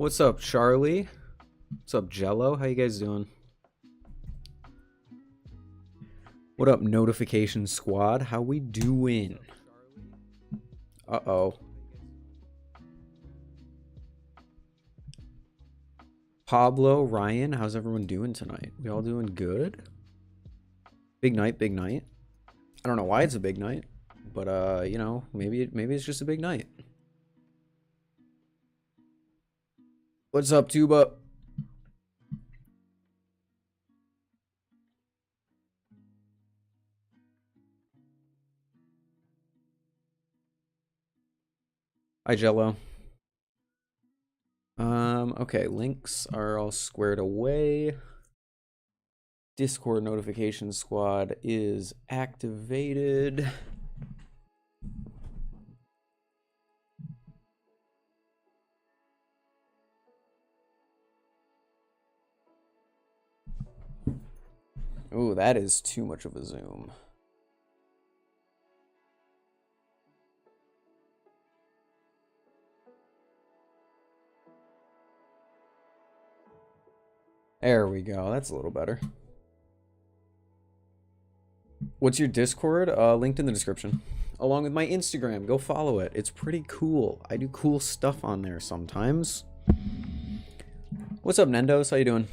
What's up, Charlie? What's up, Jello? How you guys doing? What up, Notification Squad? How we doing? Uh-oh. Pablo, Ryan, how's everyone doing tonight? We all doing good? Big night, big night. I don't know why it's a big night, but you know, maybe it's just a big night. What's up, Tuba? Hi, Jello. Okay, links are all squared away. Discord notification squad is activated. Oh, that is too much of a zoom. There we go. That's a little better. What's your Discord? Linked in the description. Along with my Instagram. Go follow it. It's pretty cool. I do cool stuff on there sometimes. What's up, Nendos? How you doing?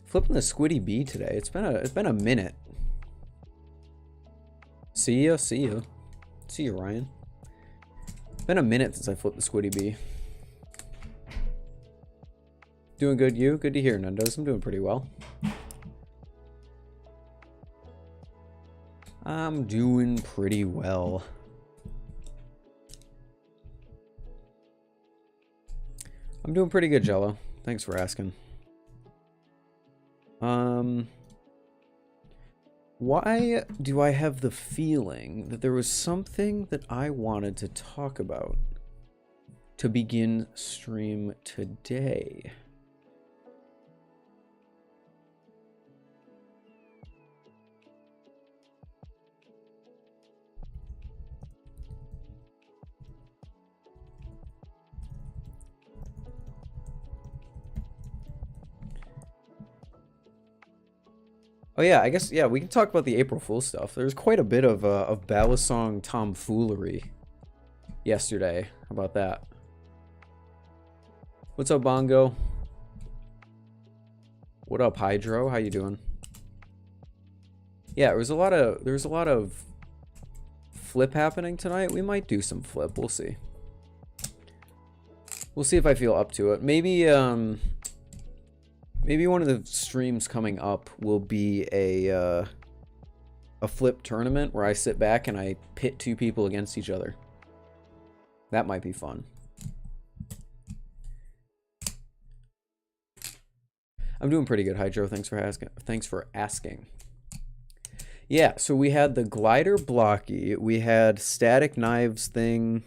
Flipping the Squiddy Bee today. It's been a minute. See ya, see ya. See you, Ryan. Been a minute since I flipped the Squiddy Bee. Doing good, you? Good to hear, Nandos. I'm doing pretty well. I'm doing pretty well. I'm doing pretty good, Jello. Thanks for asking. Why do I have the feeling that there was something that I wanted to talk about to begin stream today? Oh yeah, I guess, yeah, we can talk about the April Fool stuff. There's quite a bit of balisong tomfoolery yesterday. How about that? What's up, Bongo? What up, Hydro? How you doing? Yeah, there was a lot of flip happening tonight. We might do some flip. We'll see. We'll see if I feel up to it. Maybe maybe one of the streams coming up will be a flip tournament where I sit back and I pit two people against each other. That might be fun. I'm doing pretty good, Hydro. Thanks for asking. Yeah, so we had the Glidr Blocky. We had Static Knives thing.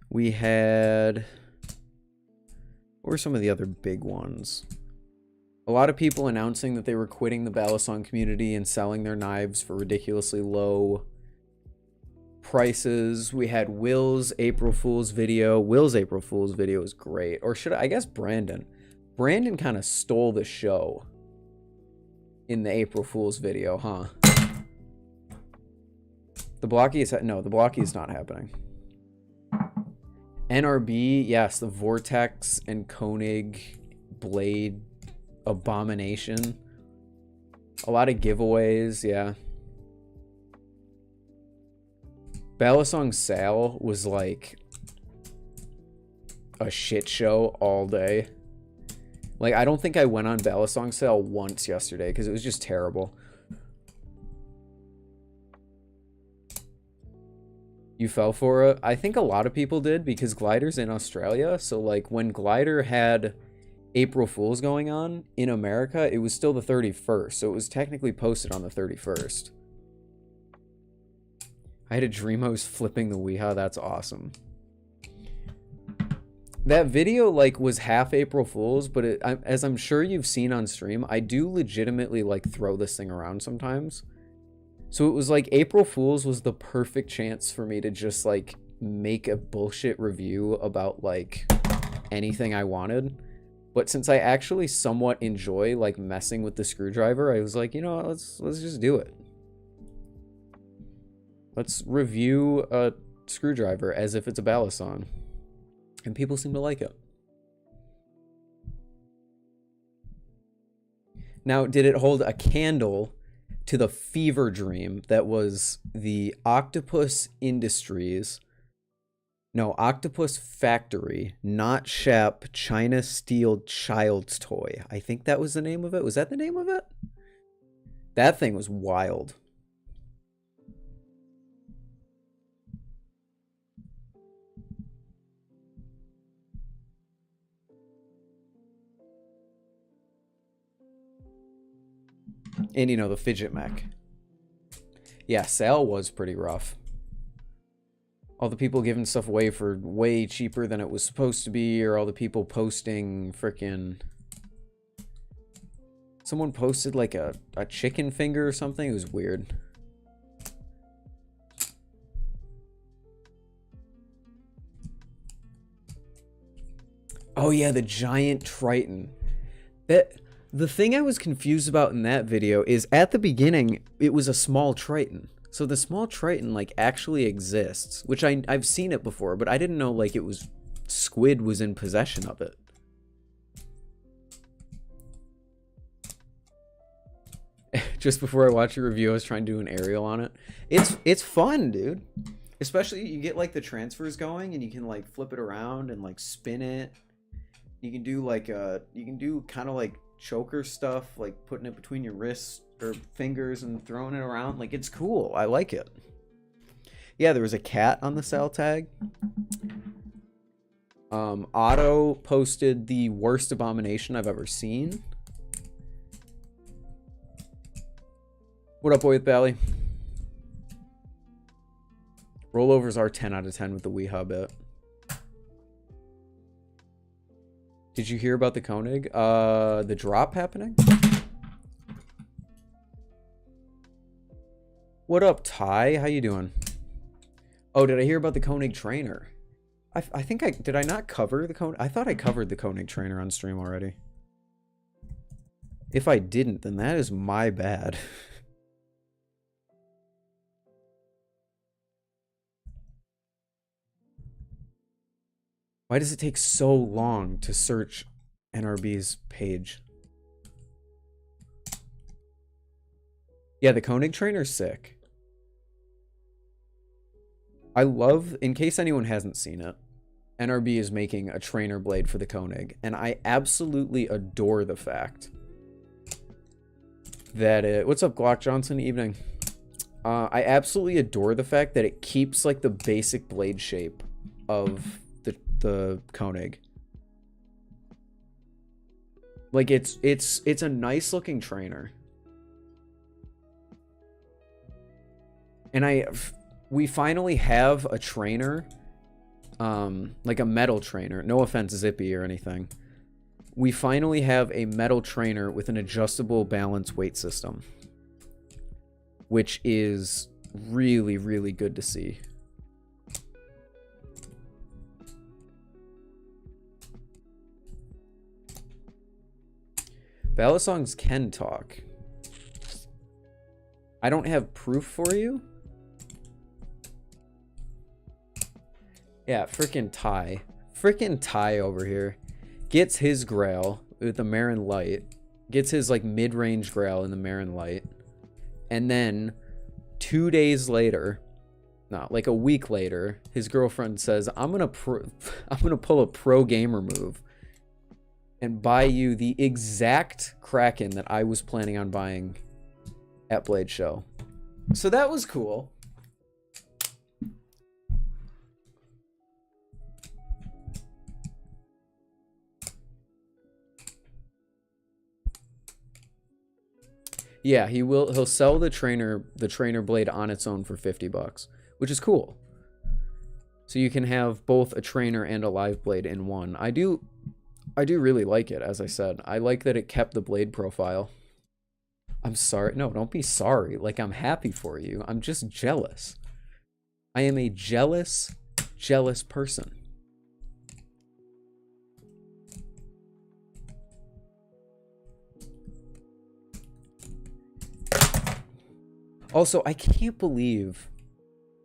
We had... what were some of the other big ones? A lot of people announcing that they were quitting the balisong community and selling their knives for ridiculously low prices. We had Will's April Fool's video. Will's April Fool's video was great. Or should I guess Brandon. Brandon kind of stole the show in the April Fool's video, huh? The Blocky is... no, the Blocky is not happening. NRB, yes, the Vortex and Koenig Blade Abomination. A lot of giveaways, yeah. Balisong sale was like a shit show all day. Like, I don't think I went on Balisong sale once yesterday because it was just terrible. You fell for it? I think a lot of people did because Glidr's in Australia. So, like, when Glidr had April Fool's going on in America, it was still the 31st. So it was technically posted on the 31st. I had a dream I was flipping the Weeha. That's awesome. That video like was half April Fool's, but as I'm sure you've seen on stream, I do legitimately like throw this thing around sometimes. So it was like April Fool's was the perfect chance for me to just like make a bullshit review about like anything I wanted. But since I actually somewhat enjoy like messing with the screwdriver, I was like, you know what, let's just do it. Let's review a screwdriver as if it's a balisong. And people seem to like it. Now, did it hold a candle to the fever dream that was the Octopus Industries, no, Octopus Factory, Not Shap, China Steel Child's Toy? I think that was the name of it. Was that the name of it? That thing was wild. And, you know, the fidget mech. Yeah, sale was pretty rough. All the people giving stuff away for way cheaper than it was supposed to be, or all the people posting frickin'... Someone posted like a chicken finger or something. It was weird. Oh yeah, the giant Triton. The thing I was confused about in that video is at the beginning, it was a small Triton. So the small Triton like actually exists, which I've seen it before, but I didn't know like it was Squid was in possession of it. Just before I watched your review, I was trying to do an aerial on it. It's fun, dude. Especially you get like the transfers going and you can like flip it around and like spin it. You can do like you can do kind of like choker stuff, like putting it between your wrists or fingers and throwing it around. Like, it's cool. I like it. Yeah, there was a cat on the sale tag. Otto posted the worst abomination I've ever seen. What up, boy with Bally? Rollovers are 10 out of 10 with the Weeha bit. Did you hear about the Koenig? The drop happening? What up, Ty? How you doing? Oh, did I hear about the Koenig trainer? I think did I not cover the Koenig? I thought I covered the Koenig trainer on stream already. If I didn't, then that is my bad. Why does it take so long to search NRB's page? Yeah, the Koenig trainer's sick. I love, in case anyone hasn't seen it, NRB is making a trainer blade for the Koenig, and I absolutely adore the fact that it... What's up, Glock Johnson? Evening. I absolutely adore the fact that it keeps, like, the basic blade shape of the Koenig. Like, it's a nice looking trainer. And we finally have a trainer, like a metal trainer. No offense, Zippy or anything. We finally have a metal trainer with an adjustable balance weight system, which is really, really good to see. Balisongs can talk. I don't have proof for you. Yeah, frickin' Ty. Frickin' Ty over here gets his Grail with the Marin Light. Gets his, like, mid-range Grail in the Marin Light. And then 2 days later, no, like a week later, his girlfriend says, I'm gonna pull a pro gamer move and buy you the exact Kraken that I was planning on buying at Blade Show. So that was cool. Yeah, he'll sell the trainer blade on its own for $50, which is cool. So you can have both a trainer and a live blade in one. I do really like it, as I said. I like that it kept the blade profile. I'm sorry. No, don't be sorry. Like, I'm happy for you. I'm just jealous. I am a jealous person. Also, I can't believe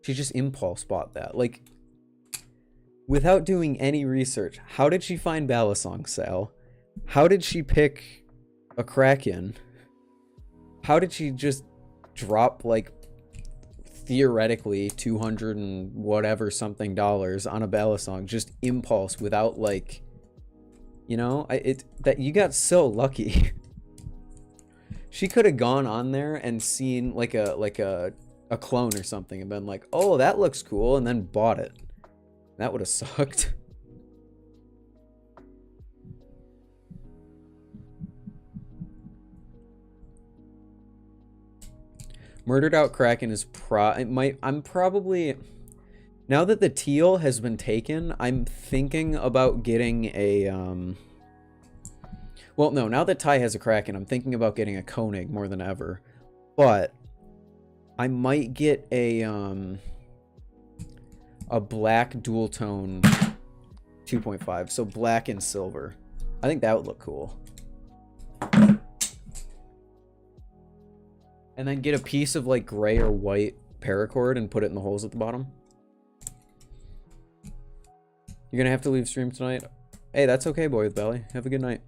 she just impulse bought that. Like, without doing any research, how did she find Balisong sale? How did she pick a Kraken? How did she just drop, like, theoretically 200 and whatever something dollars on a Balisong? Just impulse without, like, you know, that you got so lucky. She could have gone on there and seen like a clone or something and been like, oh, that looks cool, and then bought it. That would have sucked. Murdered Out Kraken is I'm probably, now that the teal has been taken, I'm thinking about getting a well, no, now that Ty has a Kraken, I'm thinking about getting a Koenig more than ever. But I might get a black dual tone 2.5, so black and silver. I think that would look cool. And then get a piece of like gray or white paracord and put it in the holes at the bottom. You're gonna have to leave stream tonight. Hey, that's okay, boy with belly. Have a good night.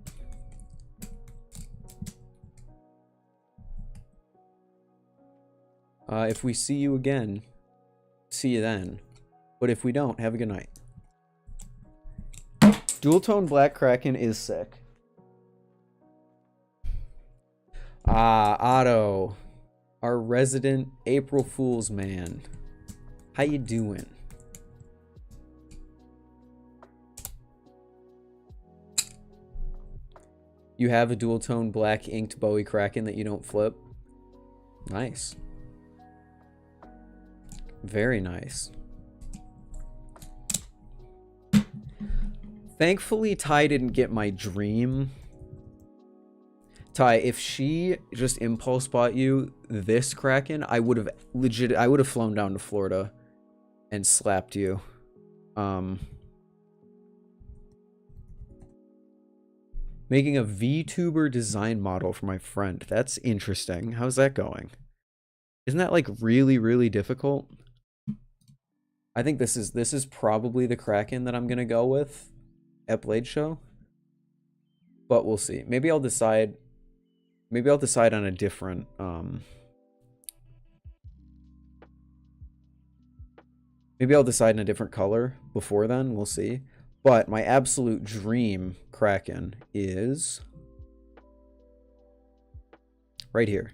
If we see you again, see you then. But if we don't, have a good night. Dual tone black Kraken is sick. Otto, our resident April Fool's man. How you doing? You have a dual tone black inked Bowie Kraken that you don't flip? Nice. Very nice. Thankfully, Ty didn't get my dream. Ty, if she just impulse bought you this Kraken, I would have flown down to Florida and slapped you. Making a VTuber design model for my friend. That's interesting. How's that going? Isn't that like really, really difficult? I think this is probably the Kraken that I'm gonna go with at Blade Show. But we'll see. Maybe I'll decide on a different maybe I'll decide on a different color before then. We'll see. But my absolute dream Kraken is right here.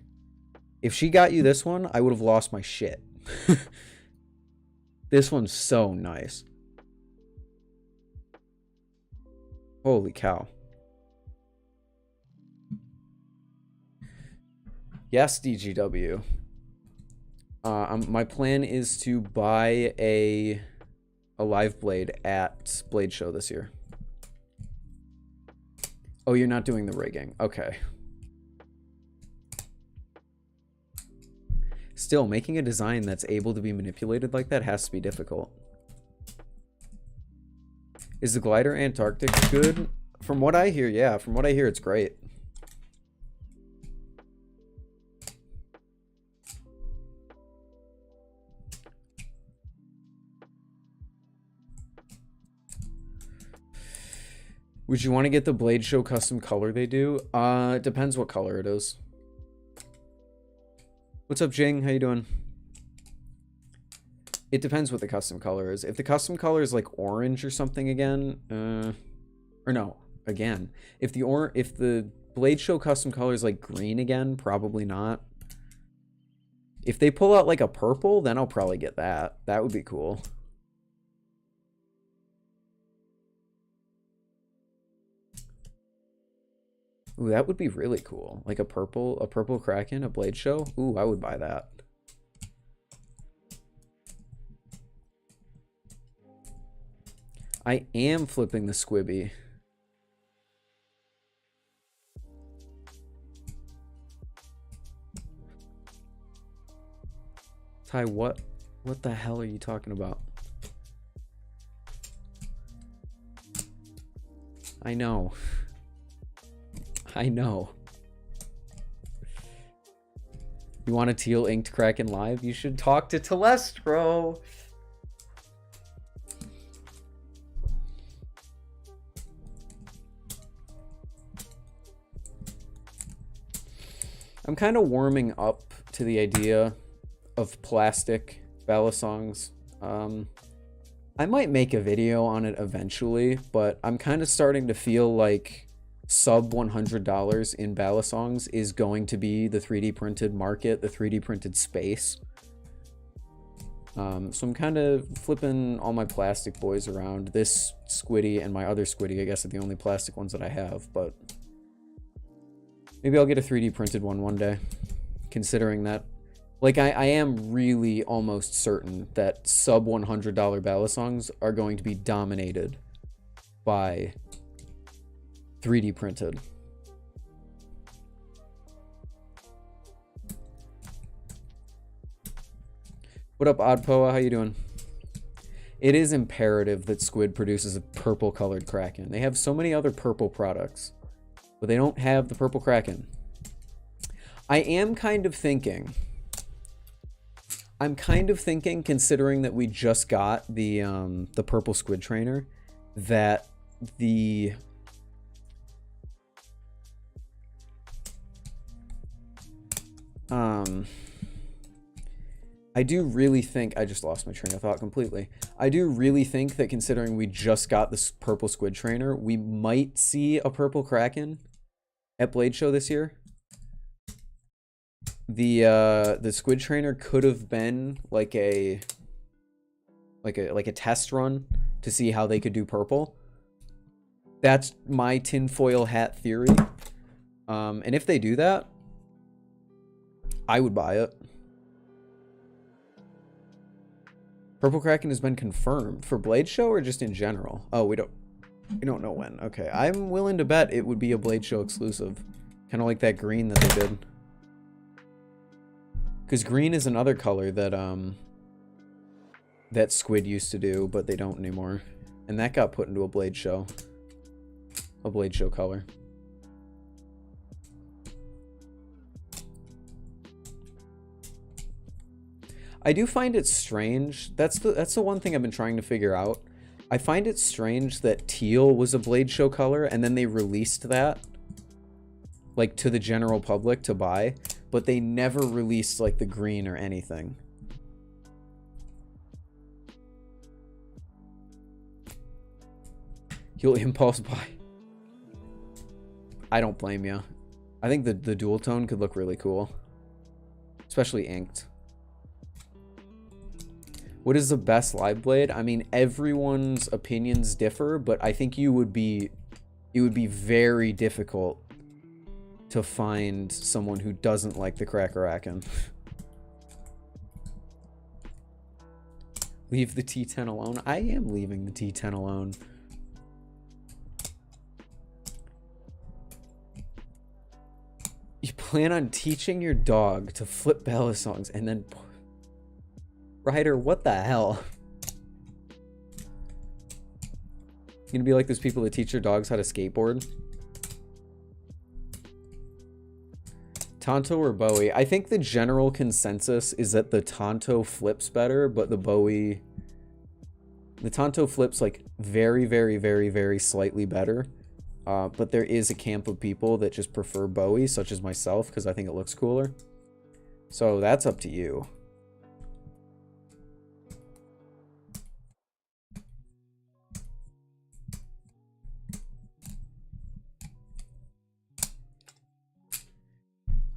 If she got you this one, I would have lost my shit. This one's so nice. Holy cow. Yes, DGW. My plan is to buy a live blade at Blade Show this year. Oh, you're not doing the rigging. Okay. Still, making a design that's able to be manipulated like that has to be difficult. Is the Glidr Antarctic good? From what I hear, yeah. From what I hear, it's great. Would you want to get the Blade Show custom color they do? It depends what color it is. What's up, Jing? How you doing? It depends what the custom color is. If the custom color is like orange or something again, or no, again. If the Blade Show custom color is like green again, probably not. If they pull out like a purple, then I'll probably get that. That would be cool. Ooh, that would be really cool. Like a purple Kraken, a Blade Show. Ooh, I would buy that. I am flipping the squibby. Ty, what the hell are you talking about? I know. I know. You want a teal inked Kraken live? You should talk to Telestro. I'm kind of warming up to the idea of plastic balisongs. I might make a video on it eventually, but I'm kind of starting to feel like sub $100 in balisongs is going to be the 3D printed market, the 3D printed space. So I'm kind of flipping all my plastic boys around. This squiddy and my other squiddy, I guess, are the only plastic ones that I have, but maybe I'll get a 3D printed one day, considering that, like, I am really almost certain that sub $100 balisongs are going to be dominated by 3D printed. What up, Oddpoa? How you doing? It is imperative that Squid produces a purple colored Kraken. They have so many other purple products, but they don't have the purple Kraken. I am kind of thinking, considering that we just got the purple squid trainer, that the I do really think, I just lost my train of thought completely. I do really think that considering we just got this purple squid trainer, we might see a purple Kraken at Blade Show this year. The squid trainer could have been like a test run to see how they could do purple. That's my tinfoil hat theory. And if they do that, I would buy it. Purple Kraken has been confirmed for Blade Show or just in general? Oh, we don't know when. Okay, I'm willing to bet it would be a Blade Show exclusive, kind of like that green that they did. Because green is another color that that Squid used to do, but they don't anymore, and that got put into a Blade Show color. I do find it strange. That's the one thing I've been trying to figure out. I find it strange that teal was a Blade Show color and then they released that like to the general public to buy, but they never released like the green or anything. You'll impulse buy. I don't blame you. I think the dual tone could look really cool, especially inked. What is the best live blade? I mean, everyone's opinions differ, but I think it would be very difficult to find someone who doesn't like the Crackerakin. Leave the T10 alone. I am leaving the T10 alone. You plan on teaching your dog to flip balisongs and then... Ryder, what the hell? You gonna be like those people that teach their dogs how to skateboard? Tonto or Bowie? I think the general consensus is that the Tonto flips better, but the Bowie... The Tonto flips like very, very, very, very slightly better. But there is a camp of people that just prefer Bowie, such as myself, because I think it looks cooler. So that's up to you.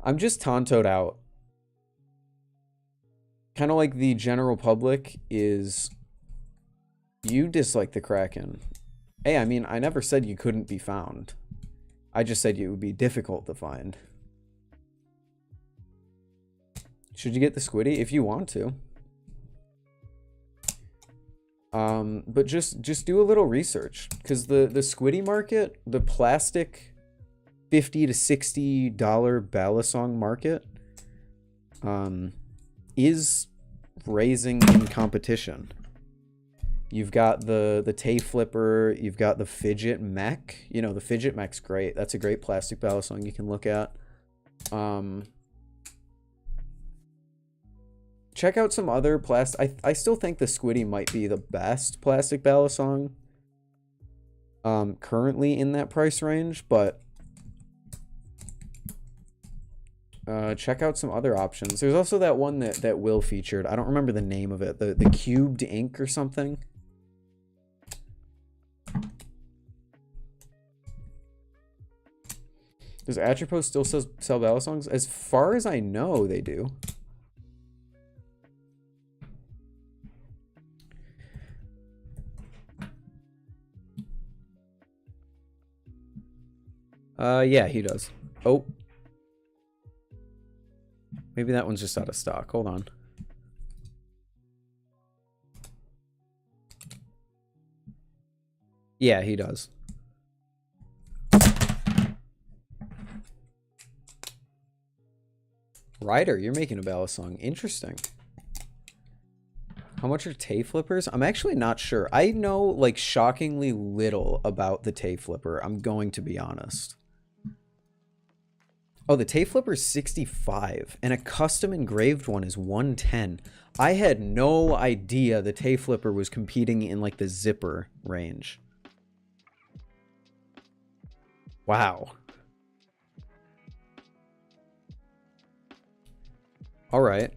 I'm just Tontoed out. Kind of like the general public is... You dislike the Kraken. Hey, I mean, I never said you couldn't be found. I just said it would be difficult to find. Should you get the Squiddy? If you want to. But just do a little research, because the squiddy market, the plastic $50 to $60 balisong market, is raising in competition. You've got the Tay Flipper, you've got the Fidget Mech. You know, the Fidget Mech's great. That's a great plastic balisong you can look at. Check out some other plastic. I still think the Squiddy might be the best plastic balisong currently in that price range, but check out some other options. There's also that one that Will featured. I don't remember the name of it. The cubed ink or something. Does Atropos still sell balisongs? As far as I know, they do. Yeah, he does. Oh. Maybe that one's just out of stock. Hold on. Yeah, he does. Ryder, you're making a balisong. Interesting. How much are Tay Flippers? I'm actually not sure. I know, like, shockingly little about the Tay Flipper. I'm going to be honest. Oh, the Tay Flipper is 65, and a custom engraved one is 110. I had no idea the Tay Flipper was competing in, like, the zipper range. Wow. All right.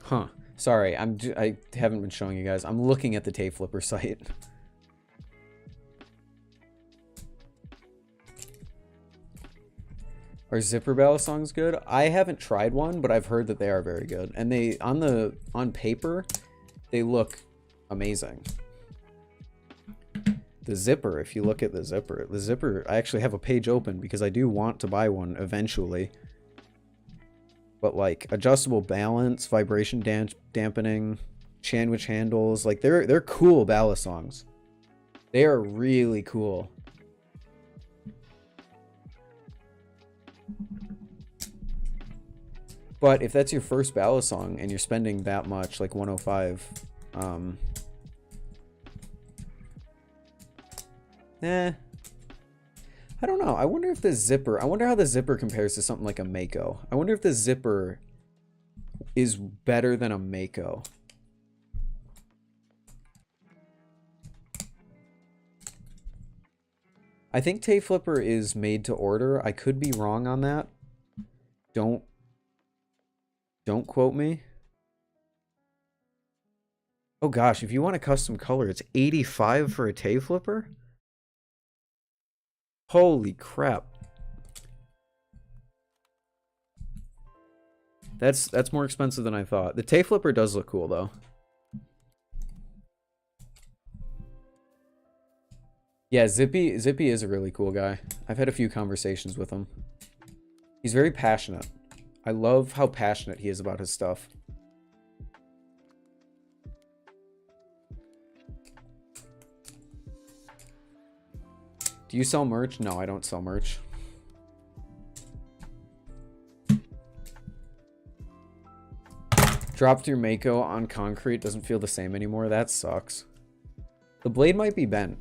Huh. Sorry, I haven't been showing you guys. I'm looking at the Tay Flipper site. Are zipper balisongs good? I haven't tried one, but I've heard that they are very good. And they on paper, they look amazing. The zipper, if you look at the zipper, I actually have a page open because I do want to buy one eventually. But like adjustable balance, vibration dampening, sandwich handles, like they're cool balisongs. They are really cool. But if that's your first balisong and you're spending that much, like 105, I don't know. I wonder if the zipper, I wonder how the zipper compares to something like a Mako. I wonder if the zipper is better than a Mako. I think Tay Flipper is made to order. I could be wrong on that. Don't quote me. Oh gosh, if you want a custom color, it's 85 for a Tay Flipper? Holy crap. That's more expensive than I thought. The Tay Flipper does look cool though. Yeah, Zippy is a really cool guy. I've had a few conversations with him. He's very passionate. I love how passionate he is about his stuff. Do you sell merch? No, I don't sell merch. Dropped your Mako on concrete, doesn't feel the same anymore. That sucks. The blade might be bent.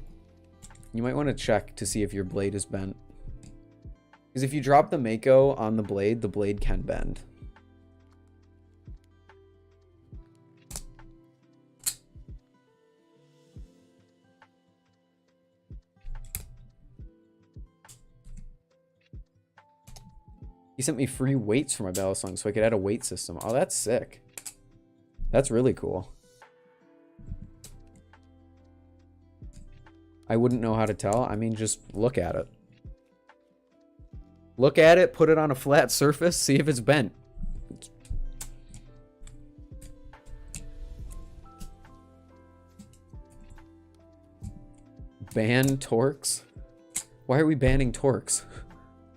You might want to check to see if your blade is bent. Because if you drop the Mako on the blade can bend. He sent me free weights for my balisong so I could add a weight system. Oh, that's sick. That's really cool. I wouldn't know how to tell. I mean, just look at it. Look at it, put it on a flat surface, see if it's bent. Ban Torx? Why are we banning Torx?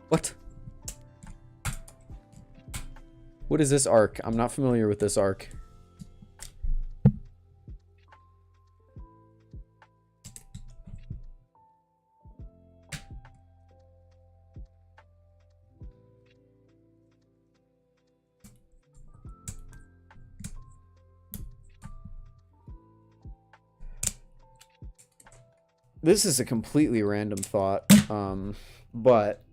What? What is this arc? I'm not familiar with this arc. This is a completely random thought, but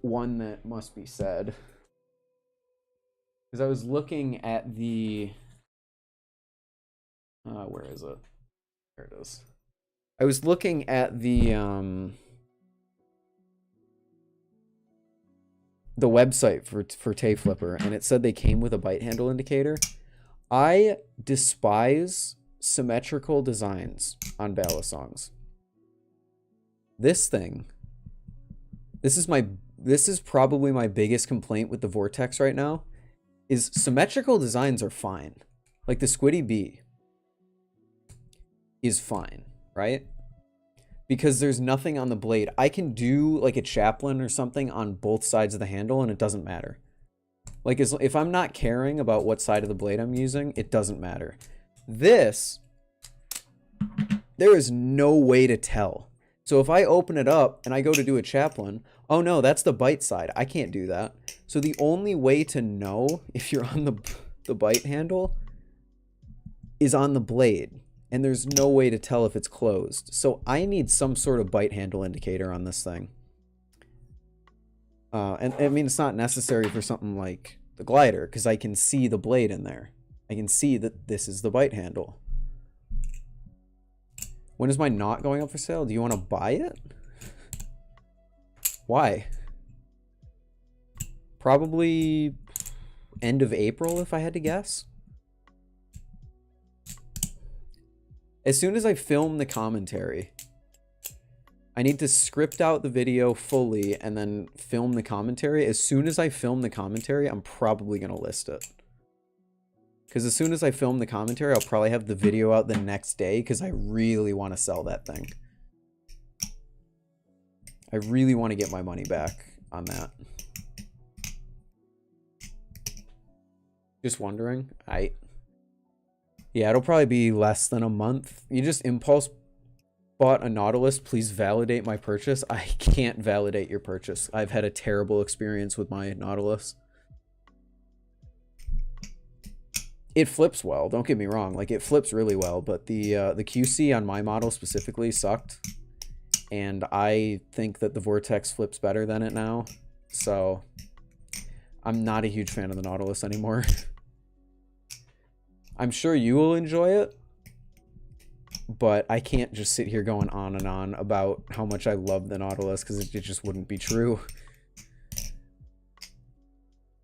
one that must be said. Because I was looking at the... where is it? There it is. I was looking at the website for Tay Flipper, and it said they came with a bite handle indicator. I despise symmetrical designs on balisongs. This thing, this is probably my biggest complaint with the Vortex right now, is symmetrical designs are fine. Like the Squiddy Bee is fine, right? Because there's nothing on the blade. I can do like a chaplain or something on both sides of the handle and it doesn't matter. Like if I'm not caring about what side of the blade I'm using, it doesn't matter. This, there is no way to tell. So if I open it up and I go to do a chaplain, oh no, that's the bite side. I can't do that. So the only way to know if you're on the bite handle is on the blade. And there's no way to tell if it's closed. So I need some sort of bite handle indicator on this thing. And I mean, it's not necessary for something like the Glidr, because I can see the blade in there. I can see that this is the bite handle. When is my knot going up for sale? Do you want to buy it? Why? Probably end of April, if I had to guess. As soon as I film the commentary, I need to script out the video fully and then film the commentary. As soon as I film the commentary, I'm probably going to list it. Because as soon as I film the commentary, I'll probably have the video out the next day because I really want to sell that thing. I really want to get my money back on that. Just wondering. Yeah, it'll probably be less than a month. You just impulse bought a Nautilus. Please validate my purchase. I can't validate your purchase. I've had a terrible experience with my Nautilus. It flips well, don't get me wrong. Like, it flips really well, but the QC on my model specifically sucked. And I think that the Vortex flips better than it now. So, I'm not a huge fan of the Nautilus anymore. I'm sure you will enjoy it, but I can't just sit here going on and on about how much I love the Nautilus, because it just wouldn't be true.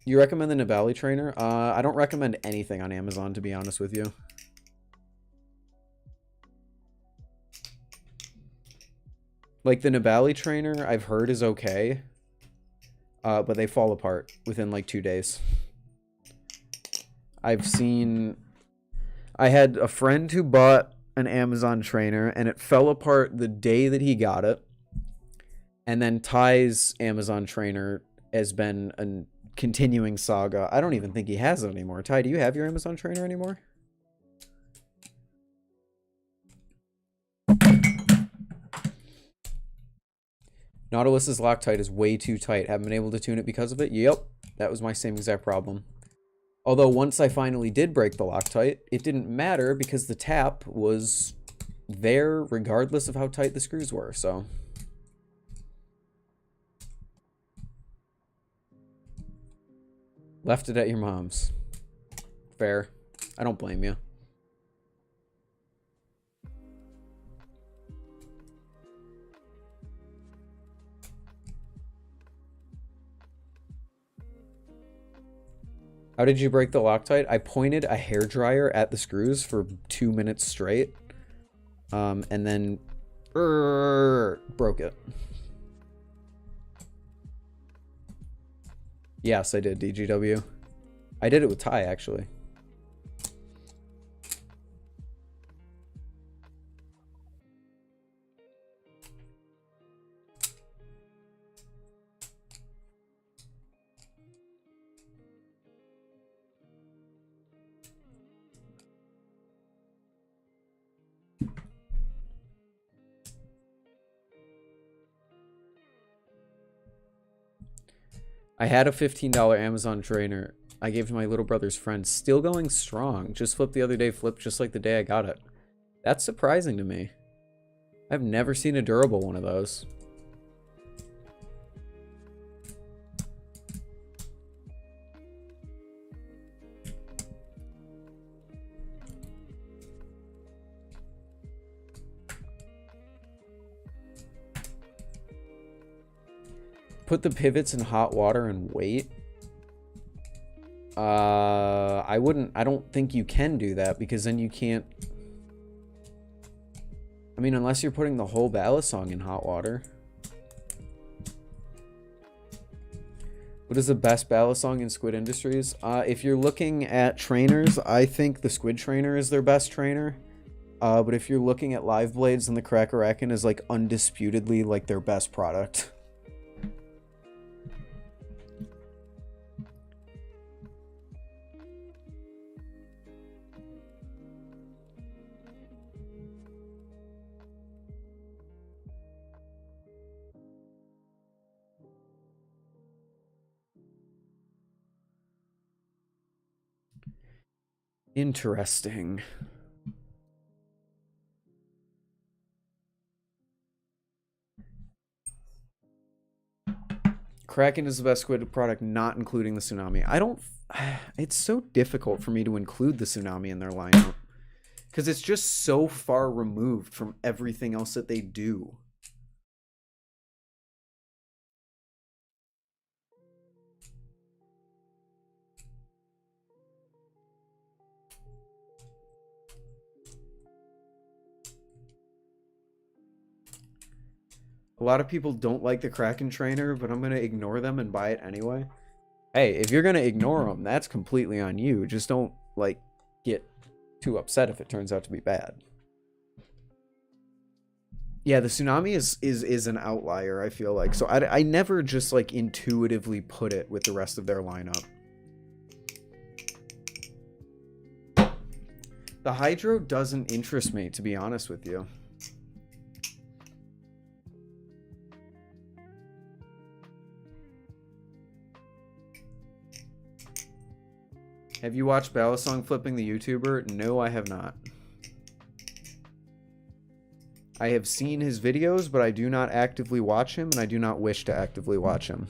You recommend the Nibali trainer? I don't recommend anything on Amazon, to be honest with you. Like, the Nibali trainer, I've heard is okay, but they fall apart within, like, 2 days. I've seen... I had a friend who bought an Amazon trainer, and it fell apart the day that he got it. And then Ty's Amazon trainer has been a continuing saga. I don't even think he has it anymore. Ty, do you have your Amazon trainer anymore? Nautilus's Loctite is way too tight. Haven't been able to tune it because of it? Yep, that was my same exact problem. Although once I finally did break the Loctite, it didn't matter because the tap was there regardless of how tight the screws were, so... Left it at your mom's. Fair. I don't blame you. How did you break the Loctite? I pointed a hairdryer at the screws for 2 minutes straight. And then Broke it. Yes, I did, DGW. I did it with Ty, actually. I had a $15 Amazon trainer I gave to my little brother's friend. Still going strong. Just flipped the other day. Flipped just like the day I got it. That's surprising to me. I've never seen a durable one of those. Put the pivots in hot water and wait. I don't think you can do that, because then you can't. I mean, unless you're putting the whole balisong in hot water. What is the best balisong in squid industries? If you're looking at trainers, I think the squid trainer is their best trainer. But if you're looking at live blades, then the Cracker-Akin is like undisputedly like their best product. Interesting. Kraken is the best squid product, not including the Tsunami. I don't... It's so difficult for me to include the Tsunami in their lineup, because it's just so far removed from everything else that they do. A lot of people don't like the Kraken trainer, but I'm going to ignore them and buy it anyway. Hey, if you're going to ignore them, that's completely on you. Just don't, like, get too upset if it turns out to be bad. Yeah, the Tsunami is an outlier, I feel like. So I never just, like, intuitively put it with the rest of their lineup. The Hydro doesn't interest me, to be honest with you. Have you watched Balisong Flipping the YouTuber? No, I have not. I have seen his videos, but I do not actively watch him, and I do not wish to actively watch him.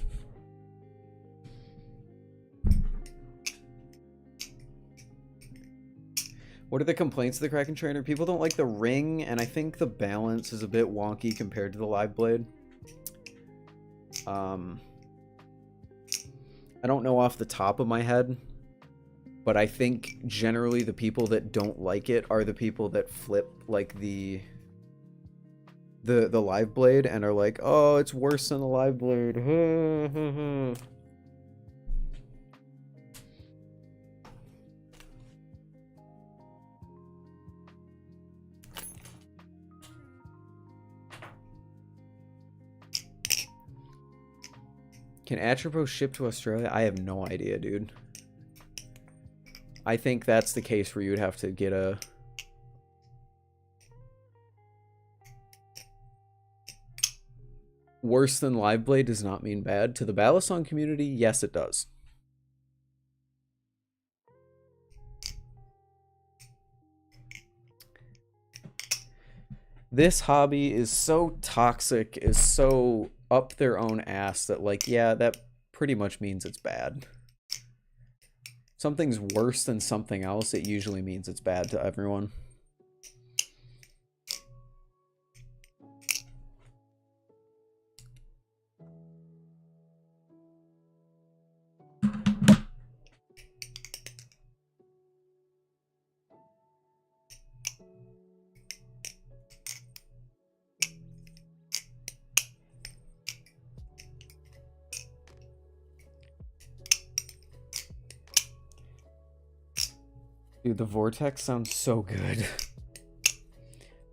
What are the complaints of the Kraken trainer? People don't like the ring, and I think the balance is a bit wonky compared to the live blade. I don't know off the top of my head, but I think generally the people that don't like it are the people that flip like the live blade and are like, oh, it's worse than the live blade. Can Atropos ship to Australia? I have no idea, dude. I think that's the case where you would have to get a... Worse than live blade does not mean bad. To the Balisong community, yes, it does. This hobby is so toxic, is so up their own ass that, like, yeah, that pretty much means it's bad. Something's worse than something else, it usually means it's bad to everyone. Dude, the vortex sounds so good.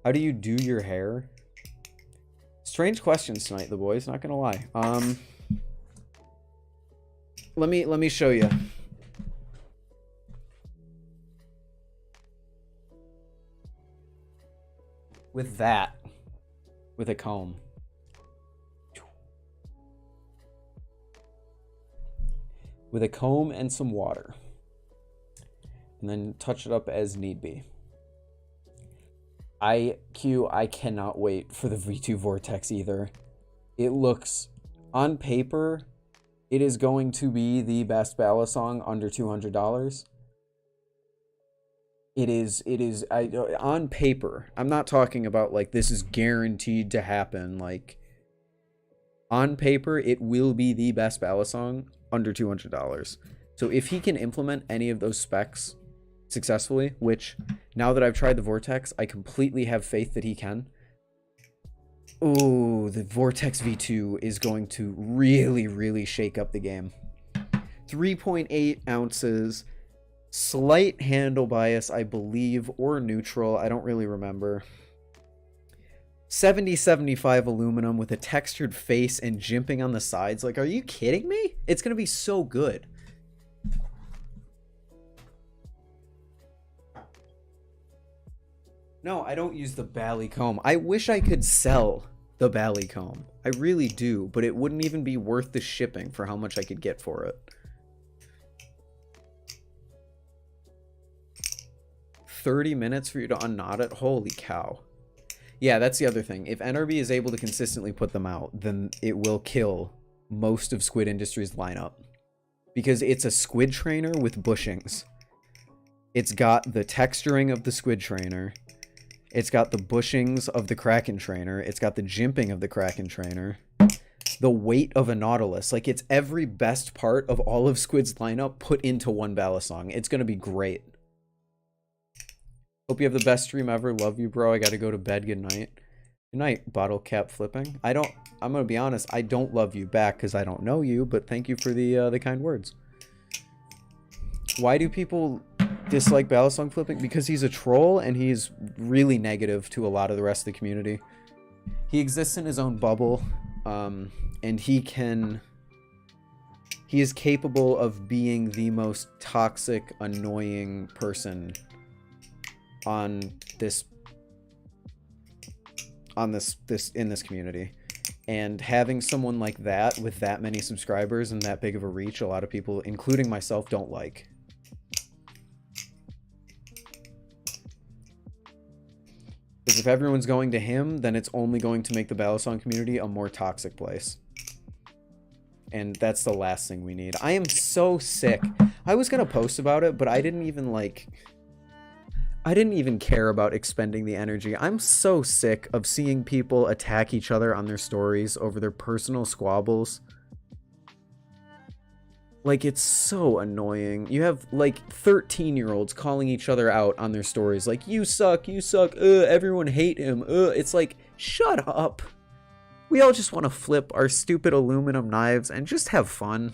How do you do your hair? Strange questions tonight, the boys, not gonna lie. Let me show you. With that. With a comb. With a comb and some water. And then touch it up as need be. I cannot wait for the V2 Vortex either. It looks, on paper, it is going to be the best balisong under $200. It is on paper. I'm not talking about like this is guaranteed to happen. Like, on paper, it will be the best balisong under $200. So if he can implement any of those specs successfully, which now that I've tried the Vortex, I completely have faith that he can. Oh, the Vortex V2 is going to really, really shake up the game. 3.8 ounces, slight handle bias, I believe, or neutral. I don't really remember. 70-75 aluminum with a textured face and jimping on the sides. Like, are you kidding me? It's going to be so good. No, I don't use the Bally comb. I wish I could sell the Bally comb. I really do, but it wouldn't even be worth the shipping for how much I could get for it. 30 minutes for you to unknot it? Holy cow. Yeah, that's the other thing. If NRB is able to consistently put them out, then it will kill most of Squid Industries' lineup. Because it's a squid trainer with bushings. It's got the texturing of the squid trainer. It's got the bushings of the Kraken trainer. It's got the jimping of the Kraken trainer. The weight of a Nautilus. Like, it's every best part of all of Squid's lineup put into one balisong. It's going to be great. Hope you have the best stream ever. Love you, bro. I got to go to bed. Good night. Good night, bottle cap flipping. I'm going to be honest. I don't love you back because I don't know you, but thank you for the kind words. Why do people dislike balisong flipping? Because he's a troll and he's really negative to a lot of the rest of the community. He exists in his own bubble, and he is capable of being the most toxic, annoying person in this community. And having someone like that with that many subscribers and that big of a reach, a lot of people, including myself, don't like. Because if everyone's going to him, then it's only going to make the balisong community a more toxic place. And that's the last thing we need. I am so sick. I was going to post about it, but I didn't even care about expending the energy. I'm so sick of seeing people attack each other on their stories over their personal squabbles. Like, it's so annoying. You have, like, 13-year-olds calling each other out on their stories. Like, you suck, everyone hate him. It's like, shut up. We all just want to flip our stupid aluminum knives and just have fun.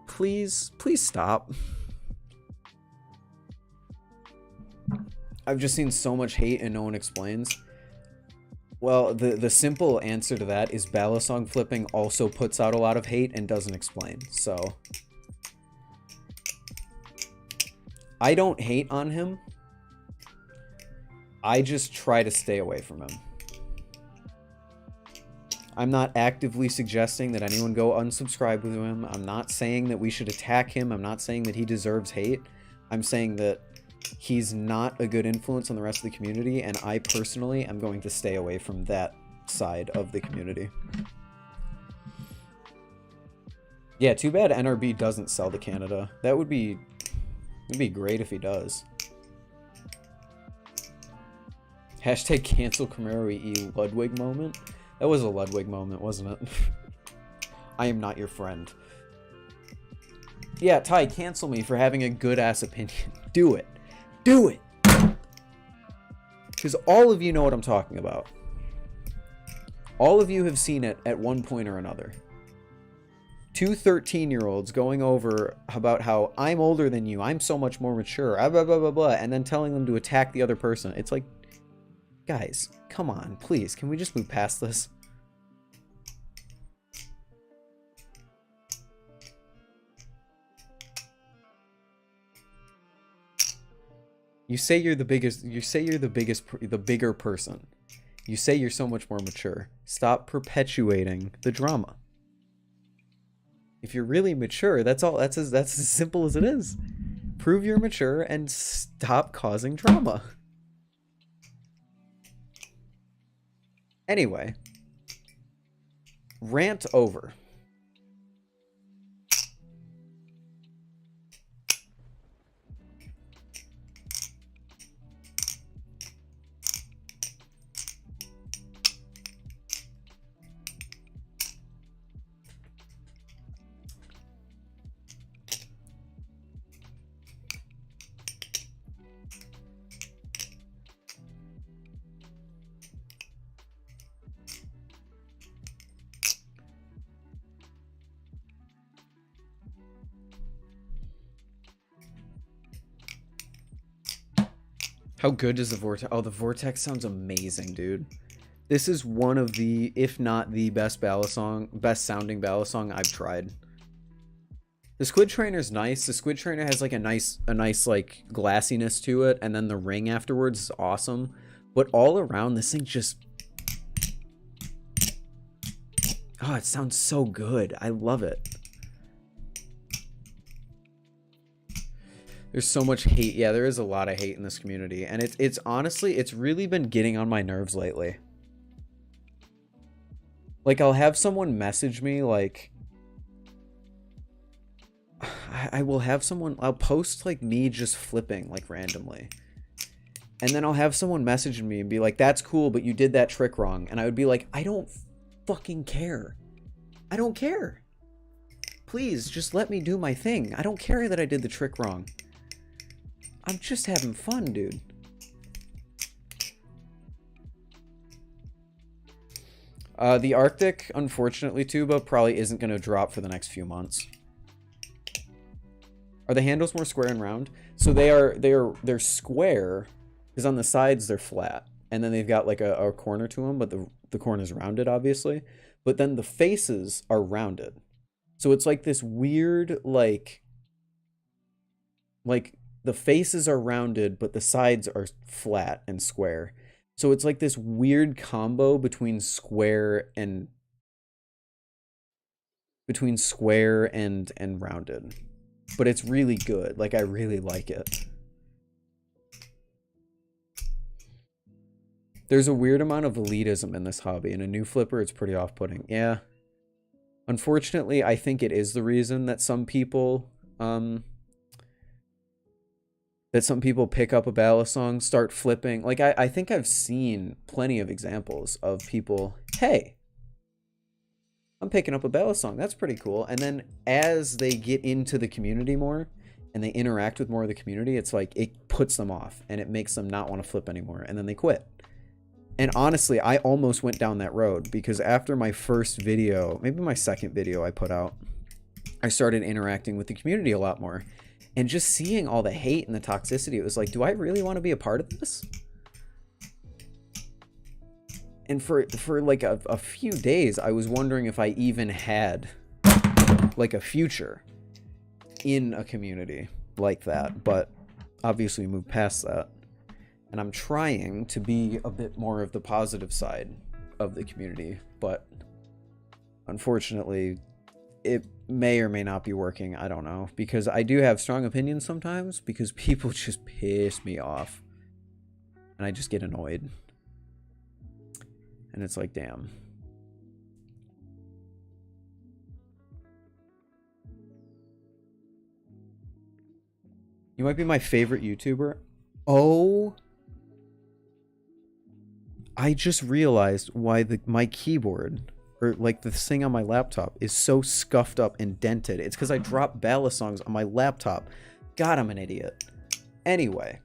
Please stop. I've just seen so much hate and no one explains. Well, the simple answer to that is balisong flipping also puts out a lot of hate and doesn't explain. So I don't hate on him. I just try to stay away from him. I'm not actively suggesting that anyone go unsubscribe with him. I'm not saying that we should attack him. I'm not saying that he deserves hate. I'm saying that he's not a good influence on the rest of the community, and I personally am going to stay away from that side of the community. Yeah, too bad NRB doesn't sell to Canada. That would be great if he does. Hashtag cancel Camaro E Ludwig moment. That was a Ludwig moment, wasn't it? I am not your friend. Yeah, Ty, cancel me for having a good-ass opinion. Do it. Do it! Because all of you know what I'm talking about. All of you have seen it at one point or another. Two 13-year-olds going over about how I'm older than you, I'm so much more mature, blah, blah, blah, blah, and then telling them to attack the other person. It's like, guys, come on, please, can we just move past this? You say you're the biggest, the bigger person. You say you're so much more mature. Stop perpetuating the drama. If you're really mature, that's all. That's as simple as it is. Prove you're mature and stop causing drama. Anyway, rant over. How good does the vortex? Oh, the vortex sounds amazing, dude. This is one of the, if not the best sounding balisong I've tried. The squid trainer's nice. The squid trainer has like a nice like glassiness to it, and then the ring afterwards is awesome. But all around, this thing just, oh, it sounds so good. I love it. There's so much hate. Yeah, there is a lot of hate in this community. And it's honestly, it's really been getting on my nerves lately. Like, I'll have someone message me, like... I will have someone... I'll post, like, me just flipping, like, randomly. And then I'll have someone message me and be like, that's cool, but you did that trick wrong. And I would be like, I don't fucking care. I don't care. Please, just let me do my thing. I don't care that I did the trick wrong. I'm just having fun, dude. The Arctic, unfortunately, tuba probably isn't going to drop for the next few months. Are the handles more square and round? So they're square, because on the sides they're flat, and then they've got like a corner to them, but the corner's rounded, obviously. But then the faces are rounded, so it's like this weird like the faces are rounded, but the sides are flat and square. So it's like this weird combo between square and rounded. But it's really good. Like, I really like it. There's a weird amount of elitism in this hobby, and a new flipper, it's pretty off-putting. Yeah. Unfortunately, I think it is the reason that some people pick up a balisong, start flipping. Like, I think I've seen plenty of examples of people, hey, I'm picking up a balisong. That's pretty cool. And then as they get into the community more and they interact with more of the community, it's like it puts them off and it makes them not want to flip anymore. And then they quit. And honestly, I almost went down that road because after my first video, maybe my second video I put out, I started interacting with the community a lot more. And just seeing all the hate and the toxicity, it was like, do I really want to be a part of this? And for like a few days, I was wondering if I even had like a future in a community like that. But obviously moved past that. And I'm trying to be a bit more of the positive side of the community. But unfortunately, it may or may not be working. I don't know, because I do have strong opinions sometimes because people just piss me off and I just get annoyed, and it's like, damn. You might be my favorite YouTuber. Oh, I just realized why my keyboard, or like the thing on my laptop, is so scuffed up and dented. It's because I dropped balisongs on my laptop. God, I'm an idiot. Anyway.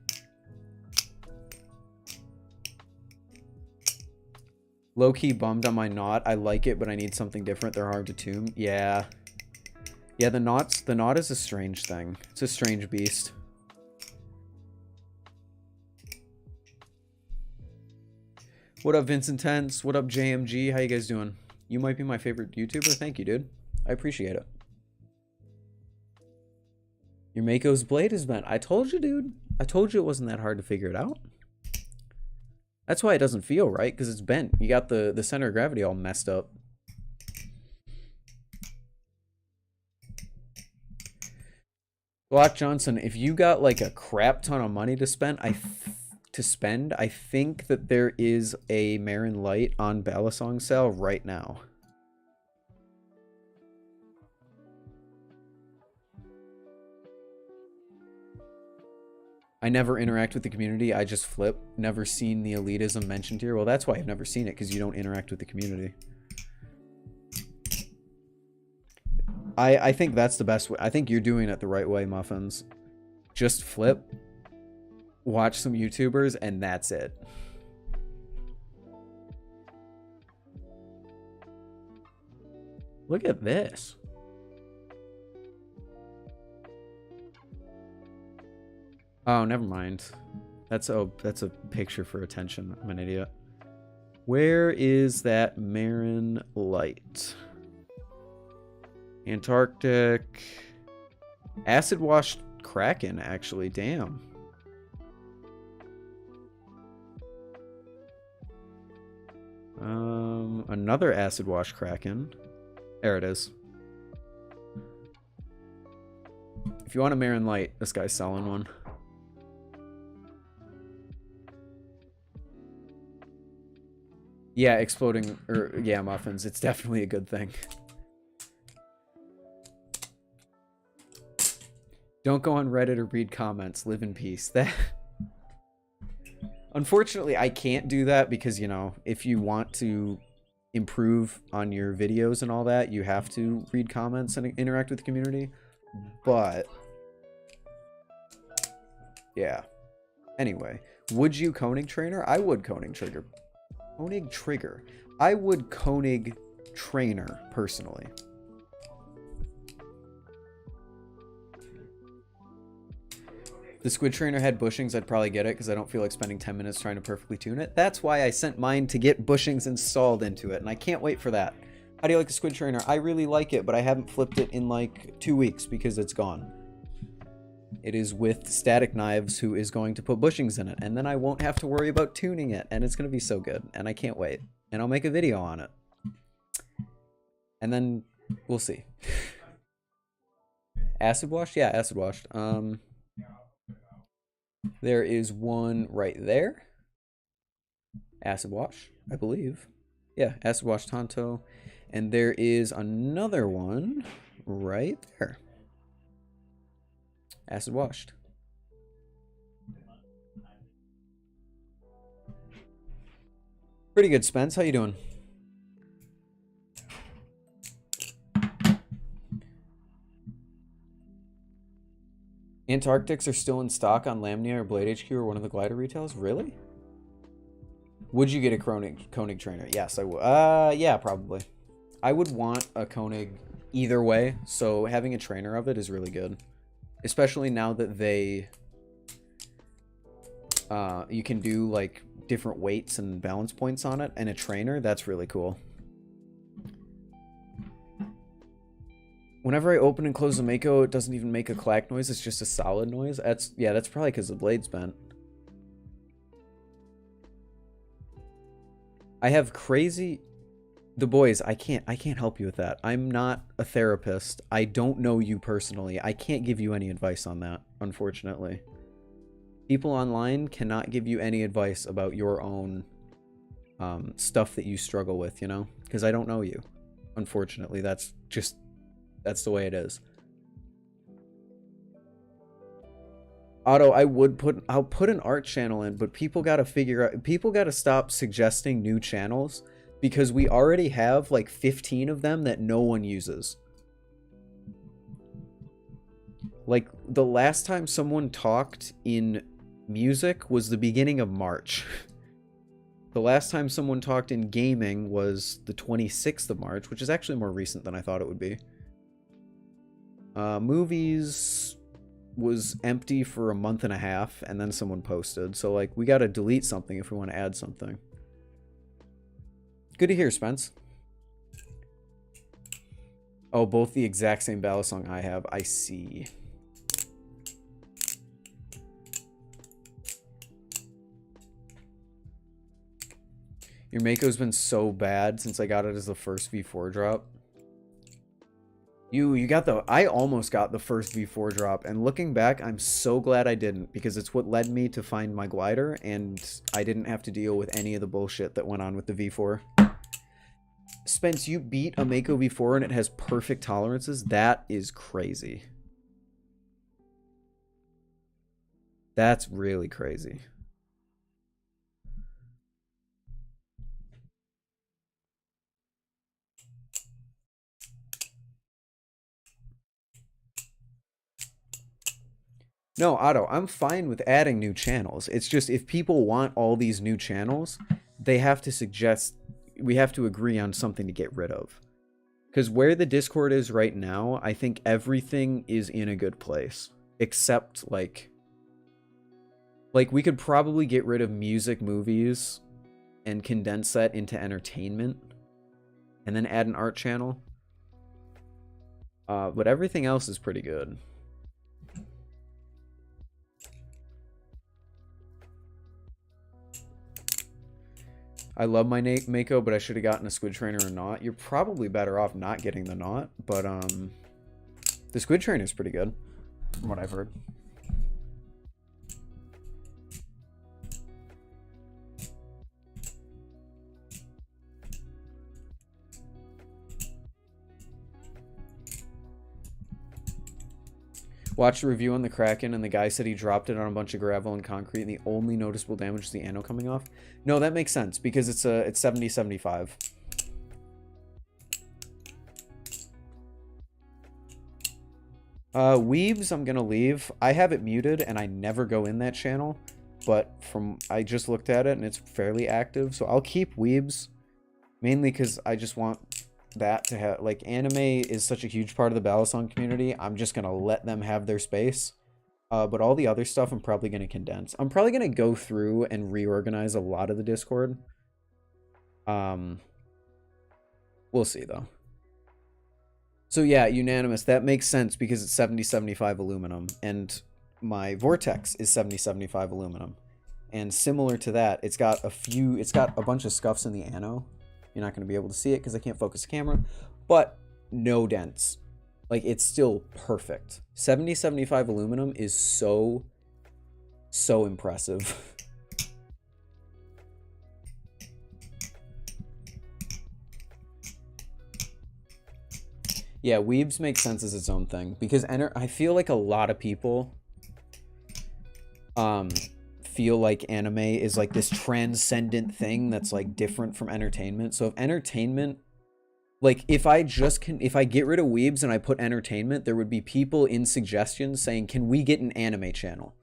Low-key bummed on my knot. I like it, but I need something different. They're hard to tune. Yeah. Yeah, the knot is a strange thing. It's a strange beast. What up, Vincent Tense? What up, JMG? How you guys doing? You might be my favorite YouTuber. Thank you, dude. I appreciate it. Your Mako's blade is bent. I told you, dude. I told you it wasn't that hard to figure it out. That's why it doesn't feel right, because it's bent. You got the center of gravity all messed up. Block Johnson, if you got like a crap ton of money to spend, I think that there is a Marin Light on Balisong sale right now. I never interact with the community. I just flip. Never seen the elitism mentioned here. Well, that's why I've never seen it, because you don't interact with the community. I think that's the best way. I think you're doing it the right way, Muffins. Just flip, watch some YouTubers, and that's it. Look at this. Oh, never mind. That's a picture for attention. I'm an idiot. Where is that Marin Light? Antarctic. Acid washed Kraken, actually. Damn. Another acid wash Kraken. There it is. If you want a Marin Light, this guy's selling one. Yeah, exploding, or yeah, Muffins. It's definitely a good thing. Don't go on Reddit or read comments. Live in peace. That. Unfortunately, I can't do that because, you know, if you want to improve on your videos and all that, you have to read comments and interact with the community. But yeah. Anyway, would you Koenig trainer? I would Koenig trigger. Koenig trigger. I would Koenig trainer personally. If the squid trainer had bushings, I'd probably get it because I don't feel like spending 10 minutes trying to perfectly tune it. That's why I sent mine to get bushings installed into it, and I can't wait for that. How do you like the squid trainer? I really like it, but I haven't flipped it in like 2 weeks because it's gone. It is with Static Knives, who is going to put bushings in it, and then I won't have to worry about tuning it, and it's going to be so good, and I can't wait. And I'll make a video on it. And then we'll see. Acid washed? Yeah, acid washed. There is one right there. Acid wash, I believe. Yeah, acid wash Tonto. And there is another one right there. Acid washed. Pretty good, Spence. How you doing? Antarctics are still in stock on Lamnia or Blade HQ or one of the Glidr retails? Really? Would you get a Koenig trainer? Yes, I would. Yeah, probably. I would want a Koenig either way, so having a trainer of it is really good. Especially now that they... you can do, like, different weights and balance points on it, and a trainer, that's really cool. Whenever I open and close the Mako, it doesn't even make a clack noise, it's just a solid noise. That's probably because the blade's bent. I have crazy... The boys, I can't help you with that. I'm not a therapist. I don't know you personally. I can't give you any advice on that, unfortunately. People online cannot give you any advice about your own stuff that you struggle with, you know? Because I don't know you. Unfortunately, that's the way it is. Otto, I'll put an art channel in, but people gotta stop suggesting new channels because we already have like 15 of them that no one uses. Like the last time someone talked in music was the beginning of March. The last time someone talked in gaming was the 26th of March, which is actually more recent than I thought it would be. Movies was empty for a month and a half, and then someone posted. So, like, we got to delete something if we want to add something. Good to hear, Spence. Oh, both the exact same balisong I have. I see. Your Mako's been so bad since I got it as the first V4 drop. You got the... I almost got the first V4 drop, and looking back, I'm so glad I didn't, because it's what led me to find my glider, and I didn't have to deal with any of the bullshit that went on with the V4. Spence, you beat a Mako V4 and it has perfect tolerances? That is crazy. That's really crazy. No, Otto, I'm fine with adding new channels. It's just if people want all these new channels, they have to suggest... We have to agree on something to get rid of. Because where the Discord is right now, I think everything is in a good place. Except, like... Like, we could probably get rid of music, movies, and condense that into entertainment. And then add an art channel. But everything else is pretty good. I love my Mako, but I should have gotten a squid trainer or not. You're probably better off not getting the knot, but the squid trainer is pretty good, from what I've heard. Watched the review on the Kraken, and the guy said he dropped it on a bunch of gravel and concrete, and the only noticeable damage is the anno coming off. No, that makes sense, because it's 70-75. Weebs, I'm gonna leave. I have it muted, and I never go in that channel, but I just looked at it, and it's fairly active, so I'll keep Weebs, mainly because I just want... that to have, like, anime is such a huge part of the balisong community. I'm just gonna let them have their space, but all the other stuff I'm probably gonna condense. I'm probably gonna go through and reorganize a lot of the Discord. We'll see though. So yeah, unanimous. That makes sense because it's 70-75 aluminum, and my Vortex is 70-75 aluminum, and similar to that, it's got a bunch of scuffs in the anno. You're not going to be able to see it because I can't focus the camera, but no dents. Like, it's still perfect. 70-75 aluminum is so impressive. Yeah, Weebs makes sense as its own thing because I feel like a lot of people feel like anime is like this transcendent thing that's like different from entertainment. So if entertainment, like if I get rid of Weebs and I put entertainment, there would be people in suggestions saying, can we get an anime channel?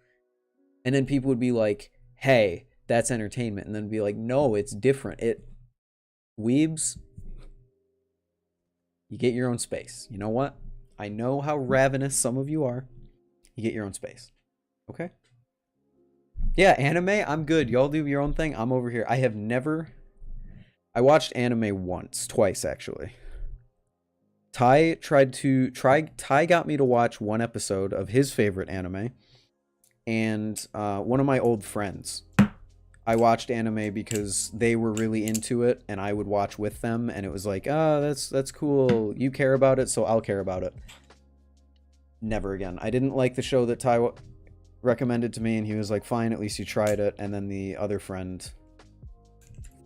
And then people would be like, hey, that's entertainment. And then be like, no, it's different. Weebs, you get your own space. You know what? I know how ravenous some of you are. You get your own space. Okay? Yeah, anime, I'm good. Y'all do your own thing. I'm over here. I watched anime twice actually. Ty got me to watch one episode of his favorite anime, and one of my old friends. I watched anime because they were really into it, and I would watch with them, and it was like, oh, that's cool. You care about it, so I'll care about it. Never again. I didn't like the show that Ty recommended to me, and he was like, fine, at least you tried it. And then the other friend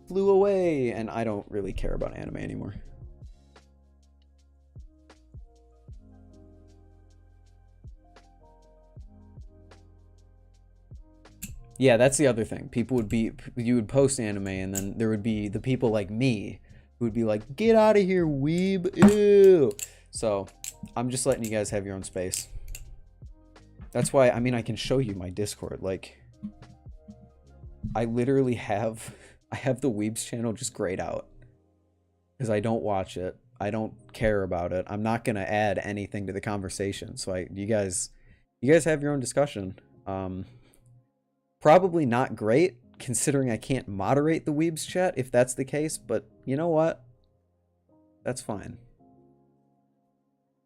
flew away, and I don't really care about anime anymore. Yeah, that's the other thing. You would post anime, and then there would be the people like me who would be like, get out of here, weeb, ew. So I'm just letting you guys have your own space. That's why, I mean, I can show you my Discord. Like, I literally have the Weebs channel just grayed out because I don't watch it. I don't care about it. I'm not gonna add anything to the conversation. So you guys have your own discussion. Probably not great, considering I can't moderate the Weebs chat if that's the case, but you know what? That's fine.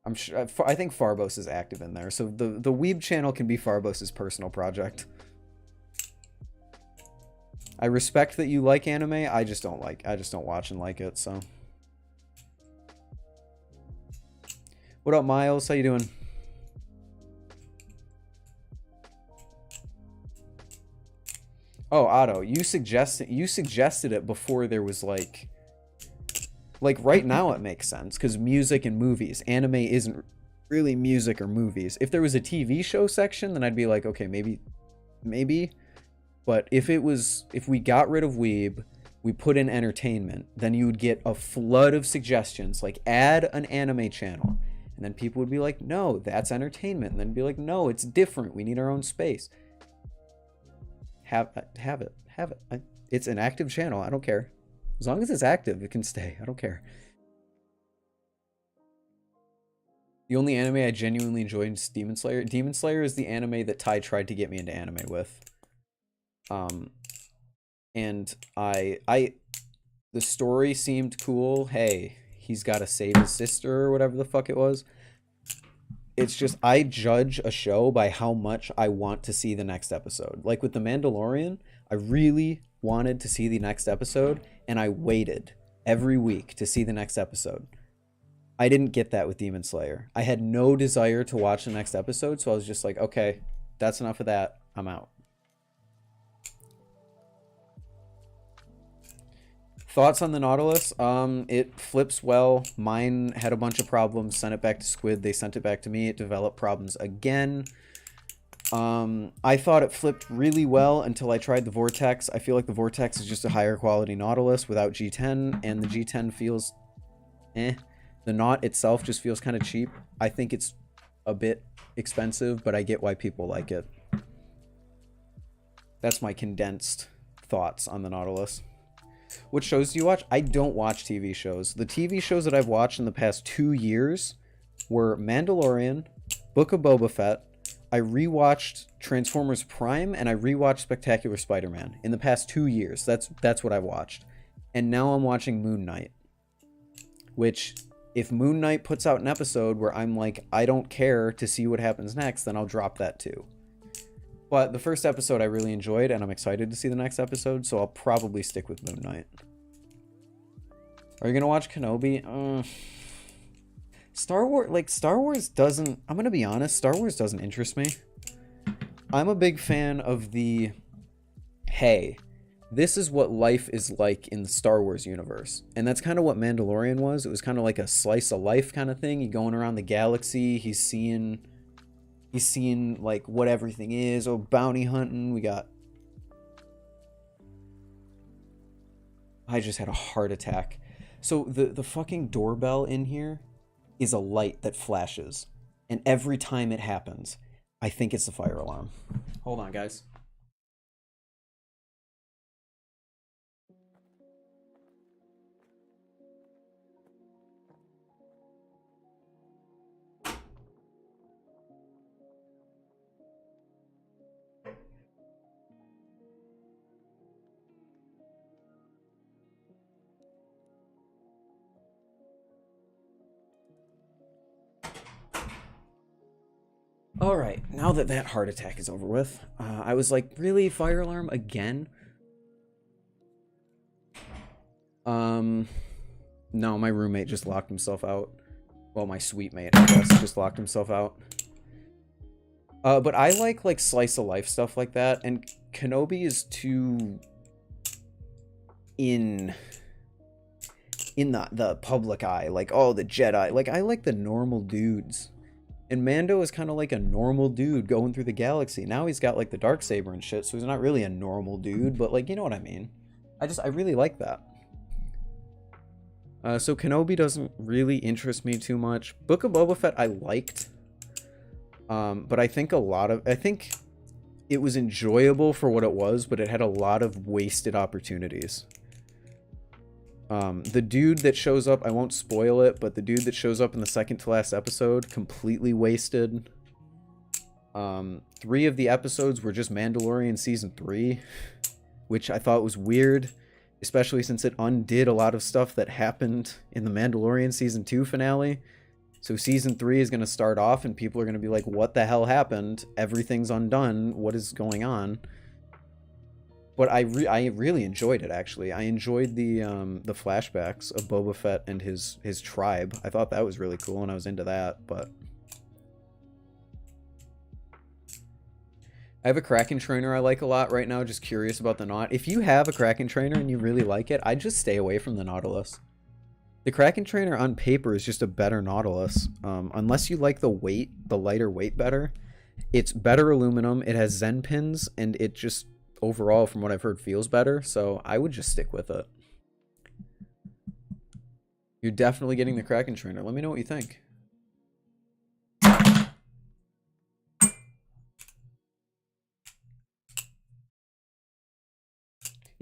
I'm sure, I think Farbos is active in there, so the Weeb channel can be Farbos's personal project. I respect that you like anime, I just don't watch and like it, so. What up, Miles? How you doing? Oh, Otto, you suggested it before there was like right now it makes sense because music and movies. Anime isn't really music or movies. If there was a TV show section, then I'd be like, okay, maybe. But if we got rid of Weeb, we put in entertainment, then you would get a flood of suggestions, like add an anime channel. And then people would be like, no, that's entertainment. And then be like, no, it's different. We need our own space. Have it. It's an active channel. I don't care. As long as it's active, it can stay. I don't care. The only anime I genuinely enjoyed is Demon Slayer. Demon Slayer is the anime that Ty tried to get me into anime with. And the story seemed cool. Hey, he's got to save his sister or whatever the fuck it was. It's just, I judge a show by how much I want to see the next episode. Like with The Mandalorian, I really wanted to see the next episode, and I waited every week to see the next episode. I didn't get that with Demon Slayer. I had no desire to watch the next episode, so I was just like, okay, that's enough of that. I'm out. Thoughts on the Nautilus? It flips well. Mine had a bunch of problems. Sent it back to Squid. They sent it back to me. It developed problems again. I thought it flipped really well until I tried the Vortex. I feel like the Vortex is just a higher quality Nautilus without G10, and the G10 feels eh. The Naut itself just feels kind of cheap. I think it's a bit expensive, but I get why people like it. That's my condensed thoughts on the Nautilus. What shows do you watch? I don't watch TV shows. The TV shows that I've watched in the past 2 years were Mandalorian, Book of Boba Fett. I rewatched Transformers Prime, and I rewatched Spectacular Spider-Man in the past 2 years. That's what I watched. And now I'm watching Moon Knight. Which, if Moon Knight puts out an episode where I'm like, I don't care to see what happens next, then I'll drop that too. But the first episode I really enjoyed, and I'm excited to see the next episode, so I'll probably stick with Moon Knight. Are you gonna watch Kenobi? Star Wars doesn't... I'm gonna be honest, Star Wars doesn't interest me. I'm a big fan of the... Hey, this is what life is like in the Star Wars universe. And that's kind of what Mandalorian was. It was kind of like a slice of life kind of thing. You're going around the galaxy, he's seeing like what everything is. Oh, bounty hunting. We got... I just had a heart attack. So the fucking doorbell in here is a light that flashes. And every time it happens, I think it's the fire alarm. Hold on, guys. All right, now that that heart attack is over with, I was like, really, fire alarm again? No, my roommate just locked himself out. Well, my sweet mate, I guess, just locked himself out. But I like slice of life stuff like that, and Kenobi is too in the public eye, like, oh, the Jedi. Like, I like the normal dudes. And Mando is kind of like a normal dude going through the galaxy. Now he's got like the Darksaber and shit, so he's not really a normal dude, but like, you know what I mean. I really like that. So Kenobi doesn't really interest me too much. Book of Boba Fett I liked. But I think it was enjoyable for what it was, but it had a lot of wasted opportunities. The dude that shows up, I won't spoil it, but the dude that shows up in the second to last episode, completely wasted. 3 of the episodes were just Mandalorian Season 3, which I thought was weird, especially since it undid a lot of stuff that happened in the Mandalorian Season 2 finale. So Season 3 is going to start off, and people are going to be like, what the hell happened? Everything's undone. What is going on? But I really enjoyed it, actually. I enjoyed the flashbacks of Boba Fett and his tribe. I thought that was really cool, and I was into that, but... I have a Kraken trainer I like a lot right now, just curious about the knot. If you have a Kraken trainer and you really like it, I'd just stay away from the Nautilus. The Kraken trainer on paper is just a better Nautilus. Unless you like the weight, the lighter weight better. It's better aluminum, it has Zen pins, and it just, overall, from what I've heard, feels better. So I would just stick with it. You're definitely getting the Kraken trainer. Let me know what you think.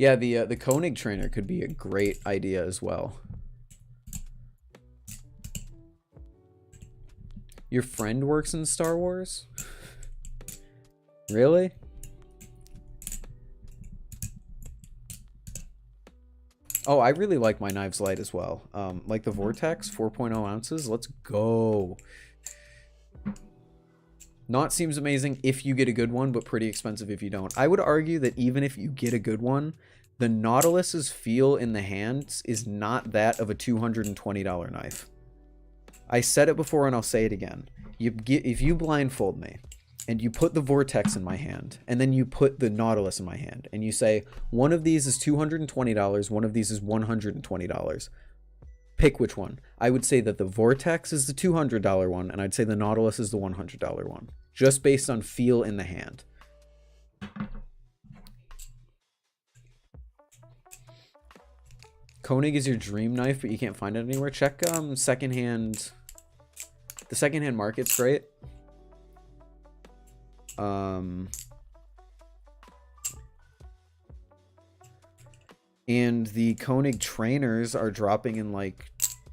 Yeah, the Koenig trainer could be a great idea as well. Your friend works in Star Wars? Really? Oh, I really like my knives light as well. Like the Vortex, 4.0 ounces. Let's go. Knot seems amazing if you get a good one, but pretty expensive if you don't. I would argue that even if you get a good one, the Nautilus's feel in the hands is not that of a $220 knife. I said it before and I'll say it again. If you blindfold me and you put the Vortex in my hand and then you put the Nautilus in my hand and you say, one of these is $220, one of these is $120. Pick which one. I would say that the Vortex is the $200 one, and I'd say the Nautilus is the $100 one, just based on feel in the hand. Koenig is your dream knife, but you can't find it anywhere. Check secondhand. The secondhand market's great. And the Koenig trainers are dropping in like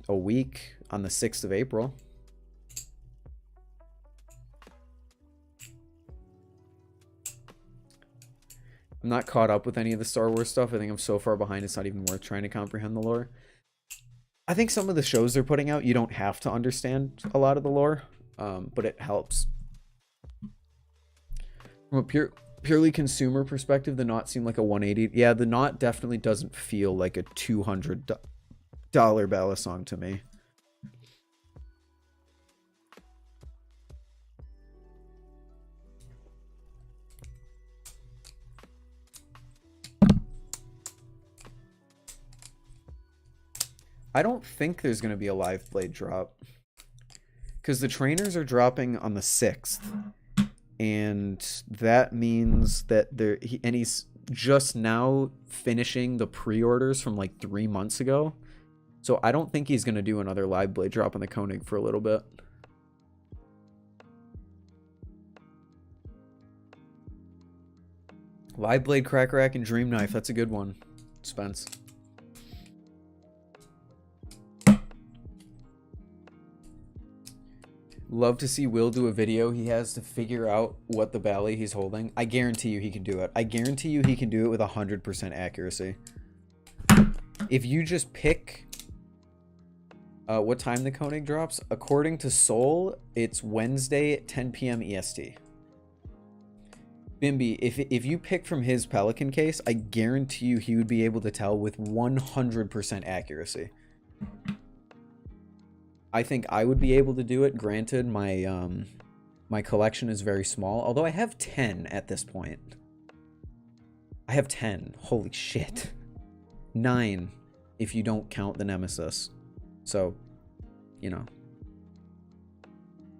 a week on the 6th of April. I'm not caught up with any of the Star Wars stuff. I think I'm so far behind it's not even worth trying to comprehend the lore. I think some of the shows they're putting out, you don't have to understand a lot of the lore, but it helps. From a purely consumer perspective, the knot seemed like a 180. Yeah, the knot definitely doesn't feel like a $200 balisong to me. I don't think there's going to be a live blade drop because the trainers are dropping on the 6th. And that means that he's just now finishing the pre-orders from like 3 months ago. So I don't think he's going to do another live blade drop on the Koenig for a little bit. Live blade, crack rack, and dream knife. That's a good one, Spence. Love to see Will do a video. He has to figure out what the bally he's holding. I guarantee you he can do it. I guarantee you he can do it with 100% accuracy. If you just pick what time the Koenig drops, according to Seoul, it's Wednesday at 10 p.m. EST. Bimby, if you pick from his Pelican case, I guarantee you he would be able to tell with 100% accuracy. I think I would be able to do it. Granted, my collection is very small, although I have 10 at this point. I have 10. Holy shit. 9 if you don't count the Nemesis. So, you know.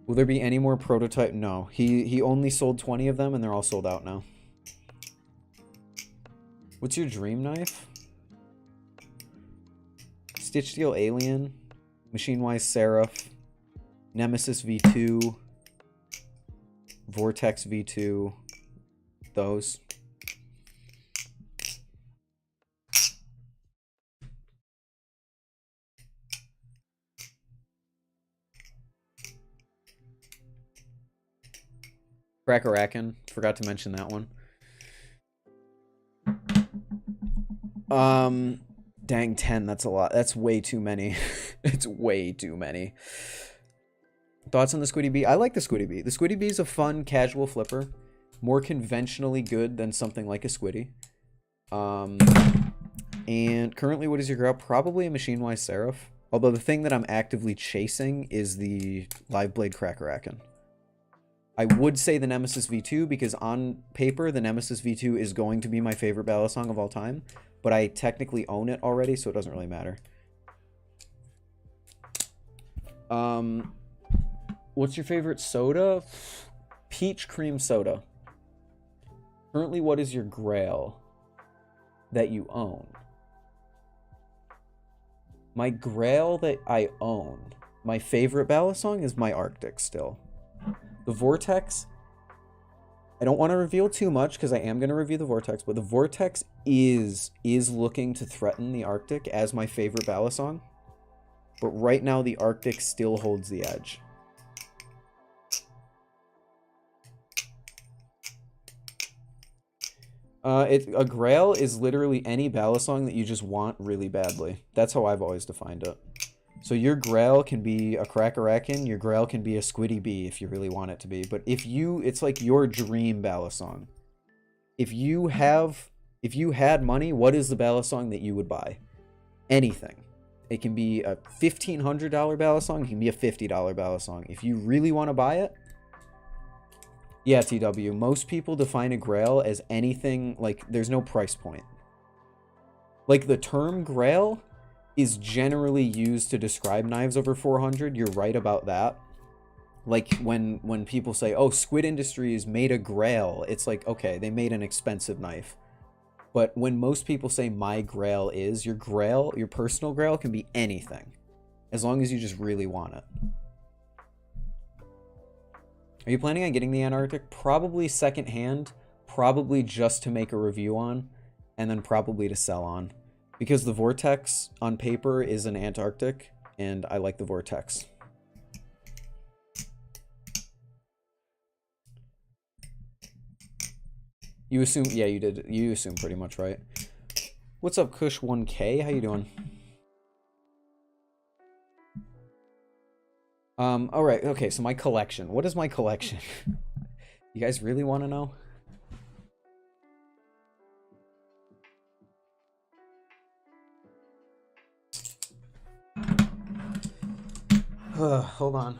Will there be any more prototype? No. He only sold 20 of them and they're all sold out now. What's your dream knife? Stitch Steel Alien. Machine Wise Seraph, Nemesis V2, Vortex V2, those. Crackerakin. Forgot to mention that one. Dang, 10. That's a lot. That's way too many. It's way too many. Thoughts on the Squiddy Bee? I like the Squiddy Bee. The Squiddy Bee is a fun, casual flipper. More conventionally good than something like a Squiddy. And currently, what is your grab? Probably a Machine-Wise Seraph. Although the thing that I'm actively chasing is the Live Blade Crackerakin. I would say the Nemesis V2 because on paper, the Nemesis V2 is going to be my favorite balisong of all time. But I technically own it already, so it doesn't really matter. What's your favorite soda? Peach cream soda. Currently, what is your grail that you own? My grail that I own, my favorite balisong is my Arctic still. The Vortex, I don't want to reveal too much because I am going to review the Vortex, but the Vortex is looking to threaten the Arctic as my favorite balisong. But right now, the Arctic still holds the edge. A grail is literally any balisong that you just want really badly. That's how I've always defined it. So your grail can be a Crackerakin, your grail can be a Squiddy Bee if you really want it to be. But it's like your dream balisong. If you had money, what is the balisong that you would buy? Anything. It can be a $1,500 balisong, it can be a $50 balisong. If you really want to buy it, yeah, TW. Most people define a grail as anything, like, there's no price point. Like, the term grail is generally used to describe knives over 400. You're right about that. Like, when people say, oh, Squid Industries made a grail, it's like, okay, they made an expensive knife. But when most people say my grail is, your personal grail can be anything. As long as you just really want it. Are you planning on getting the Antarctic? Probably secondhand, probably just to make a review on, and then probably to sell on. Because the Vortex on paper is an Antarctic, and I like the Vortex. You assume, yeah, you did. You assume pretty much right. What's up, Kush 1K? How you doing? All right. Okay, so my collection. What is my collection? You guys really want to know? Hold on.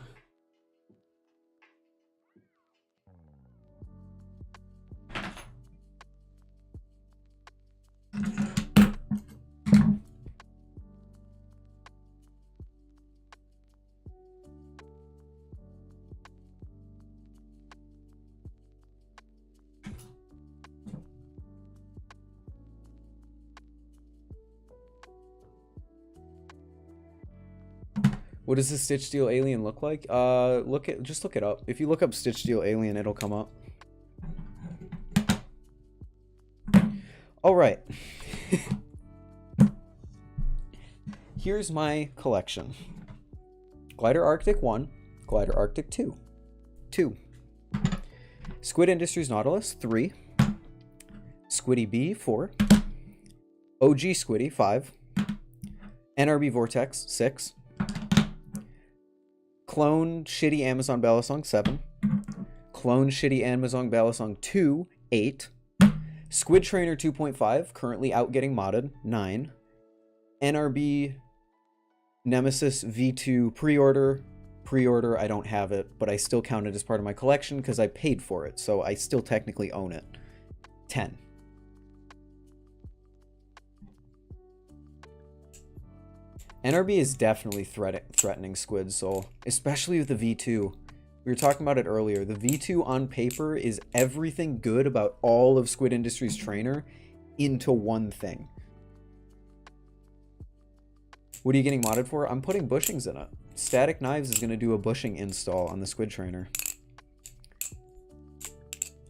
What does the Stitch Steel Alien look like? Just look it up. If you look up Stitch Steel Alien, it'll come up. All right. Here's my collection. Glidr Arctic 1, Glidr Arctic 2. Squid Industries Nautilus 3. Squiddy Bee 4. OG Squiddy 5. NRB Vortex 6. Clone Shitty Amazon Balisong 7. Clone Shitty Amazon Balisong 2 8. Squid Trainer 2.5 currently out getting modded 9. NRB Nemesis V2 pre-order. I don't have it, but I still count it as part of my collection because I paid for it, so I still technically own it. 10. NRB is definitely threatening Squid Soul, especially with the V2. We were talking about it earlier. The V2 on paper is everything good about all of Squid Industries Trainer into one thing. What are you getting modded for? I'm putting bushings in it. Static Knives is going to do a bushing install on the Squid Trainer.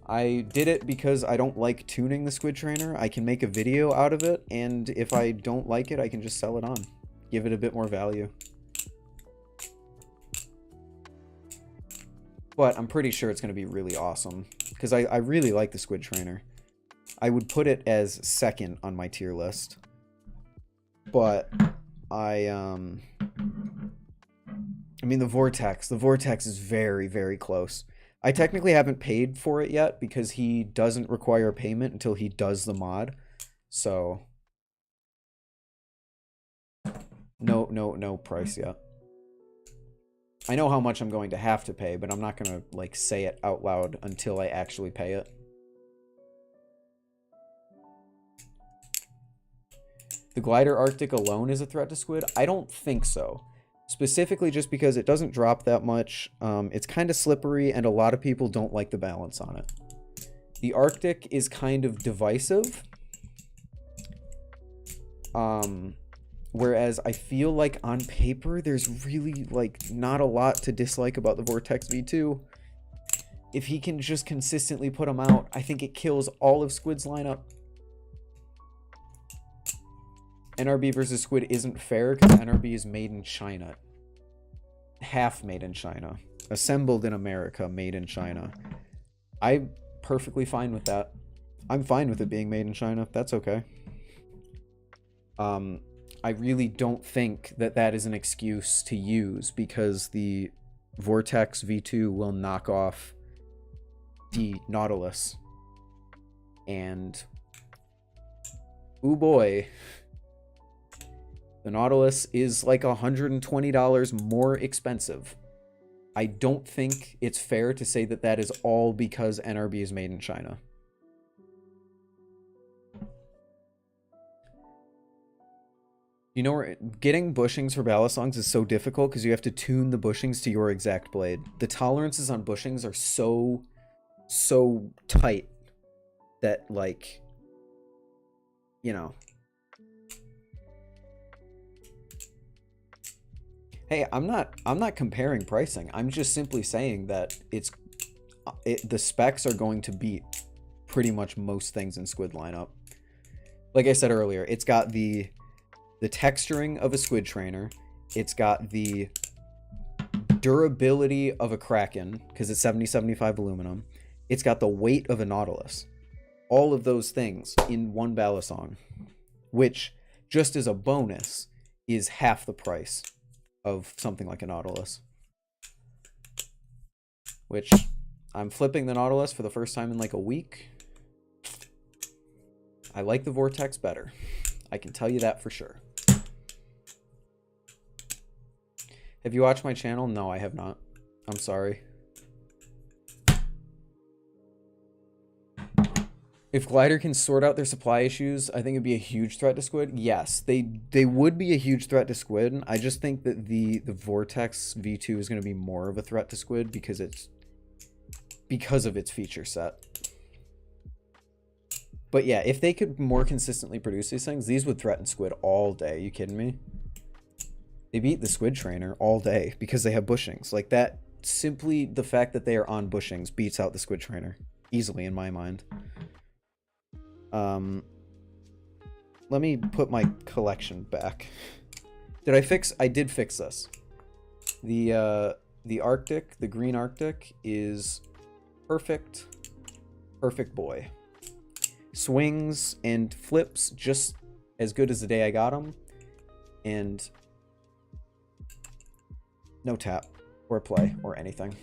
I did it because I don't like tuning the Squid Trainer. I can make a video out of it, and if I don't like it, I can just sell it on. Give it a bit more value. But I'm pretty sure it's going to be really awesome. Because I really like the Squid Trainer. I would put it as second on my tier list. But I mean, the Vortex is very, very close. I technically haven't paid for it yet because he doesn't require payment until he does the mod. So no price yet. I know how much I'm going to have to pay, but I'm not going to like say it out loud until I actually pay it. The Glidr Arctic alone is a threat to squid? I don't think so. Specifically just because it doesn't drop that much. It's kind of slippery, and a lot of people don't like the balance on it. The Arctic is kind of divisive. Whereas I feel like on paper, there's really like not a lot to dislike about the Vortex V2. If he can just consistently put them out, I think it kills all of Squid's lineup. NRB versus Squid isn't fair because NRB is made in China. Half made in China. Assembled in America, made in China. I'm perfectly fine with that. I'm fine with it being made in China. That's okay. I really don't think that that is an excuse to use because the Vortex V2 will knock off the Nautilus. And ooh boy, the Nautilus is like $120 more expensive. I don't think it's fair to say that that is all because NRB is made in China. You know, getting bushings for balisongs is so difficult because you have to tune the bushings to your exact blade. The tolerances on bushings are so tight that, like, you know. Hey, I'm not comparing pricing. I'm just simply saying that the specs are going to beat pretty much most things in Squid lineup. Like I said earlier, it's got the texturing of a Squid Trainer. It's got the durability of a Kraken because it's 70-75 aluminum. It's got the weight of a Nautilus. All of those things in one balisong, which just as a bonus is half the price of something like a Nautilus. Which I'm flipping the Nautilus for the first time in like a week. I like the Vortex better. I can tell you that for sure. Have you watched my channel? No, I have not. I'm sorry. If Glidr can sort out their supply issues, I think it'd be a huge threat to Squid. Yes, they would be a huge threat to Squid. I just think that the Vortex V2 is going to be more of a threat to Squid because of its feature set. But yeah, if they could more consistently produce these things, these would threaten Squid all day. Are you kidding me? They beat the Squid Trainer all day because they have bushings. Like that, simply the fact that they are on bushings beats out the Squid Trainer easily in my mind. Let me put my collection back. I did fix this. The Arctic, the green Arctic is perfect boy. Swings and flips just as good as the day I got them. And no tap or play or anything.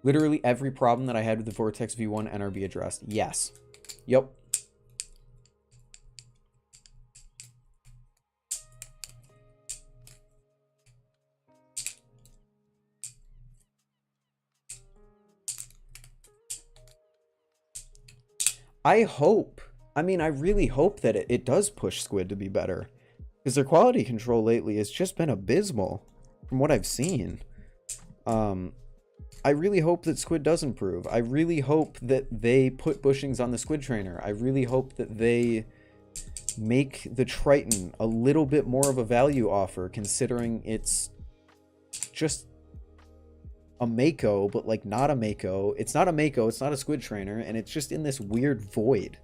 Literally every problem that I had with the Vortex V1 NRB addressed. Yes. Yep. I really hope that it does push Squid to be better. Because their quality control lately has just been abysmal from what I've seen. I really hope that Squid does improve. I really hope that they put bushings on the Squid Trainer. I really hope that they make the Triton a little bit more of a value offer, considering it's just a Mako, but like not a Mako. It's not a Mako, it's not a Squid Trainer, and it's just in this weird void.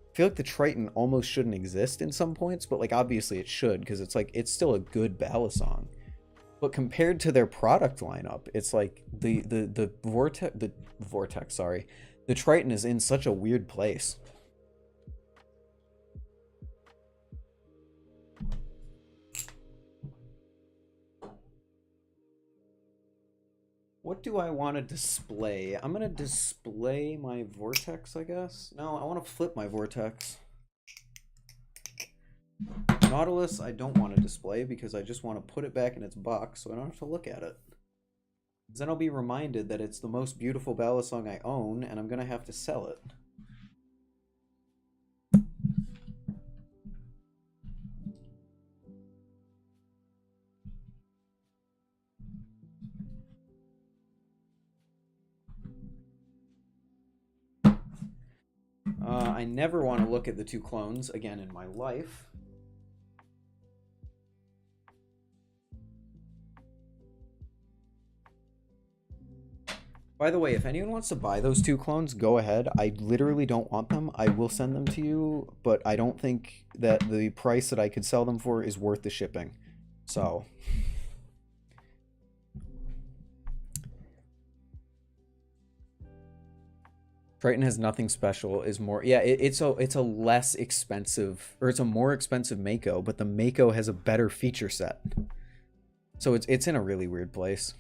I feel like the Triton almost shouldn't exist in some points, but like obviously it should, because it's like it's still a good balisong. But compared to their product lineup, it's like the vortex, sorry. The Triton is in such a weird place. What do I want to display? I'm going to display my vortex, I guess. No, I want to flip my vortex. Nautilus, I don't want to display because I just want to put it back in its box so I don't have to look at it. Then I'll be reminded that it's the most beautiful balisong I own and I'm going to have to sell it. I never want to look at the two clones again in my life. By the way, if anyone wants to buy those two clones, go ahead. I literally don't want them. I will send them to you, but I don't think that the price that I could sell them for is worth the shipping. So... Triton has nothing special. Is more, yeah. It's a less expensive, or it's a more expensive Mako, but the Mako has a better feature set. So it's in a really weird place.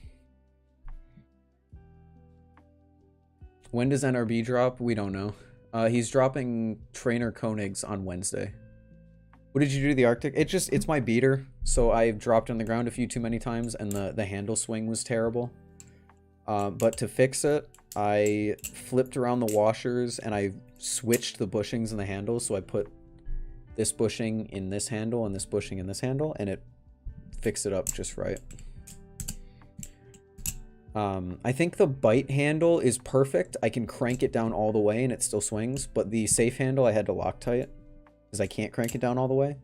When does NRB drop? We don't know. He's dropping Trainer Koenigs on Wednesday. What did you do to the Arctic? It's my beater, so I've dropped on the ground a few too many times, and the handle swing was terrible. But to fix it, I flipped around the washers and I switched the bushings in the handle. So I put this bushing in this handle and this bushing in this handle, and it fixed it up just right. I think the bite handle is perfect. I can crank it down all the way and it still swings, but the safe handle I had to Loctite because I can't crank it down all the way.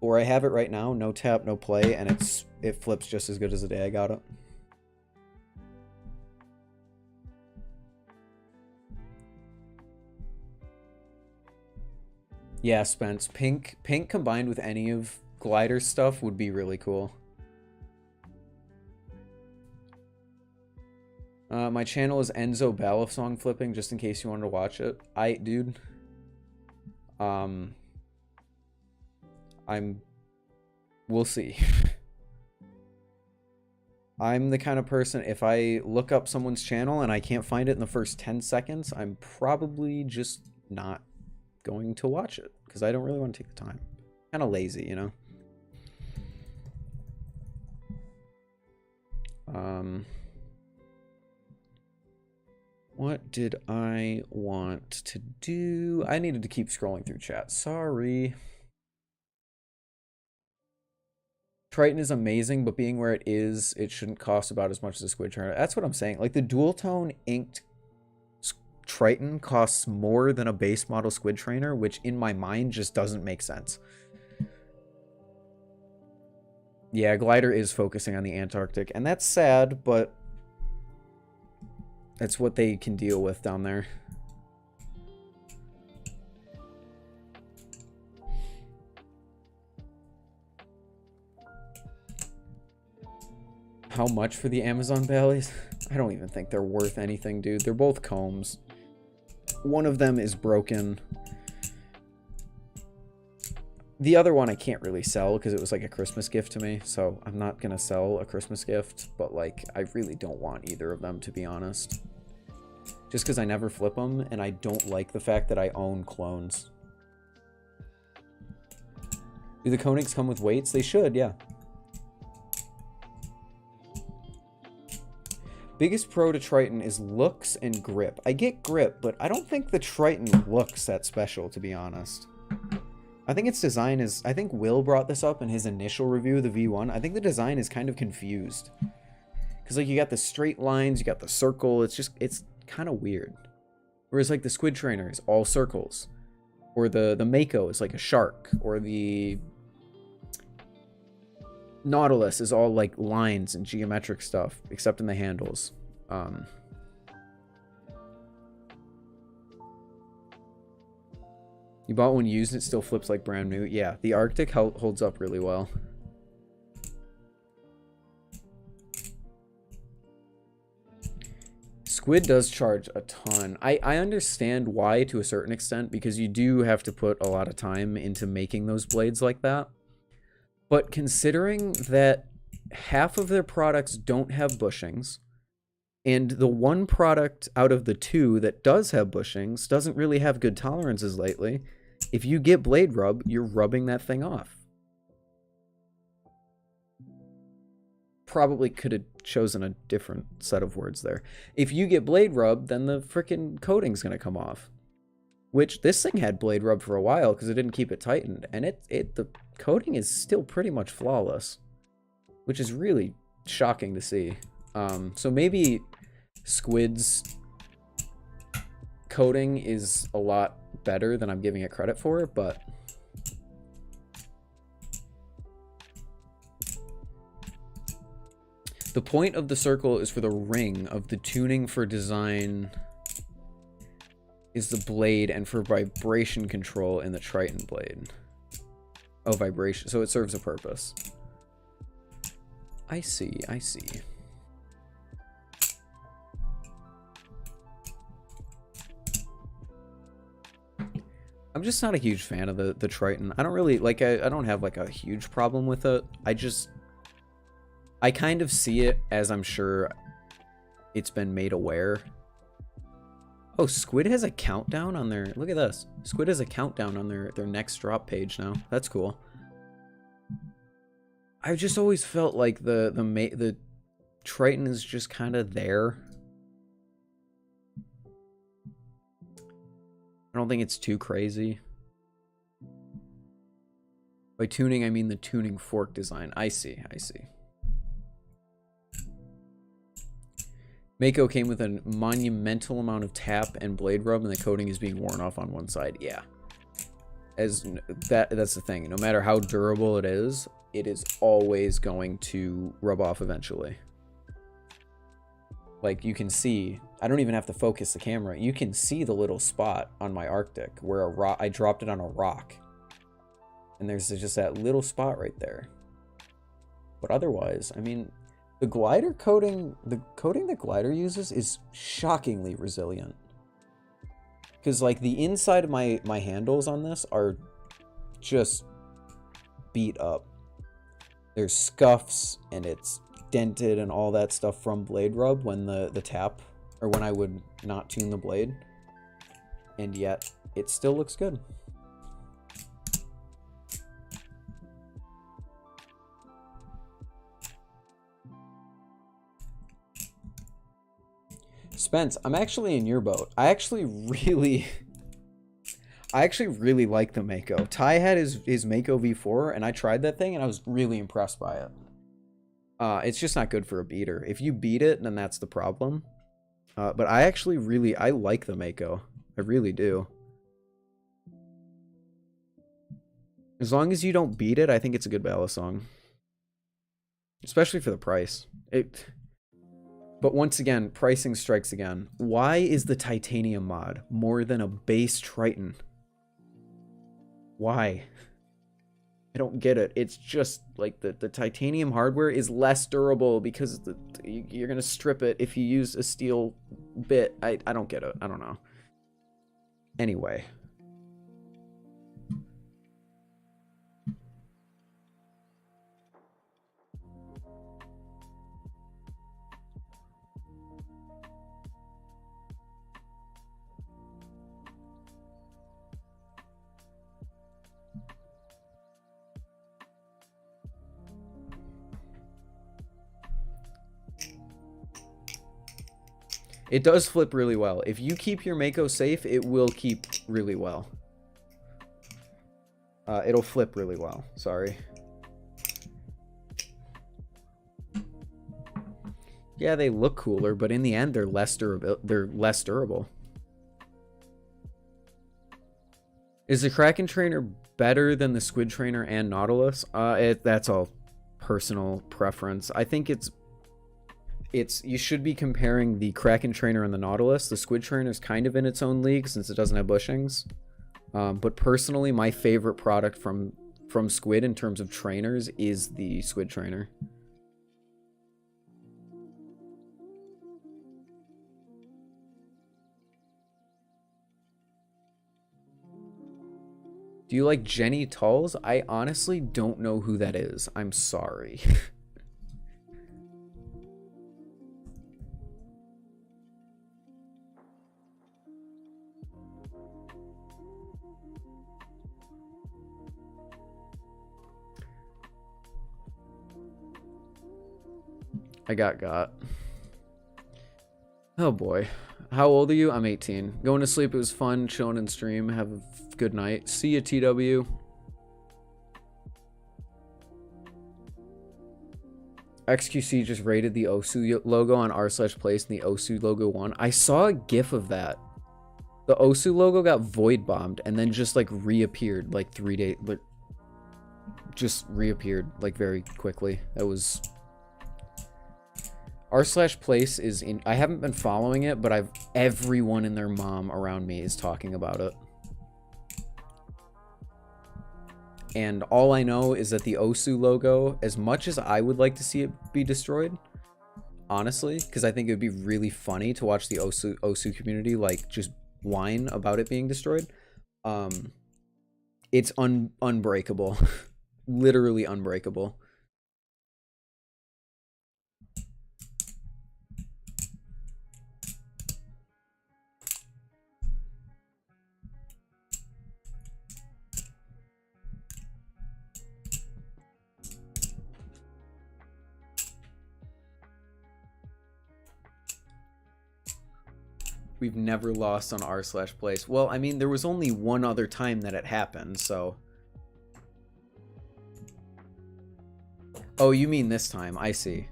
Or I have it right now, no tap, no play, and it flips just as good as the day I got it. Yeah, Spence. Pink combined with any of Glidr's stuff would be really cool. My channel is Enzo Balisong flipping, just in case you wanted to watch it. Dude. We'll see. I'm the kind of person, if I look up someone's channel and I can't find it in the first 10 seconds, I'm probably just not going to watch it because I don't really want to take the time. Kind of lazy, you know. What did I want to do? I needed to keep scrolling through chat. Sorry. Triton is amazing, but being where it is, it shouldn't cost about as much as a squid trainer. That's what I'm saying. Like the dual tone inked Triton costs more than a base model squid trainer, which in my mind just doesn't make sense. Yeah, Glidr is focusing on the Antarctic, and that's sad, but that's what they can deal with down there. How much for the Amazon Balis? I don't even think they're worth anything, dude. They're both combs. One of them is broken. The other one I can't really sell because it was like a Christmas gift to me, so I'm not gonna sell a Christmas gift, but like I really don't want either of them, to be honest. Just because I never flip them, and I don't like the fact that I own clones. Do the Koenigs come with weights? They should, yeah. Biggest pro to Triton is looks and grip. I get grip, but I don't think the Triton looks that special, to be honest. I think its design is... I think Will brought this up in his initial review of the V1. I think the design is kind of confused. Because, like, you got the straight lines, you got the circle. It's just... It's kind of weird. Whereas, like, the Squid Trainer is all circles. Or the Mako is like a shark. Or the Nautilus is all, like, lines and geometric stuff. Except in the handles. You bought one used and it still flips like brand new. Yeah, the Arctic holds up really well. Squid does charge a ton. I understand why to a certain extent, because you do have to put a lot of time into making those blades like that. But considering that half of their products don't have bushings, and the one product out of the two that does have bushings doesn't really have good tolerances lately, if you get blade rub, you're rubbing that thing off. Probably could have chosen a different set of words there. If you get blade rub, then the freaking coating's going to come off. Which, this thing had blade rub for a while because it didn't keep it tightened. And the coating is still pretty much flawless. Which is really shocking to see. So maybe Squid's coating is a lot better than I'm giving it credit for, but... The point of the circle is for the ring. Of the tuning for design is the blade, and for vibration control in the Triton blade. Oh, vibration. So it serves a purpose. I see, I see. I'm just not a huge fan of the Triton. I don't really, like, I don't have, like, a huge problem with it. I kind of see it as I'm sure it's been made aware. Oh, Squid has a countdown on their... Look at this. Squid has a countdown on their next drop page now. That's cool. I've just always felt like the Triton is just kind of there. I don't think it's too crazy. By tuning, I mean the tuning fork design. I see, I see. Mako came with a monumental amount of tap and blade rub, and the coating is being worn off on one side. Yeah. That's the thing. No matter how durable it is always going to rub off eventually. Like, you can see, I don't even have to focus the camera. You can see the little spot on my Arctic where I dropped it on a rock. And there's just that little spot right there. But otherwise, I mean, the Glidr coating, the coating that Glidr uses is shockingly resilient. Because, like, the inside of my handles on this are just beat up. There's scuffs, and it's dented and all that stuff from blade rub when the tap, or when I would not tune the blade. And yet, it still looks good. Spence, I'm actually in your boat. I actually really like the Mako. Ty had his Mako V4, and I tried that thing, and I was really impressed by it. It's just not good for a beater. If you beat it, then that's the problem. But I actually I like the Mako. I really do. As long as you don't beat it, I think it's a good balisong. Especially for the price. But once again, pricing strikes again. Why is the titanium mod more than a base Triton? Why? I don't get it. It's just like the titanium hardware is less durable because you're going to strip it if you use a steel bit. I don't get it. I don't know. Anyway. It does flip really well. If you keep your Mako safe, it will keep really well. It'll flip really well. Sorry. Yeah, they look cooler, but in the end, they're less durable. Is the Kraken trainer better than the Squid trainer and Nautilus? That's all personal preference. I think you should be comparing the Kraken trainer and the Nautilus. The Squid trainer is kind of in its own league since it doesn't have bushings. But personally, my favorite product from Squid in terms of trainers is the Squid trainer. Do you like Jenny Tulls? I honestly don't know who that is. I'm sorry. I got. Oh boy. How old are you? I'm 18. Going to sleep. It was fun chilling in stream. Have a good night. See you, TW. XQC just rated the Osu logo on r/place and the Osu logo won. I saw a gif of that. The Osu logo got void bombed and then just like reappeared like 3 days. Like, just reappeared like very quickly. That was... r/place is in... I haven't been following it, but everyone and their mom around me is talking about it. And all I know is that the Osu logo, as much as I would like to see it be destroyed, honestly, because I think it would be really funny to watch the Osu community like just whine about it being destroyed, it's unbreakable. Literally unbreakable. We've never lost on r/place. Well, I mean, there was only one other time that it happened, so... Oh, you mean this time. I see.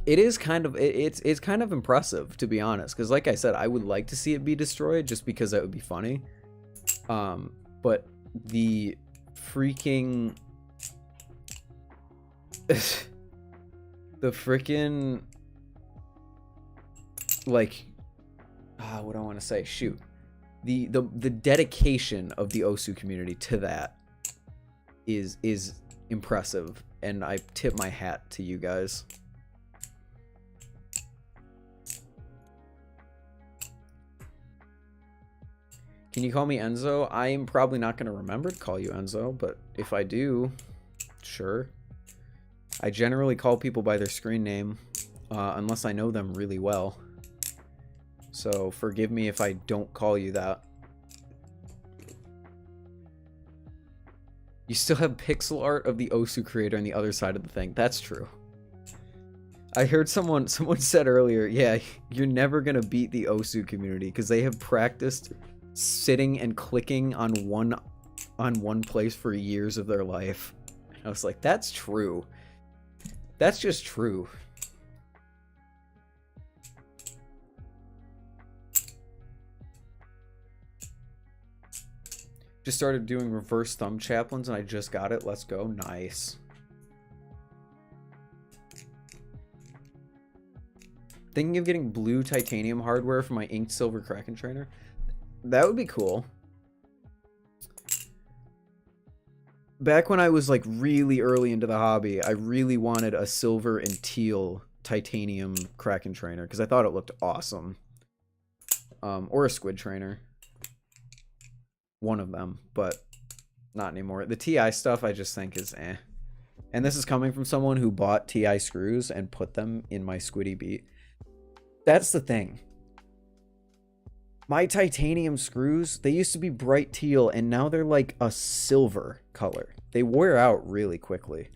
It is kind of... It's kind of impressive, to be honest. Because like I said, I would like to see it be destroyed, just because that would be funny. But the freaking... the freaking... like, what do I want to say? Shoot, the dedication of the Osu community to that is impressive, and I tip my hat to you guys. Can you call me Enzo? I am probably not going to remember to call you Enzo, but if I do, sure. I generally call people by their screen name, unless I know them really well. So forgive me if I don't call you that. You still have pixel art of the Osu creator on the other side of the thing. That's true. I heard someone said earlier, yeah, you're never gonna beat the Osu community because they have practiced sitting and clicking on one place for years of their life. I was like, that's true. That's just true. Just started doing reverse thumb chaplains and I just got it. Let's go. Nice. Thinking of getting blue titanium hardware for my inked silver Kraken trainer. That would be cool. Back when I was like really early into the hobby, I really wanted a silver and teal titanium Kraken trainer because I thought it looked awesome. Or a squid trainer. One of them, but not anymore. The TI stuff I just think is eh. And this is coming from someone who bought TI screws and put them in my Squiddy Beat. That's the thing. My titanium screws, they used to be bright teal and now they're like a silver color. They wear out really quickly.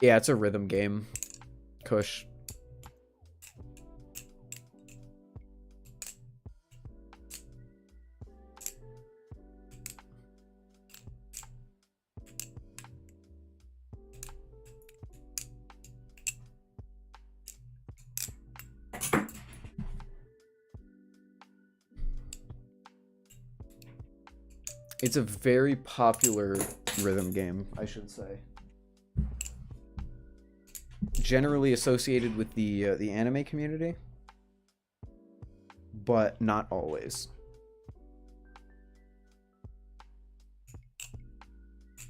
Yeah, it's a rhythm game. Kush. It's a very popular rhythm game, I should say. Generally associated with the anime community, but not always.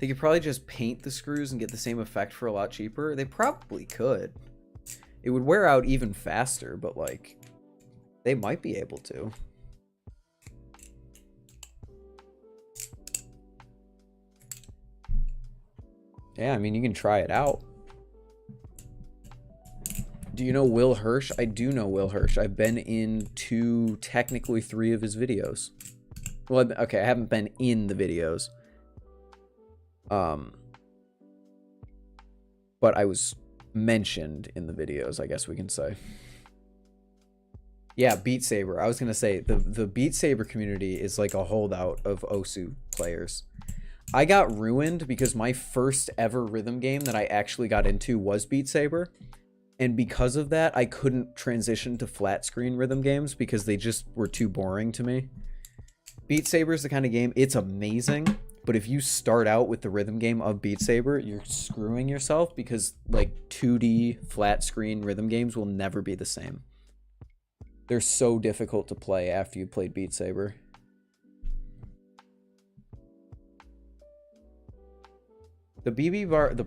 They could probably just paint the screws and get the same effect for a lot cheaper. They probably could. It would wear out even faster, but like, They might be able to. Yeah, I mean, you can try it out. Do you know Will Hirsch? I do know Will Hirsch. I've been in technically 3 of his videos. Well, okay, I haven't been in the videos. But I was mentioned in the videos, I guess we can say. Yeah, Beat Saber. I was gonna say the Beat Saber community is like a holdout of Osu players. I got ruined because my first ever rhythm game that I actually got into was Beat Saber. And because of that, I couldn't transition to flat screen rhythm games because they just were too boring to me. Beat Saber is the kind of game, it's amazing, but if you start out with the rhythm game of Beat Saber, you're screwing yourself because like 2D flat screen rhythm games will never be the same. They're so difficult to play after you played Beat Saber. The BB Bar, the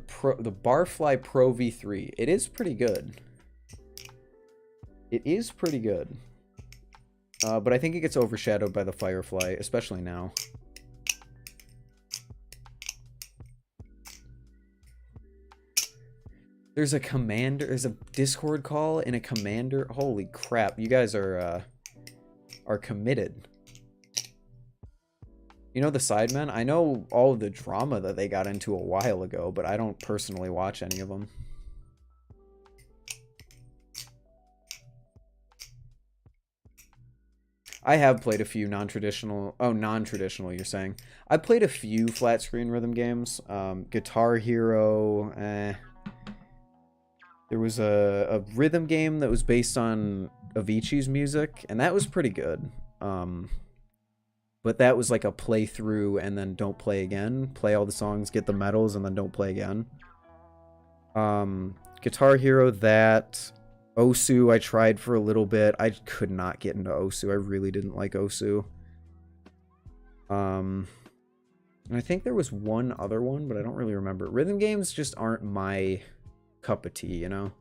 Barfly Pro V3, it is pretty good. It is pretty good. But I think it gets overshadowed by the Firefly, especially now. There's a commander, there's a Discord call and a commander. Holy crap, you guys are committed. You know the Sidemen? I know all of the drama that they got into a while ago, but I don't personally watch any of them. I have played a few non-traditional... Oh, non-traditional, you're saying. I played a few flat-screen rhythm games. Guitar Hero, There was a rhythm game that was based on Avicii's music, and that was pretty good. But that was like a playthrough and then don't play again. Play all the songs, get the medals, and then don't play again. Guitar Hero, that. Osu, I tried for a little bit. I could not get into Osu. I really didn't like Osu. And I think there was one other one, but I don't really remember. Rhythm games just aren't my cup of tea, you know?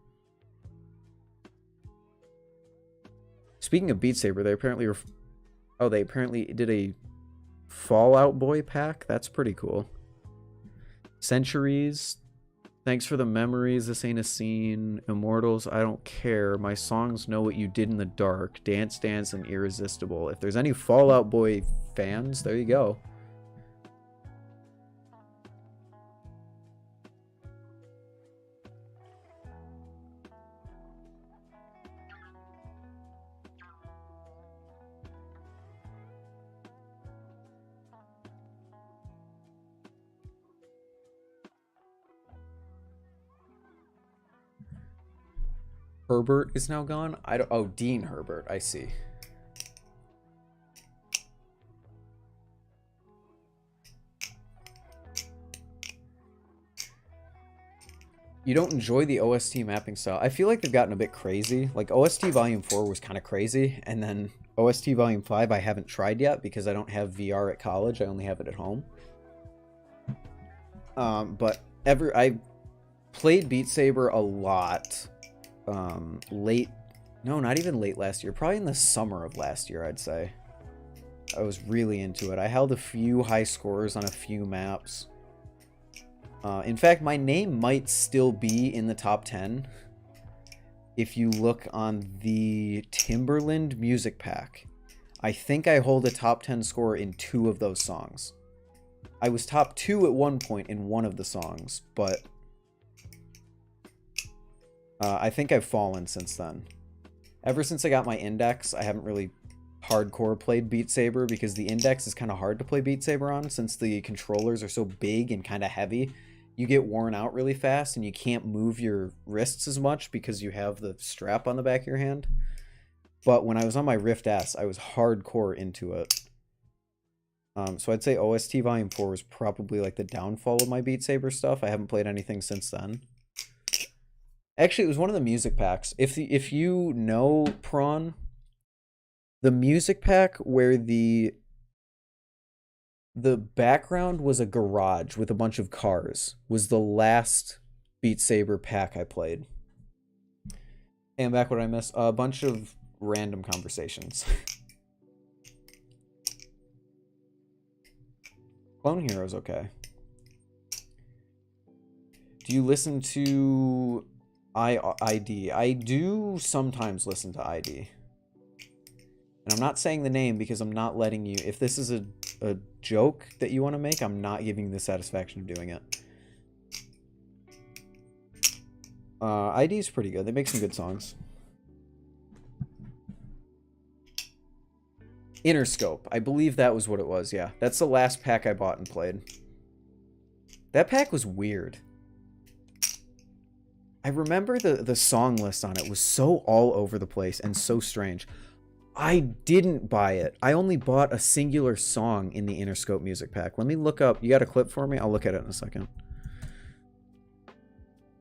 Speaking of Beat Saber, they apparently were... Oh, they apparently did a Fallout Boy pack? That's pretty cool. Centuries. Thanks for the memories. This ain't a scene. Immortals. I don't care. My songs know what you did in the dark. Dance Dance and Irresistible. If there's any Fallout Boy fans, there you go. Herbert is now gone? I don't... Oh, Dean Herbert. I see. You don't enjoy the OST mapping style. I feel like they've gotten a bit crazy. Like, OST Volume 4 was kind of crazy, and then OST Volume 5 I haven't tried yet because I don't have VR at college. I only have it at home. But I played Beat Saber a lot. Not even late last year, probably in the summer of last year, I'd say. I was really into it. I held a few high scores on a few maps. In fact, my name might still be in the top 10 if you look on the Timberland music pack. I think I hold a top 10 score in 2 of those songs. I was top 2 at one point in one of the songs, but I think I've fallen since then. Ever since I got my index, I haven't really hardcore played Beat Saber because the index is kind of hard to play Beat Saber on since the controllers are so big and kind of heavy. You get worn out really fast and you can't move your wrists as much because you have the strap on the back of your hand. But when I was on my Rift S, I was hardcore into it. So I'd say OST Volume 4 was probably like the downfall of my Beat Saber stuff. I haven't played anything since then. Actually, it was one of the music packs. If you know Prawn, the music pack where the background was a garage with a bunch of cars was the last Beat Saber pack I played. And back what I missed, a bunch of random conversations. Clone Hero's okay. Do you listen to ID? I do sometimes listen to ID. And I'm not saying the name because I'm not letting you... If this is a joke that you want to make, I'm not giving you the satisfaction of doing it. ID is pretty good. They make some good songs. Interscope. I believe that was what it was, yeah. That's the last pack I bought and played. That pack was weird. I remember the song list on it was so all over the place and so strange. I didn't buy it. I only bought a singular song in the Interscope music pack. Let me look up. You got a clip for me? I'll look at it in a second.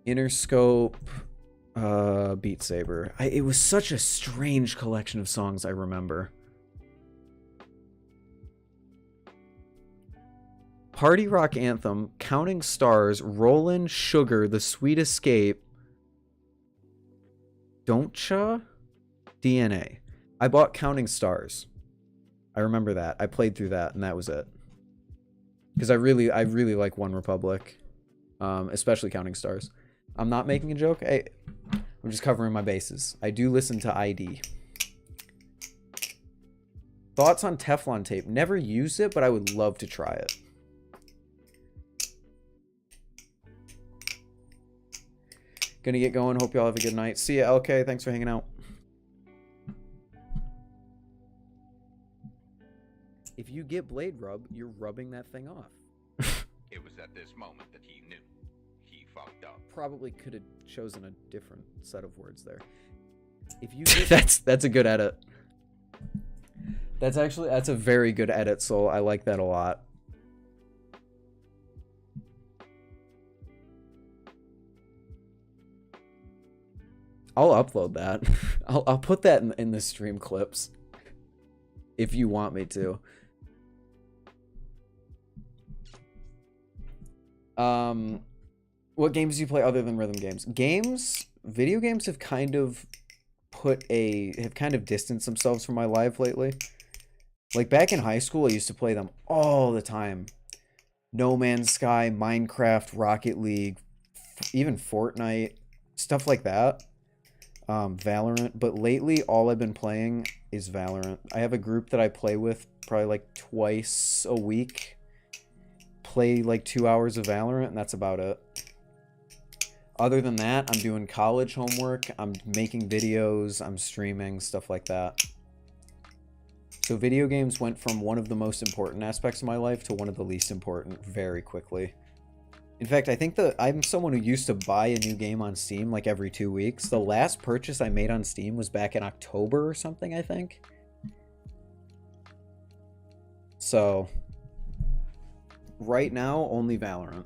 Interscope Beat Saber. It was such a strange collection of songs, I remember. Party Rock Anthem, Counting Stars, Rollin', Sugar, The Sweet Escape, Don't Cha, DNA. I bought Counting Stars. I remember that. I played through that, and that was it. Because I really like One Republic, especially Counting Stars. I'm not making a joke. I'm just covering my bases. I do listen to ID. Thoughts on Teflon tape? Never used it, but I would love to try it. Gonna get going. Hope y'all have a good night. See ya, LK. Thanks for hanging out. If you get blade rub, you're rubbing that thing off. It was at this moment that he knew. He fucked up. Probably could have chosen a different set of words there. If you get... that's a good edit. That's a very good edit, Soul. I like that a lot. I'll upload that. I'll put that in the stream clips if you want me to. What games do you play other than rhythm games? Video games have kind of distanced themselves from my life lately. Like back in high school, I used to play them all the time. No Man's Sky, Minecraft, Rocket League, even Fortnite, stuff like that. Valorant, but lately all I've been playing is Valorant. I have a group that I play with probably like twice a week. Play like 2 hours of Valorant, and that's about it. Other than that, I'm doing college homework, I'm making videos, I'm streaming, stuff like that. So video games went from one of the most important aspects of my life to one of the least important very quickly. In fact, I think I'm someone who used to buy a new game on Steam like every 2 weeks. The last purchase I made on Steam was back in October or something, I think. So, right now, only Valorant.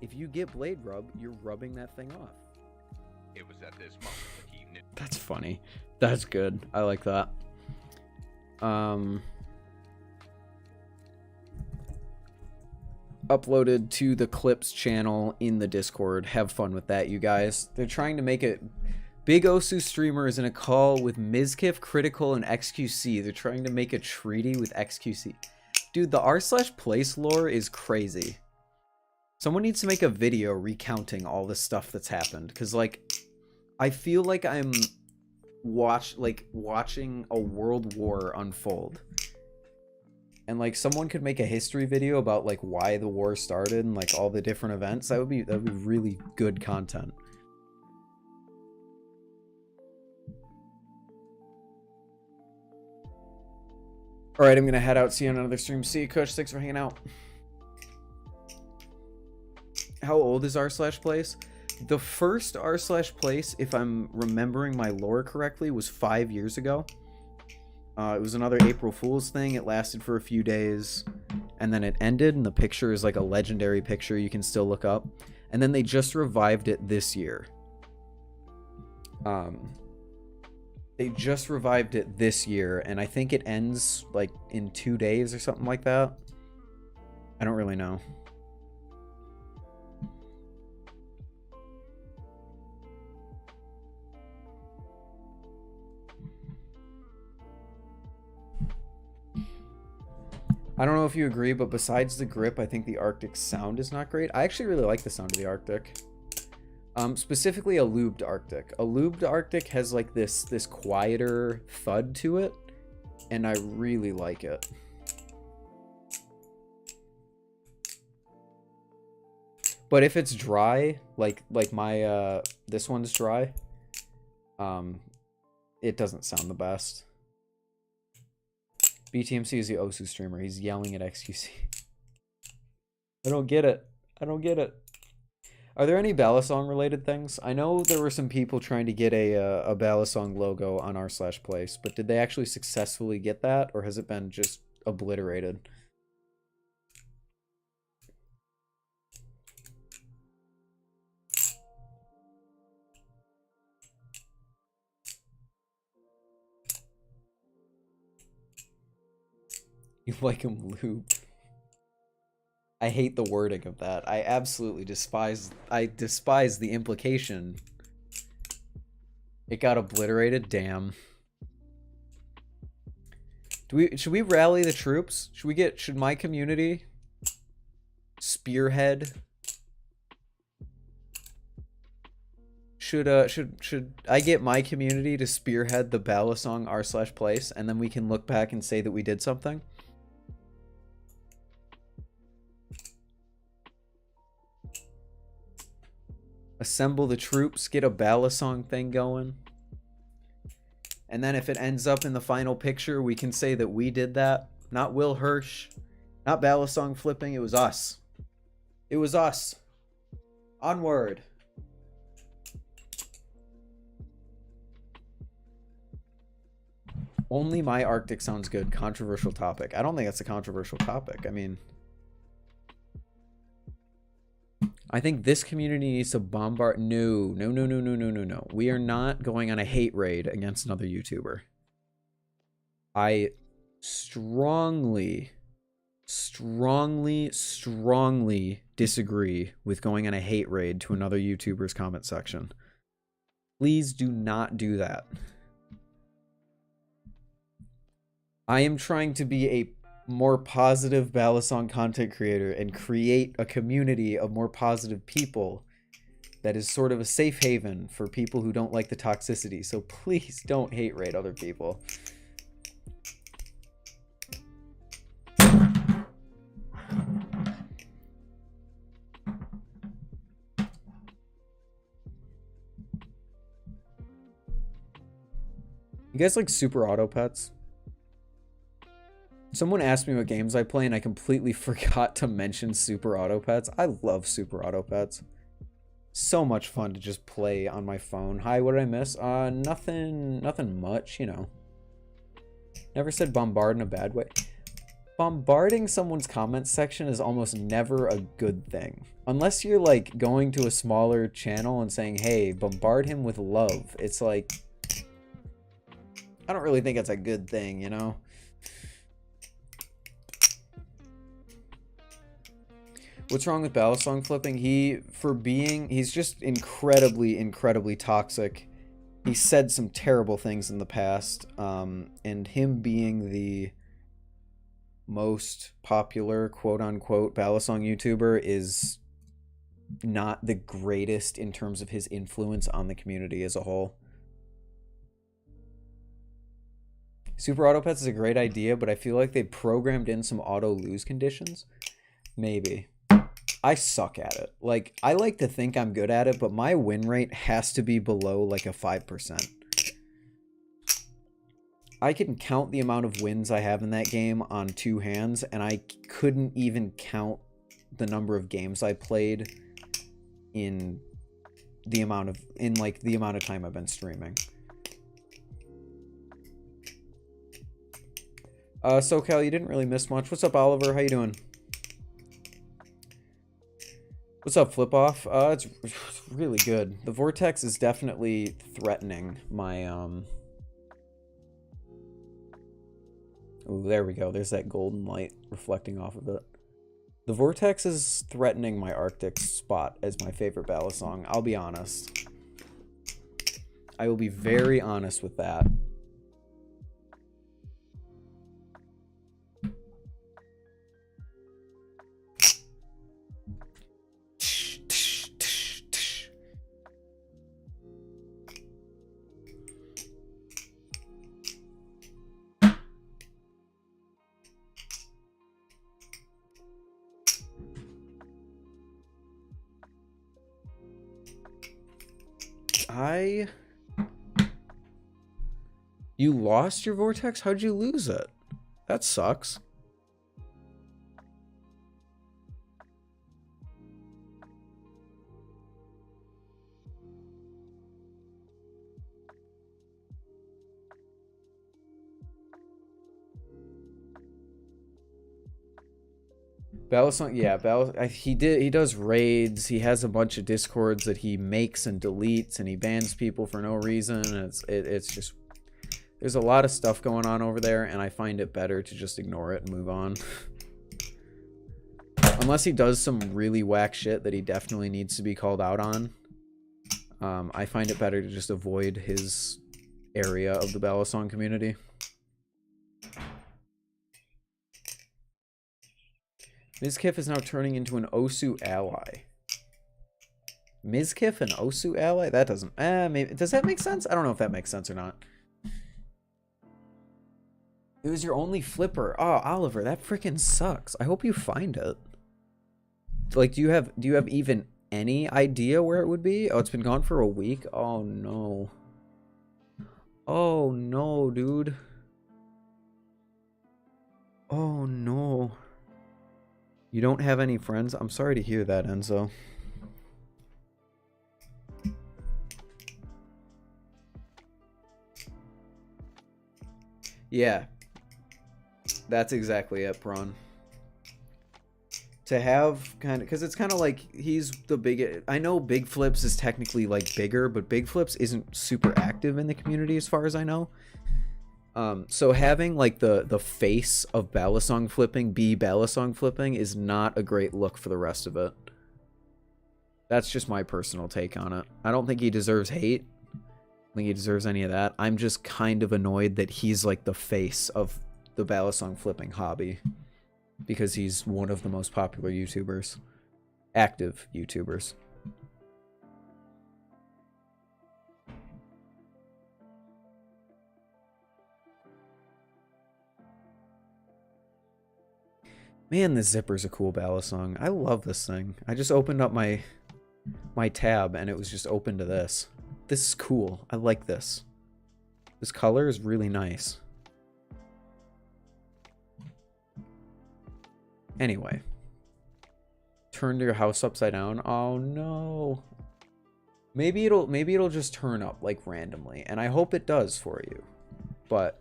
If you get blade rub, you're rubbing that thing off. It was at this moment that he knew. That's funny. That's good. I like that. Uploaded to the Clips channel in the Discord. Have fun with that, you guys. They're trying to make it... Big Osu streamer is in a call with Mizkif, Critical, and XQC. They're trying to make a treaty with XQC. Dude, the r/place lore is crazy. Someone needs to make a video recounting all the stuff that's happened, because like I feel like I'm watching a world war unfold. And like someone could make a history video about like why the war started and like all the different events. That would be really good content. All right, I'm going to head out. See you on another stream. See you, Kush. Thanks for hanging out. How old is r/place? The first r/place, if I'm remembering my lore correctly, was 5 years ago. It was another April Fool's thing. It lasted for a few days, and then it ended, and the picture is like a legendary picture you can still look up. And then they just revived it this year. They just revived it this year, and I think it ends like in 2 days or something like that. I don't really know. I don't know if you agree, but besides the grip, I think the Arctic sound is not great. I actually really like the sound of the Arctic. Specifically a lubed Arctic. A lubed Arctic has like this quieter thud to it, and I really like it. But if it's dry, like my this one's dry, it doesn't sound the best. BTMC is the Osu streamer. He's yelling at XQC. I don't get it. I don't get it. Are there any Balisong related things? I know there were some people trying to get a Balisong logo on r/place, but did they actually successfully get that, or has it been just obliterated? You like him lubed. I hate the wording of that. I absolutely despise the implication. It got obliterated, damn. Should we rally the troops? Should my community spearhead? Should I get my community to spearhead the Balisong r/place, and then we can look back and say that we did something? Assemble the troops, get a Balisong thing going. And then if it ends up in the final picture, we can say that we did that. Not Will Hirsch. Not Balisong flipping. It was us. It was us. Onward. Only my Arctic sounds good. Controversial topic. I don't think that's a controversial topic. I mean, I think this community needs to bombard. No. We are not going on a hate raid against another YouTuber. I strongly disagree with going on a hate raid to another YouTuber's comment section. Please do not do that. I am trying to be a more positive Balisong content creator and create a community of more positive people that is sort of a safe haven for people who don't like the toxicity. So please don't hate raid other people. You guys like Super Auto Pets? Someone asked me what games I play, and I completely forgot to mention Super Auto Pets. I love Super Auto Pets. So much fun to just play on my phone. Hi, what did I miss? Nothing much, you know. Never said bombard in a bad way. Bombarding someone's comment section is almost never a good thing. Unless you're, like, going to a smaller channel and saying, hey, bombard him with love. It's like, I don't really think it's a good thing, you know? What's wrong with Balisong flipping? He's just incredibly toxic. He said some terrible things in the past, and him being the most popular quote-unquote Balisong YouTuber is not the greatest in terms of his influence on the community as a whole. Super Auto Pets is a great idea, but I feel like they programmed in some auto lose conditions. Maybe. I suck at it. Like, I like to think I'm good at it, but my win rate has to be below like a 5%. I can count the amount of wins I have in that game on 2 hands, and I couldn't even count the number of games I played in the amount of time I've been streaming. SoCal, you didn't really miss much. What's up, Oliver? How you doing? What's up, Flip Off? It's really good. The vortex is definitely threatening my Oh, there we go. There's that golden light reflecting off of it. The vortex is threatening my Arctic spot as my favorite balisong. I'll be honest. I will be very honest with that. You lost your vortex? How'd you lose it? That sucks. Balisong, yeah, he does raids. He has a bunch of discords that he makes and deletes, and he bans people for no reason. It's just, there's a lot of stuff going on over there, and I find it better to just ignore it and move on. Unless he does some really whack shit that he definitely needs to be called out on. I find it better to just avoid his area of the Balisong community. Mizkif is now turning into an Osu ally. Mizkif an Osu ally? That doesn't... maybe, does that make sense? I don't know if that makes sense or not. It was your only flipper. Oh, Oliver, that freaking sucks. I hope you find it. Like, do you have even any idea where it would be? Oh, it's been gone for a week? Oh, no. Oh, no, dude. Oh, no. You don't have any friends? I'm sorry to hear that, Enzo. Yeah. That's exactly it, Prawn. To have kind of... Because it's kind of like he's the big... I know Big Flips is technically, like, bigger, but Big Flips isn't super active in the community as far as I know. So having like the face of Balisong flipping be Balisong flipping is not a great look for the rest of it. That's just my personal take on it. I don't think he deserves hate. I don't think he deserves any of that. I'm just kind of annoyed that he's like the face of the Balisong flipping hobby. Because he's one of the most popular YouTubers. Active YouTubers. Man, this zipper's a cool balisong. I love this thing. I just opened up my tab and it was just open to this. This is cool. I like this. This color is really nice. Anyway. Turn your house upside down. Oh no. Maybe it'll just turn up like randomly, and I hope it does for you. But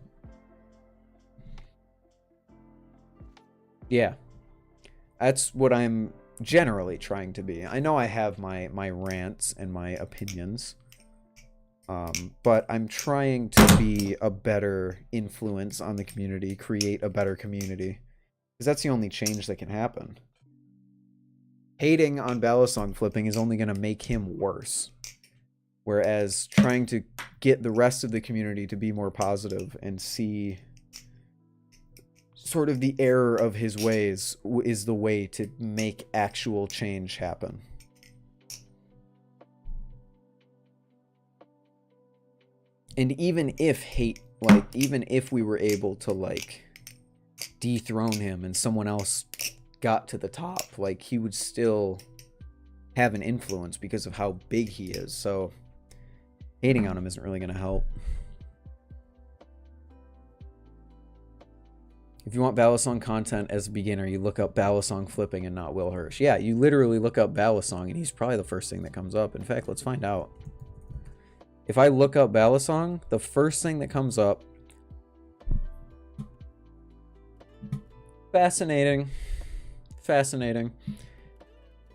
yeah, that's what I'm generally trying to be. I know I have my rants and my opinions, but I'm trying to be a better influence on the community, create a better community, because that's the only change that can happen. Hating on Balisong flipping is only going to make him worse, whereas trying to get the rest of the community to be more positive and see sort of the error of his ways is the way to make actual change happen. And even if even if we were able to, like, dethrone him and someone else got to the top, like, he would still have an influence because of how big he is. So hating on him isn't really going to help. If you want balisong content as a beginner, you look up balisong flipping and not Will Hirsch. Yeah, you literally look up balisong and he's probably the first thing that comes up. In fact, let's find out. If I look up balisong, the first thing that comes up... Fascinating. Fascinating.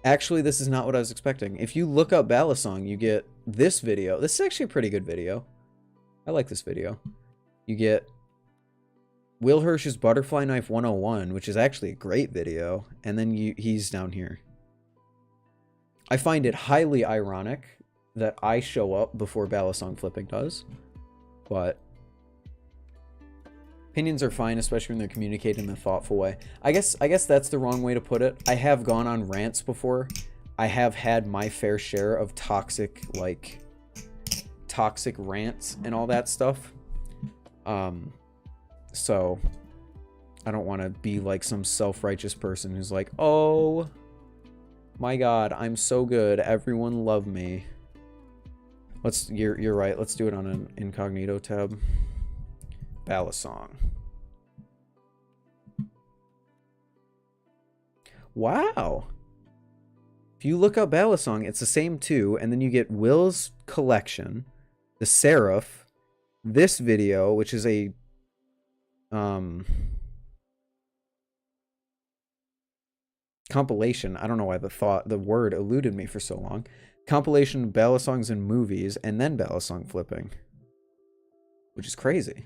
Actually, this is not what I was expecting. If you look up balisong, you get this video. This is actually a pretty good video. I like this video. You get Will Hirsch's Butterfly Knife 101, which is actually a great video. And then he's down here. I find it highly ironic that I show up before balisong flipping does. But opinions are fine, especially when they're communicated in a thoughtful way. I guess that's the wrong way to put it. I have gone on rants before. I have had my fair share of toxic rants and all that stuff. So I don't want to be like some self-righteous person who's like, oh my god, I'm so good, everyone love me. You're right, let's do it on an incognito tab. Balisong. Wow. If you look up balisong, it's the same too, and then you get Will's collection, the Seraph, this video, which is a compilation. I don't know why the word eluded me for so long. Compilation of balisongs and movies, and then balisong flipping, which is crazy.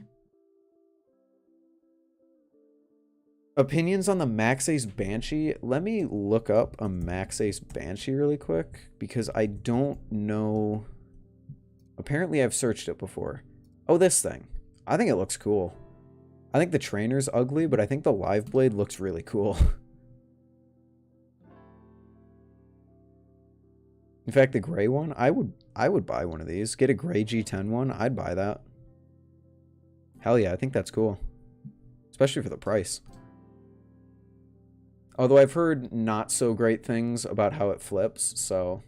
Opinions on the Max Ace Banshee. Let me look up a Max Ace Banshee really quick, because I don't know. Apparently I've searched it before. Oh, this thing. I think it looks cool. I think the trainer's ugly, but I think the live blade looks really cool. In fact, the gray one, I would buy one of these. Get a gray G10 one, I'd buy that. Hell yeah, I think that's cool. Especially for the price. Although I've heard not so great things about how it flips, so.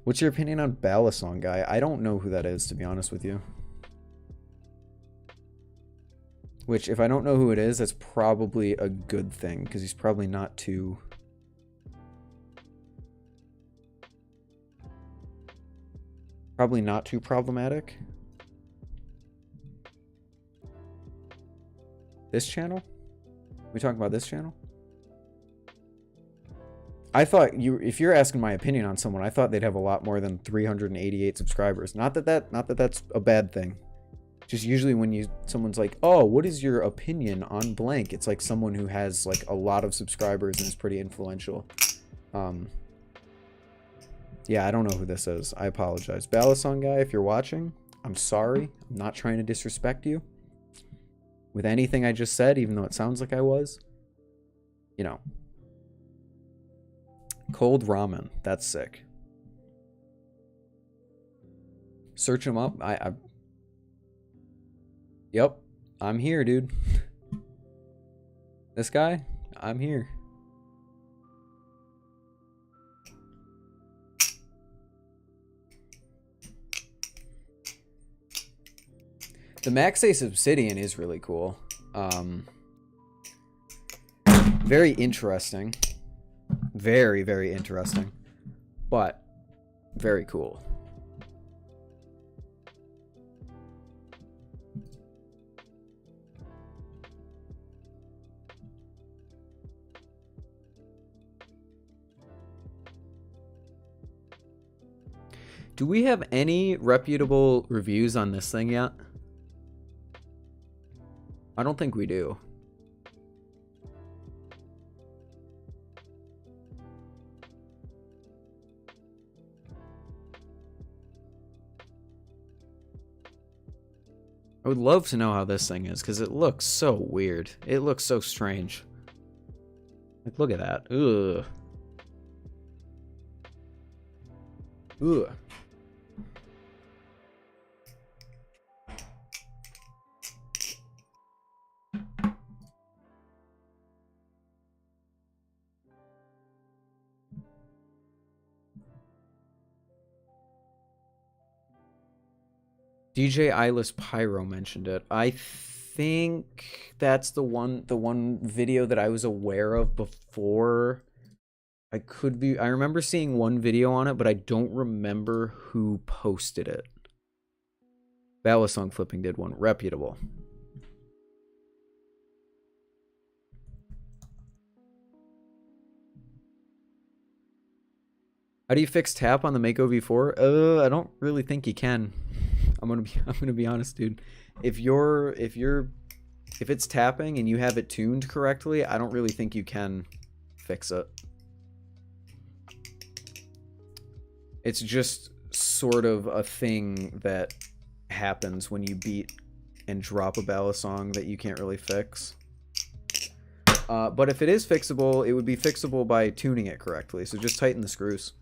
What's your opinion on Balisong guy? I don't know who that is, to be honest with you. Which, if I don't know who it is, that's probably a good thing, because he's probably not too... Probably not too problematic. This channel? We talking about this channel? I thought if you're asking my opinion on someone, I thought they'd have a lot more than 388 subscribers. Not that that's a bad thing. Just usually when someone's like, "Oh, what is your opinion on blank?" It's like someone who has like a lot of subscribers and is pretty influential. Yeah, I don't know who this is. I apologize. Balisong guy, if you're watching, I'm sorry. I'm not trying to disrespect you with anything I just said, even though it sounds like I was. You know. Cold ramen. That's sick. Search him up. Yep. I'm here, dude. This guy? I'm here. The Max Ace Obsidian is really cool. Very interesting. Very, very interesting. But very cool. Do we have any reputable reviews on this thing yet? I don't think we do. I would love to know how this thing is, because it looks so weird. It looks so strange. Like, look at that. Ugh. Ugh. DJ Eyeless Pyro mentioned it. I think that's the one video that I was aware of before. I remember seeing one video on it, but I don't remember who posted it. Balisong Flipping did one. Reputable. How do you fix tap on the Mako V4? I don't really think you can. I'm gonna be honest, dude. If it's tapping and you have it tuned correctly, I don't really think you can fix it. It's just sort of a thing that happens when you beat and drop a balisong that you can't really fix. But if it is fixable, it would be fixable by tuning it correctly. So just tighten the screws.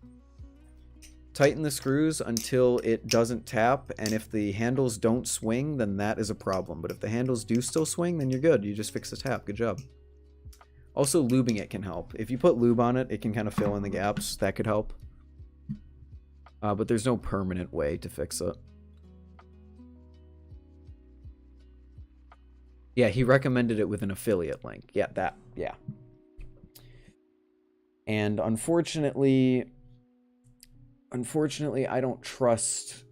Tighten the screws until it doesn't tap, and if the handles don't swing, then that is a problem. But if the handles do still swing, then you're good. You just fix the tap. Good job. Also, lubing it can help. If you put lube on it, it can kind of fill in the gaps. That could help. But there's no permanent way to fix it. Yeah, he recommended it with an affiliate link. Yeah, that. Yeah. And unfortunately, I don't trust...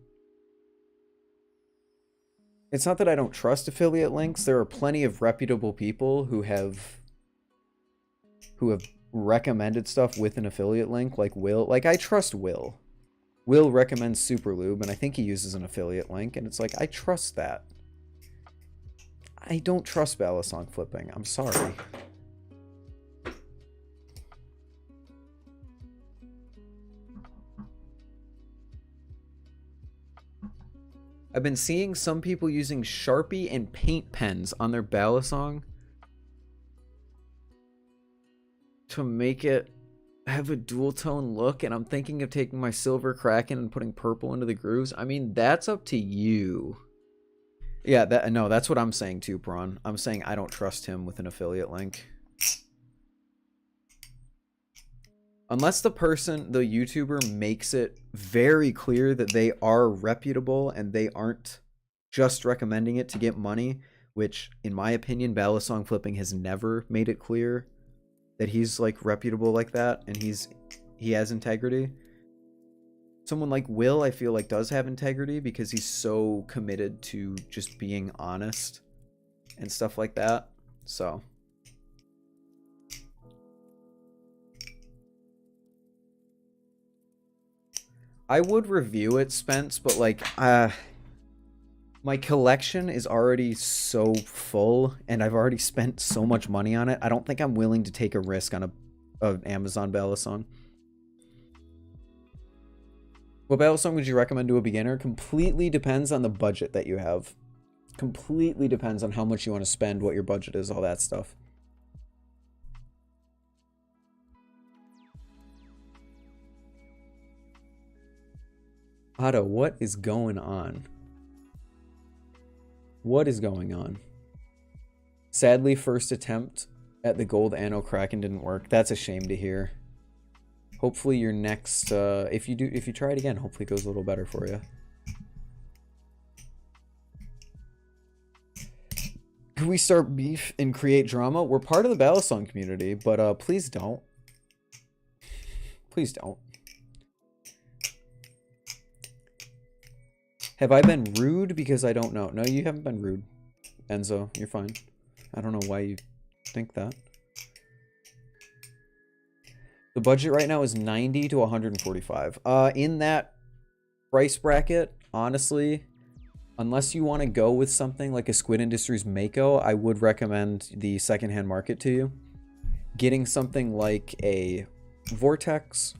It's not that I don't trust affiliate links. There are plenty of reputable people who have recommended stuff with an affiliate link, like Will. Like, I trust Will. Will recommends Superlube, and I think he uses an affiliate link, and it's like, I trust that. I don't trust balisong flipping. I'm sorry. I've been seeing some people using Sharpie and paint pens on their balisong to make it have a dual tone look, and I'm thinking of taking my silver Kraken and putting purple into the grooves. I mean, that's up to you. Yeah, that's what I'm saying too, Prawn. I'm saying I don't trust him with an affiliate link. Unless the YouTuber makes it very clear that they are reputable and they aren't just recommending it to get money, which, in my opinion, balisong flipping has never made it clear that he's, like, reputable like that and he has integrity. Someone like Will, I feel like, does have integrity because he's so committed to just being honest and stuff like that. So... I would review it, Spence, but, like, my collection is already so full, and I've already spent so much money on it. I don't think I'm willing to take a risk on an Amazon balisong. What balisong would you recommend to a beginner? Completely depends on the budget that you have. Completely depends on how much you want to spend, what your budget is, all that stuff. Otto, what is going on? What is going on? Sadly, first attempt at the gold Anno Kraken didn't work. That's a shame to hear. Hopefully your next, if you try it again, hopefully it goes a little better for you. Can we start beef and create drama? We're part of the balisong community, but please don't. Please don't. Have I been rude because I don't know? No, you haven't been rude, Enzo. You're fine. I don't know why you think that. The budget right now is 90 to 145. In that price bracket, honestly, unless you want to go with something like a Squid Industries Mako, I would recommend the secondhand market to you. Getting something like a Vortex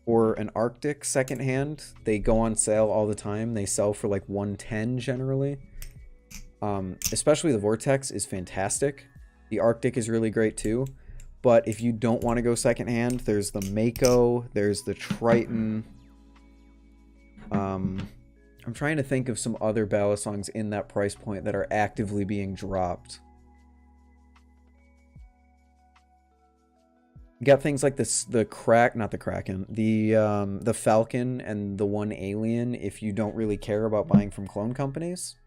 or an Arctic secondhand, they go on sale all the time. They sell for like 110 generally. Especially the Vortex is fantastic. The Arctic is really great too. But if you don't want to go secondhand, there's the Mako, there's the Triton. I'm trying to think of some other balisongs in that price point that are actively being dropped. You got things like this, the Falcon and the one Alien if you don't really care about buying from clone companies.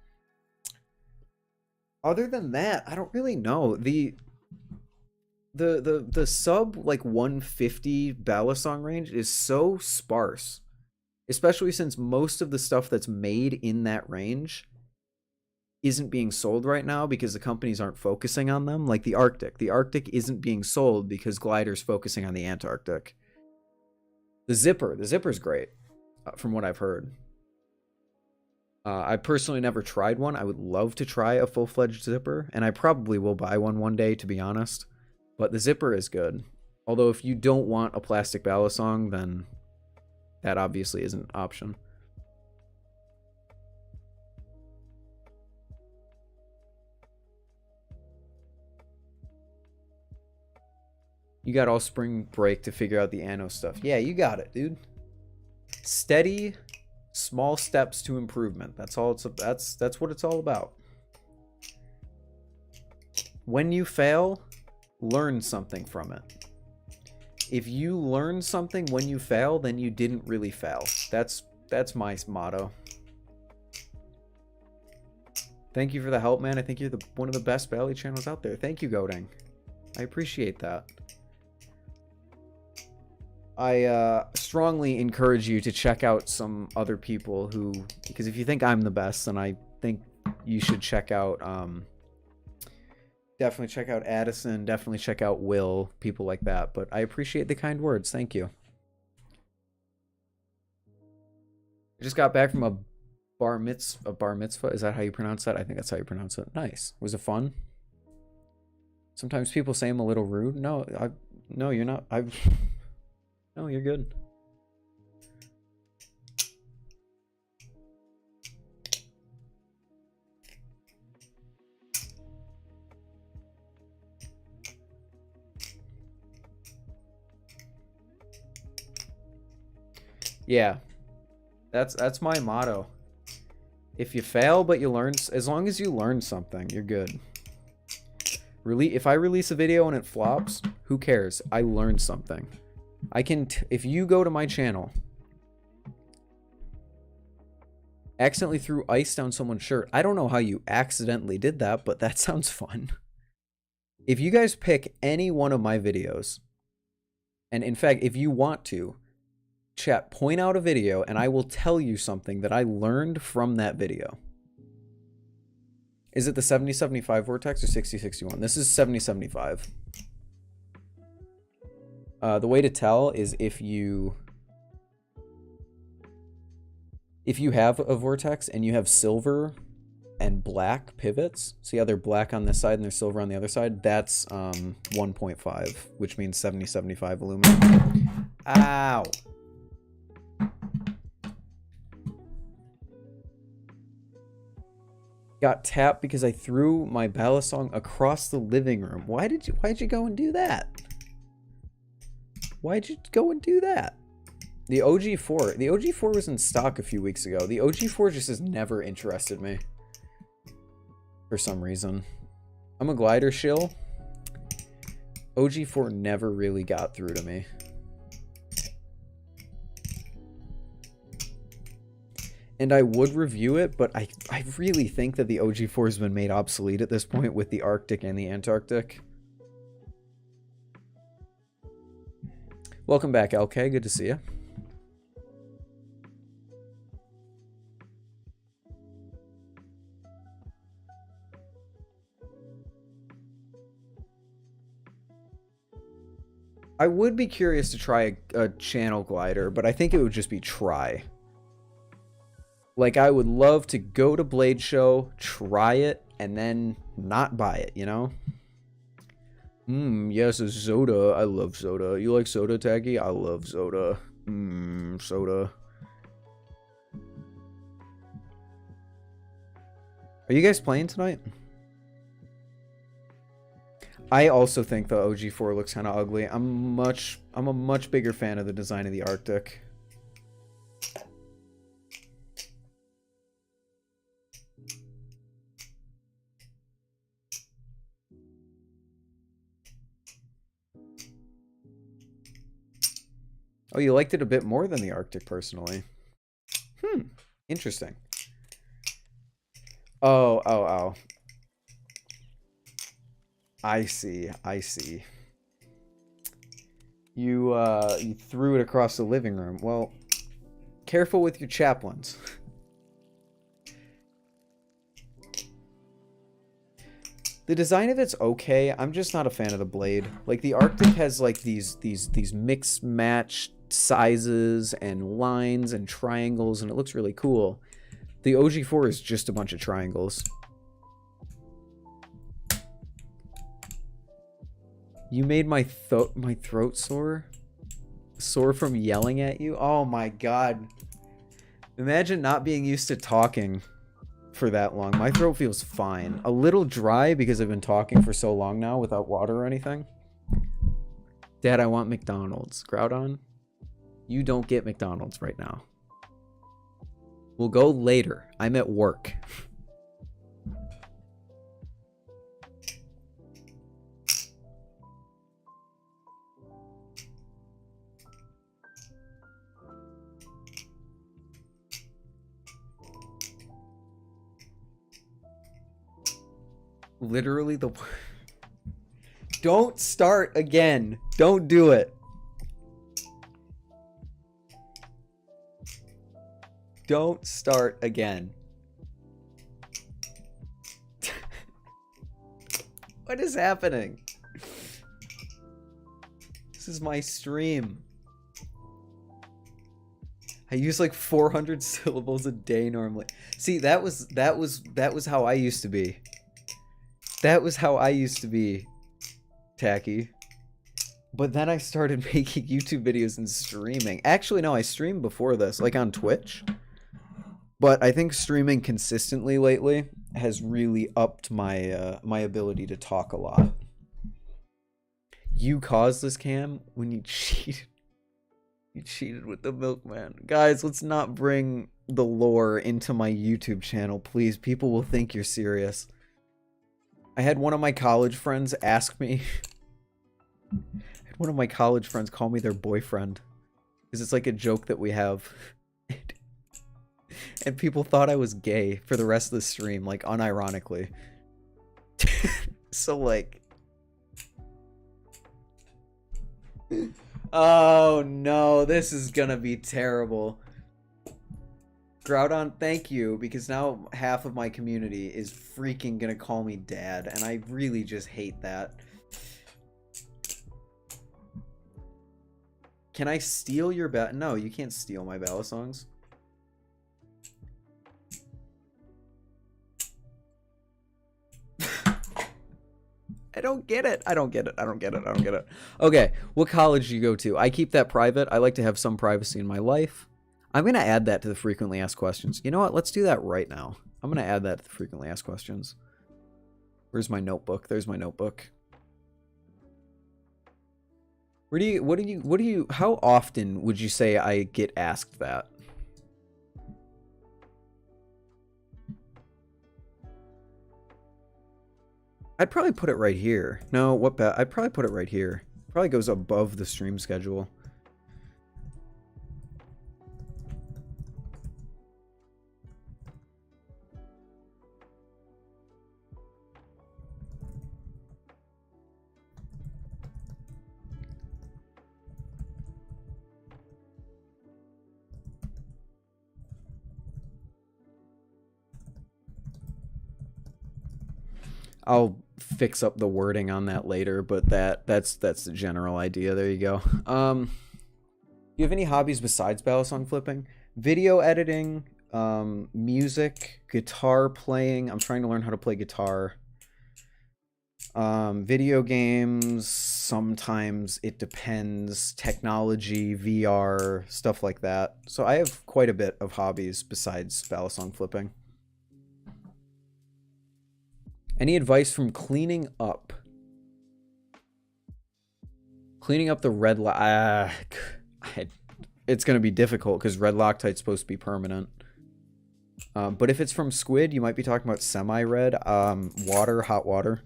Other than that, I don't really know. The sub like 150 balisong range is so sparse, especially since most of the stuff that's made in that range isn't being sold right now because the companies aren't focusing on them. Like the Arctic. The Arctic isn't being sold because Glidr's focusing on the Antarctic. The Zipper's great, from what I've heard. I personally never tried one. I would love to try a full-fledged Zipper, and I probably will buy one day, to be honest. But the Zipper is good. Although if you don't want a plastic balisong, then that obviously isn't an option. You got all spring break to figure out the anno stuff. Yeah, you got it, dude. Steady, small steps to improvement. That's all it's that's what it's all about. When you fail, learn something from it. If you learn something when you fail, then you didn't really fail. That's my motto. Thank you for the help, man. I think you're one of the best Bally channels out there. Thank you, Godang. I appreciate that. I strongly encourage you to check out some other people who, because if you think I'm the best, then I think you should check out, definitely check out Addison, definitely check out Will, people like that. But I appreciate the kind words. Thank you. I just got back from a bar mitzvah. Is that how you pronounce that? I think that's how you pronounce it. Nice. Was it fun? Sometimes people say I'm a little rude. No, no, you're not. No, you're good. Yeah. That's my motto. If you fail but you learn, as long as you learn something, you're good. If I release a video and it flops, who cares? I learned something. I can, if you go to my channel, accidentally threw ice down someone's shirt. I don't know how you accidentally did that, but that sounds fun. If you guys pick any one of my videos, and in fact, if you want to, chat, point out a video, and I will tell you something that I learned from that video. Is it the 7075 vortex or 6061? This is 7075. The way to tell is if you have a vortex and you have silver and black pivots, see how they're black on this side and they're silver on the other side? That's 1.5, which means 7075 aluminum. Ow! Got tapped because I threw my balisong across the living room. Why'd you go and do that? Why'd you go and do that? The OG4. The OG4 was in stock a few weeks ago. The OG4 just has never interested me. For some reason. I'm a glider shill. OG4 never really got through to me. And I would review it, but I really think that the OG4 has been made obsolete at this point with the Arctic and the Antarctic. Welcome back, LK. Good to see you. I would be curious to try a channel glider, but I think it would just be try. Like, I would love to go to Blade Show, try it, and then not buy it, you know? Yes, a soda. I love soda. You like soda, Taggy? I love soda. Soda. Are you guys playing tonight? I also think the OG4 looks kind of ugly. I'm a much bigger fan of the design of the Arctic. Oh, you liked it a bit more than the Arctic, personally. Interesting. Oh. I see. I see. You threw it across the living room. Well, careful with your chaplains. The design of it's okay. I'm just not a fan of the blade. Like the Arctic has like these mix match sizes and lines and triangles, and it looks really cool. The OG4 is just a bunch of triangles. You made my throat sore? Sore from yelling at you? Oh my god. Imagine not being used to talking for that long. My throat feels fine. A little dry because I've been talking for so long now without water or anything. Dad, I want McDonald's. Groudon, you don't get McDonald's right now. We'll go later. I'm at work. Literally the... Don't start again. Don't do it. Don't start again. What is happening? This is my stream. I use like 400 syllables a day normally. See, that was how I used to be. That was how I used to be, Tacky. But then I started making YouTube videos and streaming. Actually, no, I streamed before this, like on Twitch. But I think streaming consistently lately has really upped my my ability to talk a lot. You caused this, Cam, when you cheated. You cheated with the milkman. Guys, let's not bring the lore into my YouTube channel, please. People will think you're serious. I had one of my college friends ask me... I had one of my college friends call me their boyfriend. Because it's like a joke that we have. And people thought I was gay for the rest of the stream, like, unironically. So, like... Oh, no. This is gonna be terrible. Groudon, thank you, because now half of my community is freaking gonna call me dad, and I really just hate that. Can I steal your No, you can't steal my Balisongs. I don't get it. I don't get it. I don't get it. I don't get it. Okay, what college do you go to? I keep that private. I like to have some privacy in my life. I'm going to add that to the frequently asked questions. You know what? Let's do that right now. I'm going to add that to the frequently asked questions. Where's my notebook? There's my notebook. How often would you say I get asked that? I'd probably put it right here. No, I'd probably put it right here. Probably goes above the stream schedule. I'll fix up the wording on that later, but that's the general idea. There you go. Do you have any hobbies besides balisong flipping? Video editing, music, guitar playing. I'm trying to learn how to play guitar. Video games, sometimes it depends. Technology, VR, stuff like that. So I have quite a bit of hobbies besides balisong flipping. Any advice from cleaning up? Cleaning up the red it's going to be difficult because red Loctite's supposed to be permanent. But if it's from squid, you might be talking about semi-red. Water, hot water.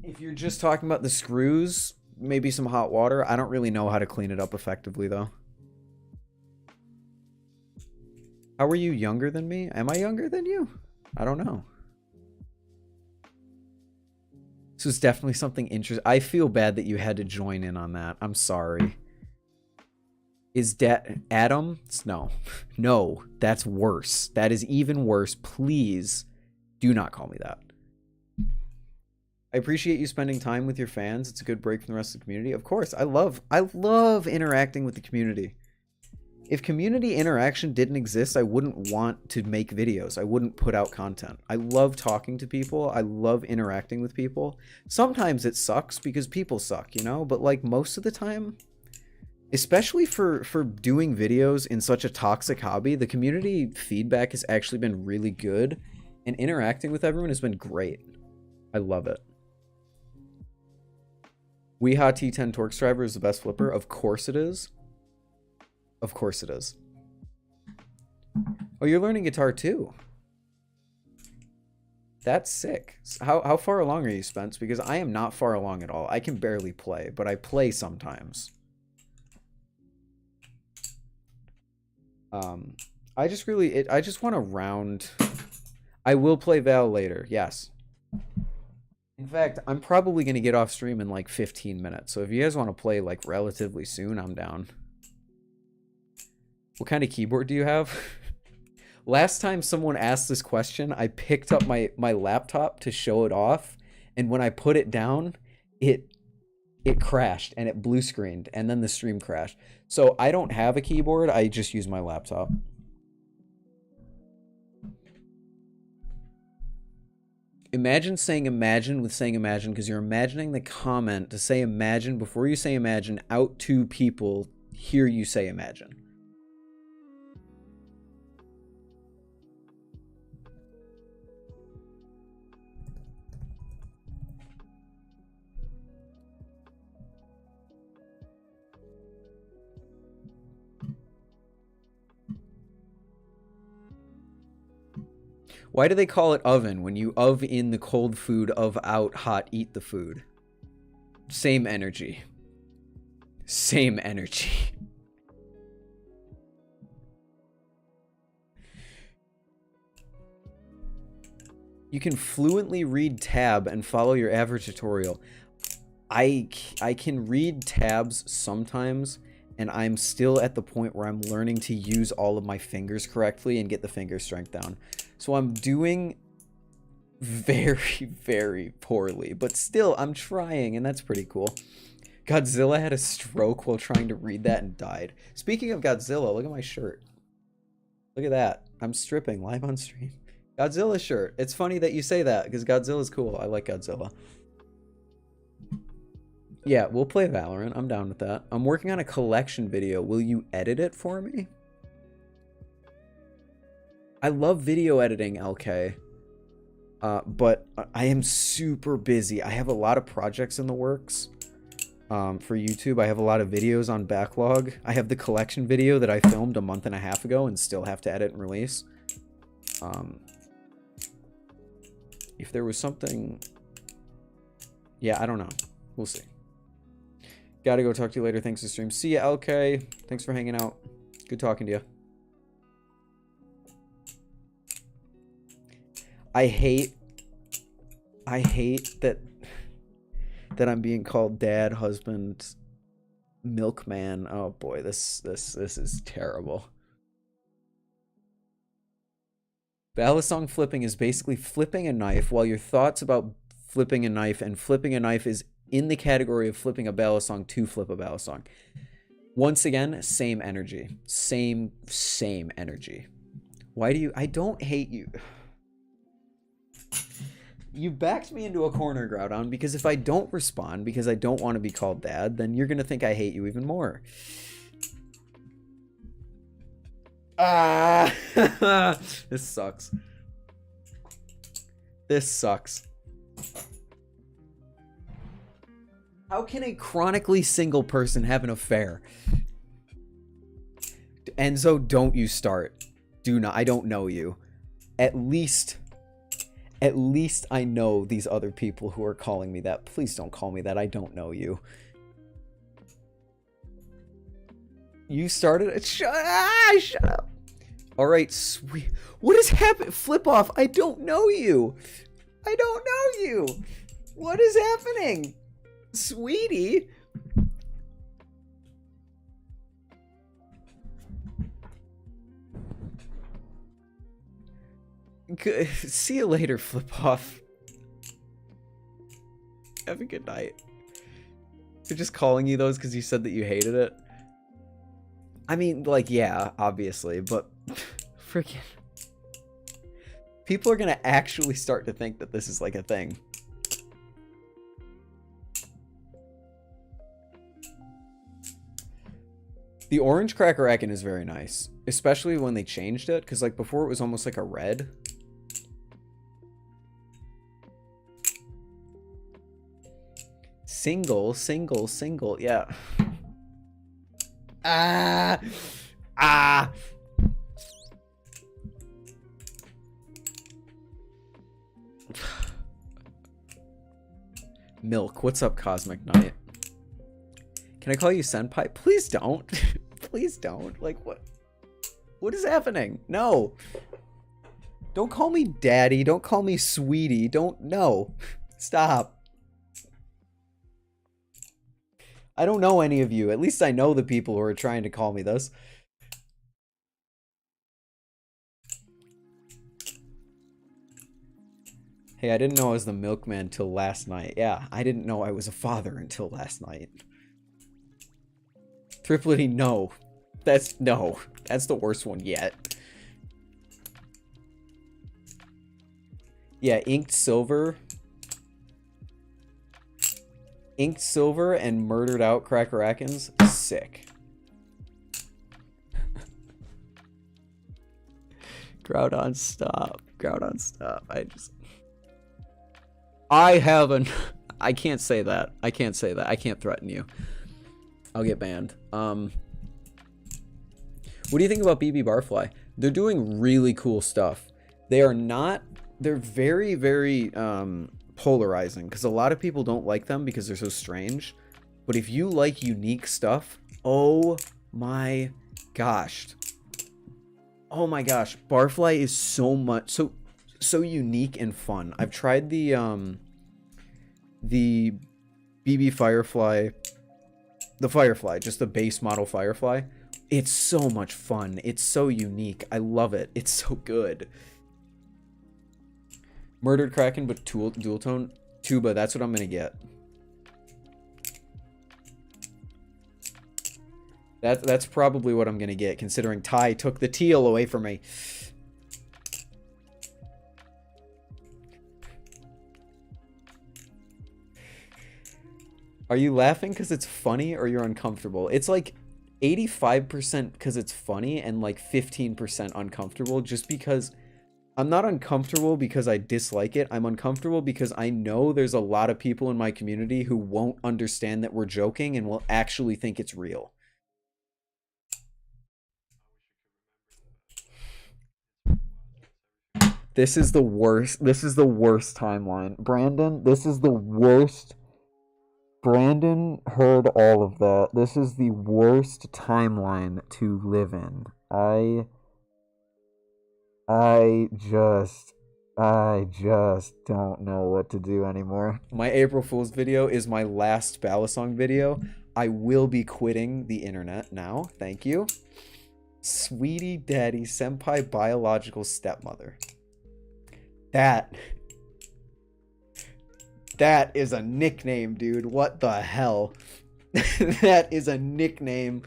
If you're just talking about the screws, maybe some hot water. I don't really know how to clean it up effectively, though. How are you younger than me? Am I younger than you? I don't know. So it's definitely something interesting. I feel bad that you had to join in on that. I'm sorry. Is Adam? No. No, that's worse. That is even worse. Please do not call me that. I appreciate you spending time with your fans. It's a good break from the rest of the community. Of course, I love interacting with the community. If community interaction didn't exist, I wouldn't want to make videos. I wouldn't put out content. I love talking to people. I love interacting with people. Sometimes it sucks because people suck, you know? But like most of the time, especially for doing videos in such a toxic hobby, the community feedback has actually been really good. And interacting with everyone has been great. I love it. Weeha T10 Torx Driver is the best flipper. Of course it is. Of course it is. Oh, you're learning guitar too. That's sick. How far along are you, Spence? Because I am not far along at all. I can barely play, but I play sometimes. I just want to round. I will play Val later. Yes. In fact, I'm probably going to get off stream in like 15 minutes. So if you guys want to play like relatively soon, I'm down. What kind of keyboard do you have? Last time someone asked this question, I picked up my laptop to show it off, and when I put it down, it crashed and it blue screened, and then the stream crashed. So I don't have a keyboard, I just use my laptop. Imagine saying imagine with saying imagine, because you're imagining the comment to say imagine before you say imagine out to people hear you say imagine. Why do they call it oven when you in the cold food, out hot, eat the food? Same energy. Same energy. You can fluently read tab and follow your average tutorial. I can read tabs sometimes, and I'm still at the point where I'm learning to use all of my fingers correctly and get the finger strength down. So I'm doing very, very poorly, but still I'm trying, and that's pretty cool. Godzilla had a stroke while trying to read that and died. Speaking of Godzilla, look at my shirt. Look at that. I'm stripping live on stream. Godzilla shirt. It's funny that you say that because Godzilla's cool. I like Godzilla. Yeah, we'll play Valorant. I'm down with that. I'm working on a collection video. Will you edit it for me? I love video editing, LK. But I am super busy. I have a lot of projects in the works for YouTube. I have a lot of videos on backlog. I have the collection video that I filmed a month and a half ago and still have to edit and release. If there was something... Yeah, I don't know. We'll see. Gotta go talk to you later. Thanks for the stream. See ya, LK. Thanks for hanging out. Good talking to you. I hate that I'm being called dad, husband, milkman. Oh boy, this is terrible. Balisong flipping is basically flipping a knife while your thoughts about flipping a knife and flipping a knife is in the category of flipping a balisong to flip a balisong. Once again, same energy. Same energy. Why do you... I don't hate you. You backed me into a corner, Groudon, because if I don't respond because I don't want to be called dad, then you're going to think I hate you even more. Ah! This sucks. This sucks. How can a chronically single person have an affair? Enzo, don't you start. Do not. I don't know you. At least I know these other people who are calling me that. Please don't call me that. I don't know you. You started it. Shut up. All right, sweet. What has happened? Flip off. I don't know you. I don't know you. What is happening? Sweetie? See you later, flip off. Have a good night. They're just calling you those because you said that you hated it. I mean, like, yeah, obviously, but freaking people are gonna actually start to think that this is like a thing. The orange Cracker-Akin is very nice, especially when they changed it, because like before it was almost like a red. Single, yeah. Milk, what's up, Cosmic Knight? Can I call you Senpai? Please don't. Please don't. Like, what is happening? No. Don't call me daddy. Don't call me sweetie. No. Stop. I don't know any of you. At least I know the people who are trying to call me this. Hey, I didn't know I was the milkman till last night. Yeah, I didn't know I was a father until last night. Triplety, no. That's the worst one yet. Yeah, Inked Silver and Murdered Out Cracker-Akins, sick. Groudon, stop. Groudon, stop. I can't say that. I can't say that. I can't threaten you. I'll get banned. What do you think about BB Barfly? They're doing really cool stuff. They're very, very, polarizing, because a lot of people don't like them because they're so strange. But if you like unique stuff, oh my gosh. Oh my gosh. Barfly is so unique and fun. I've tried the BB Firefly, the Firefly, just the base model Firefly. It's so much fun. It's so unique. I love it. It's so good. Murdered Kraken, but dual tone tuba. That's what I'm gonna get. That's probably what I'm gonna get, considering Ty took the teal away from me. Are you laughing because it's funny, or you're uncomfortable? It's like 85% because it's funny and like 15% uncomfortable, just because I'm not uncomfortable because I dislike it. I'm uncomfortable because I know there's a lot of people in my community who won't understand that we're joking and will actually think it's real. This is the worst. This is the worst timeline. Brandon, this is the worst. Brandon heard all of that. This is the worst timeline to live in. I just don't know what to do anymore. My April Fool's video is my last Balisong video. I will be quitting the internet now. Thank you. Sweetie Daddy Senpai Biological Stepmother. That is a nickname, dude. What the hell? That is a nickname.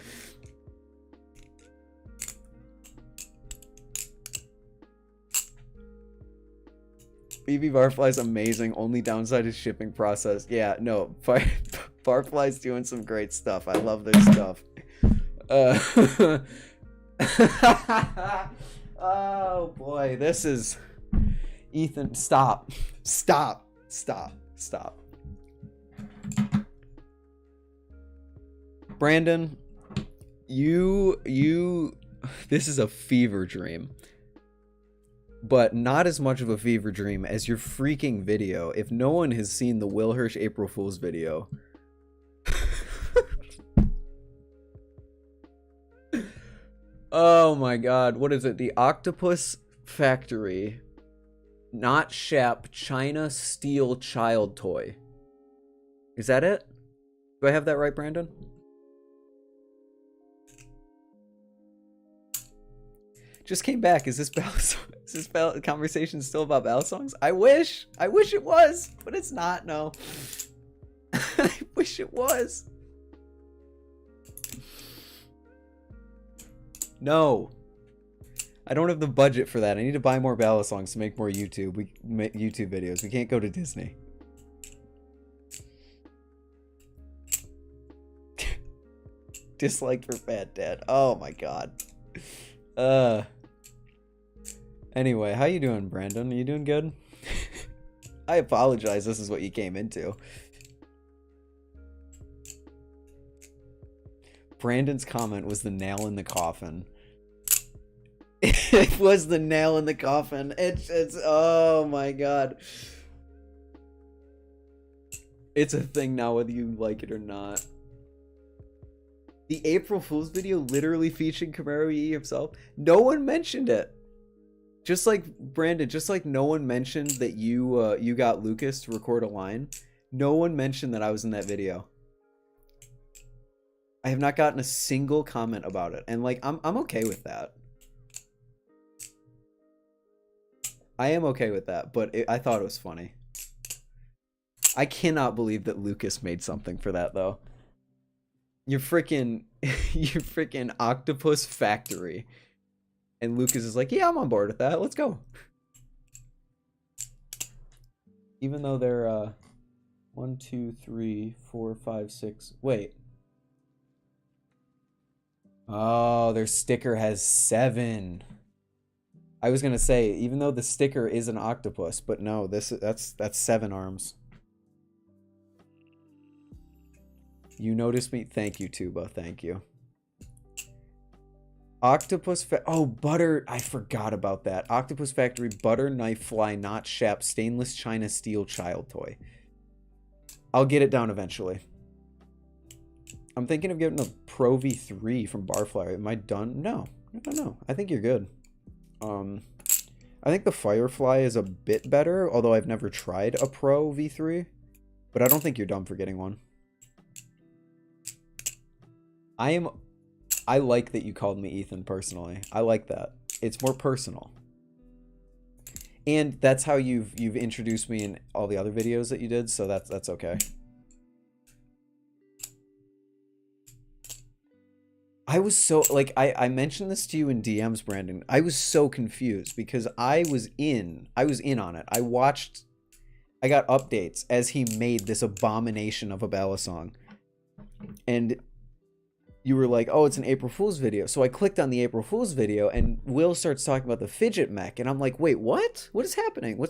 BB Barfly's amazing. Only downside is shipping process. Yeah, no. Barfly's doing some great stuff. I love their stuff. Oh boy, this is Ethan. Stop. Brandon, this is a fever dream. But not as much of a fever dream as your freaking video. If no one has seen the Will Hirsch April Fool's video. Oh my god, what is it? The Octopus Factory, not Shap, China Steel Child Toy. Is that it? Do I have that right, Brandon? Just came back. Is this conversation still about balisongs? I wish it was, but it's not. No. I wish it was. No. I don't have the budget for that. I need to buy more balisongs to make more YouTube videos. We can't go to Disney. Dislike for Fat Dad. Oh my god. Anyway, how you doing, Brandon? Are you doing good? I apologize. This is what you came into. Brandon's comment was the nail in the coffin. It was the nail in the coffin. It's oh my god. It's a thing now, whether you like it or not. The April Fool's video literally featuring Camaro E himself. No one mentioned it. Just like Brandon, just like no one mentioned that you got Lucas to record a line. No one mentioned that I was in that video. I have not gotten a single comment about it, and like I'm okay with that. I am okay with that, but I thought it was funny. I cannot believe that Lucas made something for that though. Your freaking octopus factory. And Lucas is like, yeah, I'm on board with that. Let's go. Even though they're 1, 2, 3, 4, 5, 6. Wait. Oh, their sticker has 7. I was gonna say, even though the sticker is an octopus, but no, that's 7 arms. You noticed me? Thank you, Tuba. Thank you. Butter. I forgot about that. Octopus Factory butter knife fly not shap stainless china steel child toy. I'll get it down eventually. I'm thinking of getting a Pro V3 from Barfly. Am I done? No. I think you're good. I think the Firefly is a bit better, although I've never tried a Pro V3. But I don't think you're dumb for getting one. I like that you called me Ethan personally. I like that. It's more personal. And that's how you've introduced me in all the other videos that you did, so that's okay. I was so like I mentioned this to you in DMs, Brandon. I was so confused because I was in on it. I got updates as he made this abomination of a balisong. And you were like, oh, it's an April Fool's video. So I clicked on the April Fool's video and Will starts talking about the fidget mech. And I'm like, wait, what? What is happening?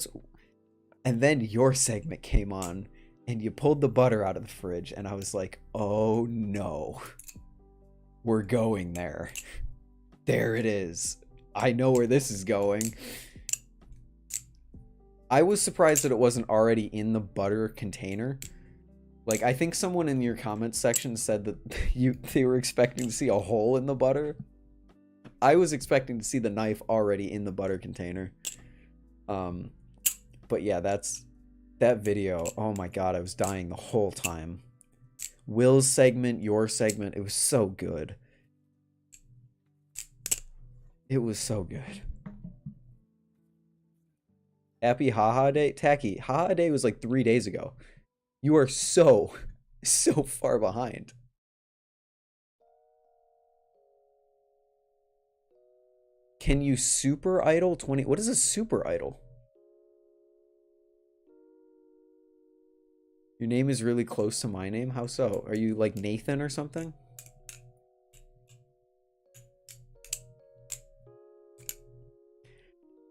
And then your segment came on and you pulled the butter out of the fridge. And I was like, oh no, we're going there. There it is. I know where this is going. I was surprised that it wasn't already in the butter container. Like, I think someone in your comments section said that they were expecting to see a hole in the butter. I was expecting to see the knife already in the butter container. But yeah, that video. Oh my god, I was dying the whole time. Will's segment, your segment, it was so good. It was so good. Happy Haha Day? Tacky, Haha Day was like 3 days ago. You are so far behind. Can you super idle 20? What is a super idle? Your name is really close to my name? How so? Are you like Nathan or something?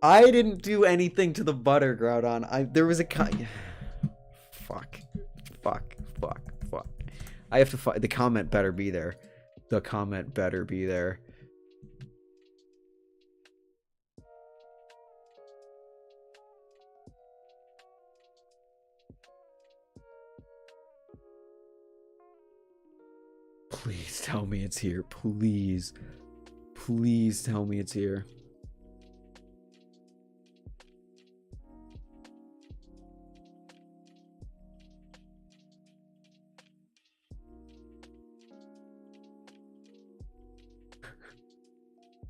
I didn't do anything to the butter, Groudon. There was a Fuck. I have to find the comment better be there. The comment better be there. Please tell me it's here. Please. Please tell me it's here.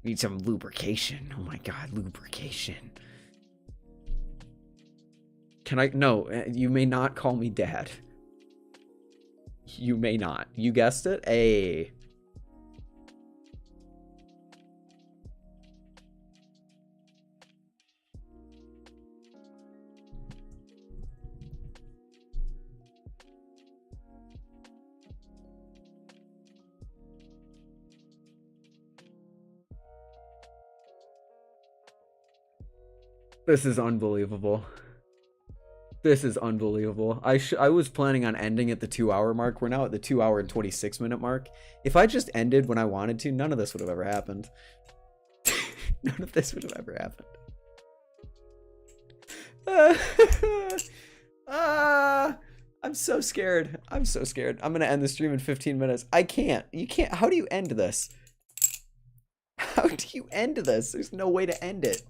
Need some lubrication. Oh my god, lubrication. Can I? No, you may not call me dad. You may not. You guessed it. Hey. This is unbelievable. This is unbelievable. I was planning on ending at the 2-hour mark. We're now at the 2-hour and 26-minute mark. If I just ended when I wanted to, none of this would have ever happened. None of this would have ever happened. I'm so scared. I'm so scared. I'm gonna end the stream in 15 minutes. I can't. You can't. How do you end this? How do you end this? There's no way to end it.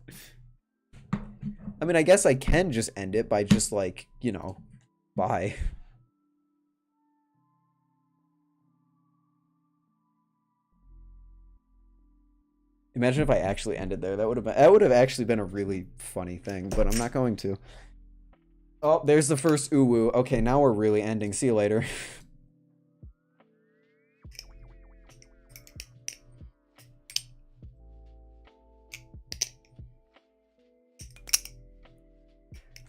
I mean, I guess I can just end it by just, like, you know, bye. Imagine if I actually ended there. That would have actually been a really funny thing, but I'm not going to. Oh, there's the first uwu. Okay, now we're really ending. See you later.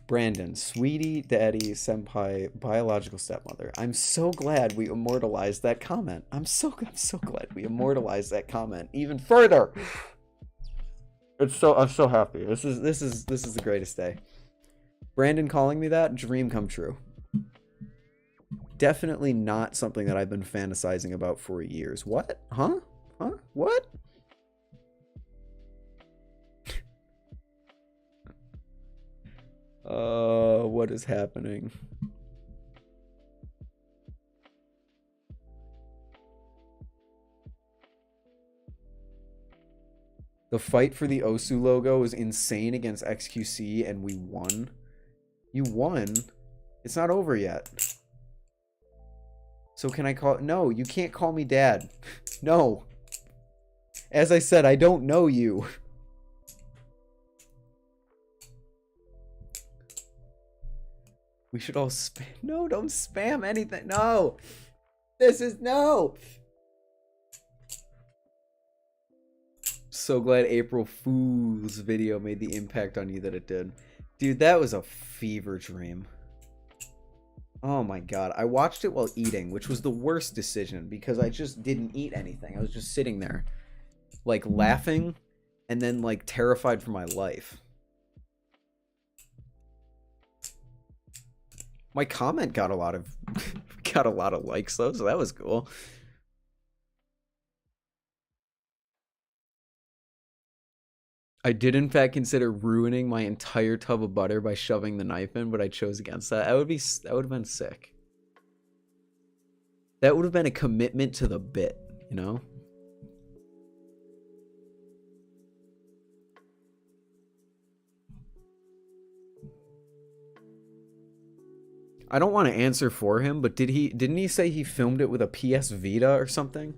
Brandon, sweetie, daddy, senpai, biological stepmother. I'm so glad we immortalized that comment. I'm so glad we immortalized that comment even further. I'm so happy. This is the greatest day. Brandon calling me that, dream come true. Definitely not something that I've been fantasizing about for years. What? Huh? Huh? What? What is happening? The fight for the Osu logo was insane against XQC and we won. You won? It's not over yet. So can I call... No, you can't call me dad. No. As I said, I don't know you. We should all spam. No, don't spam anything. No. This is no. So glad April Fool's video made the impact on you that it did. Dude, that was a fever dream. Oh my god. I watched it while eating, which was the worst decision because I just didn't eat anything. I was just sitting there, like, laughing and then, like, terrified for my life. My comment got a lot of likes though, so that was cool. I did in fact consider ruining my entire tub of butter by shoving the knife in, but I chose against that. That would have been sick. That would have been a commitment to the bit, you know? I don't want to answer for him, but didn't he say he filmed it with a PS Vita or something?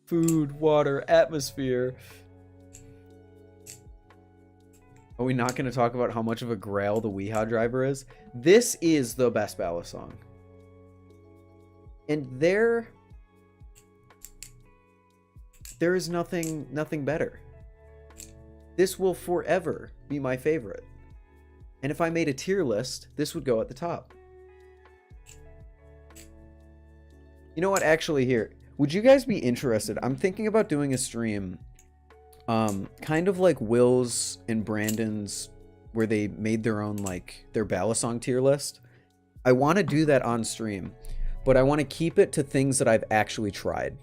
Food, water, atmosphere. Are we not going to talk about how much of a grail the Weehaw driver is? This is the best balisong. And there is nothing better. This will forever be my favorite. And if I made a tier list, this would go at the top. You know what? Actually, here, would you guys be interested? I'm thinking about doing a stream, kind of like Will's and Brandon's, where they made their own, like, their balisong tier list. I want to do that on stream, but I want to keep it to things that I've actually tried.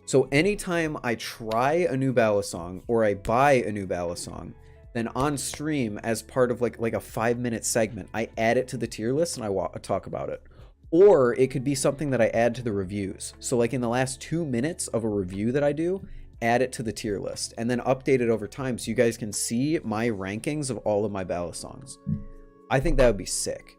So anytime I try a new balisong or I buy a new balisong, then on stream, as part of like a 5-minute segment, I add it to the tier list and I talk about it. Or it could be something that I add to the reviews. So like in the last 2 minutes of a review that I do, add it to the tier list and then update it over time so you guys can see my rankings of all of my balisongs. I think that would be sick.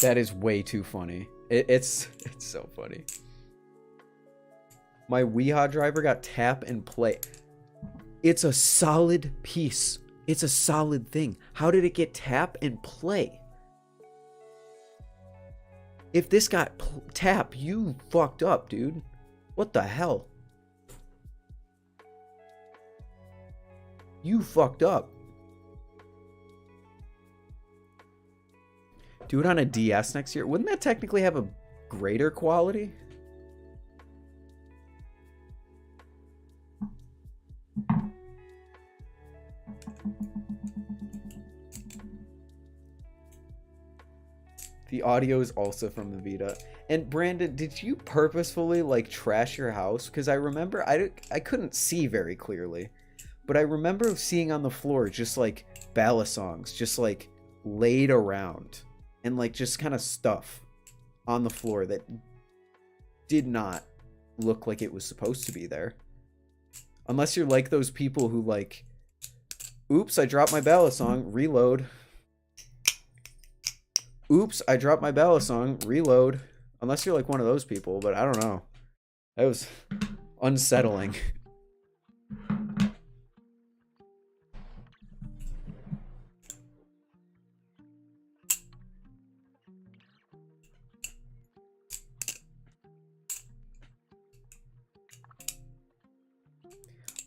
That is way too funny. It's so funny. My Weehaw driver got tap and play. It's a solid piece. It's a solid thing. How did it get tap and play? If this got tap, you fucked up, dude. What the hell? You fucked up. Do it on a DS next year. Wouldn't that technically have a greater quality? The audio is also from the Vita. And Brandon, did you purposefully like trash your house? Because I remember I couldn't see very clearly, but I remember seeing on the floor just like balisongs just like laid around and like just kind of stuff on the floor that did not look like it was supposed to be there. Unless you're like those people who like, oops, I dropped my balisong, reload. Oops, I dropped my balisong, reload. Unless you're like one of those people, but I don't know. That was unsettling.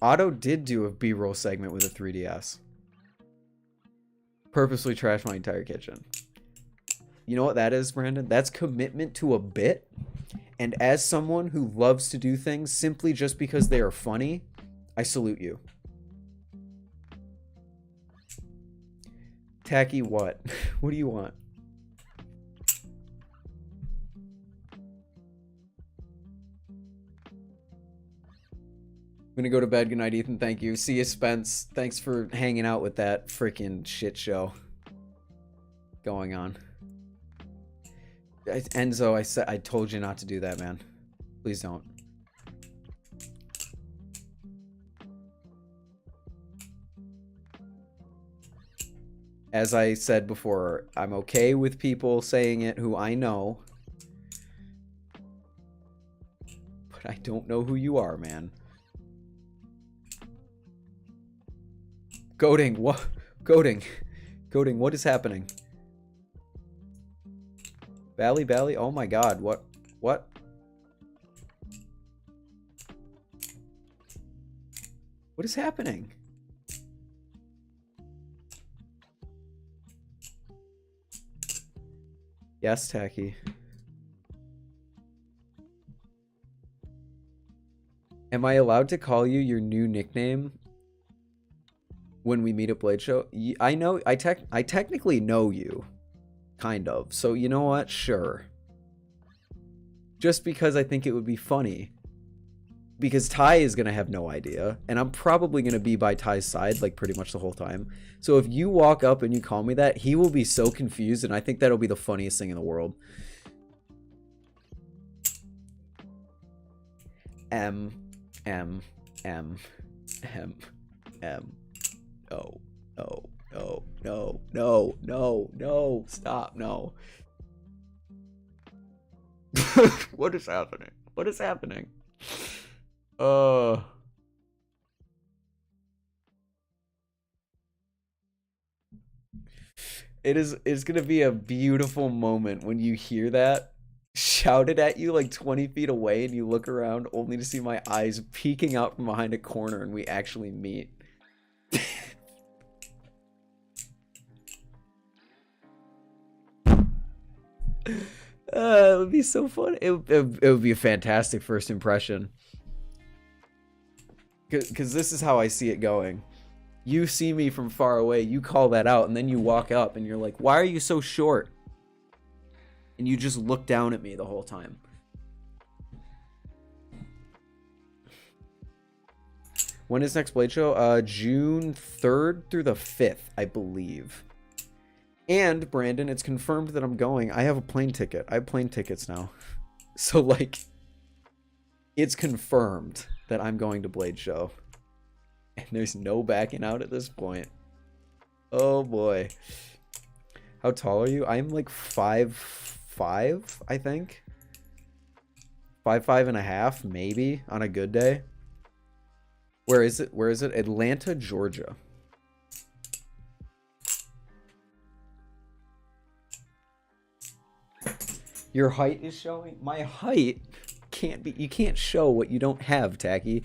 Otto did do a B-roll segment with a 3DS. Purposely trashed my entire kitchen. You know what that is, Brandon? That's commitment to a bit. And as someone who loves to do things simply just because they are funny, I salute you. Tacky what? What do you want? I'm gonna go to bed. Good night, Ethan. Thank you. See you, Spence. Thanks for hanging out with that freaking shit show going on. Enzo, I told you not to do that, man. Please don't. As I said before, I'm okay with people saying it who I know. But I don't know who you are, man. Goading, what? Goading, what is happening? Bally, oh my god, what? What is happening? Yes, Tacky. Am I allowed to call you your new nickname when we meet at Blade Show? I know, I technically know you. Kind of. So you know what? Sure. Just because I think it would be funny. Because Ty is going to have no idea. And I'm probably going to be by Ty's side like pretty much the whole time. So if you walk up and you call me that, he will be so confused. And I think that'll be the funniest thing in the world. M. Oh. No, stop, no. What is happening? What is happening? It's gonna be a beautiful moment when you hear that shouted at you like 20 feet away and you look around only to see my eyes peeking out from behind a corner and we actually meet. It would be so fun. It would be a fantastic first impression. Because this is how I see it going. You see me from far away, you call that out, and then you walk up and you're like, why are you so short? And you just look down at me the whole time. When is next Blade Show? June 3rd through the 5th, I believe. And, Brandon, it's confirmed that I'm going. I have a plane ticket. I have plane tickets now. So, like, it's confirmed that I'm going to Blade Show. And there's no backing out at this point. Oh, boy. How tall are you? I'm like 5'5", I think. 5'5.5", maybe on a good day. Where is it? Where is it? Atlanta, Georgia. Your height is showing? My height can't be. You can't show what you don't have, Tacky.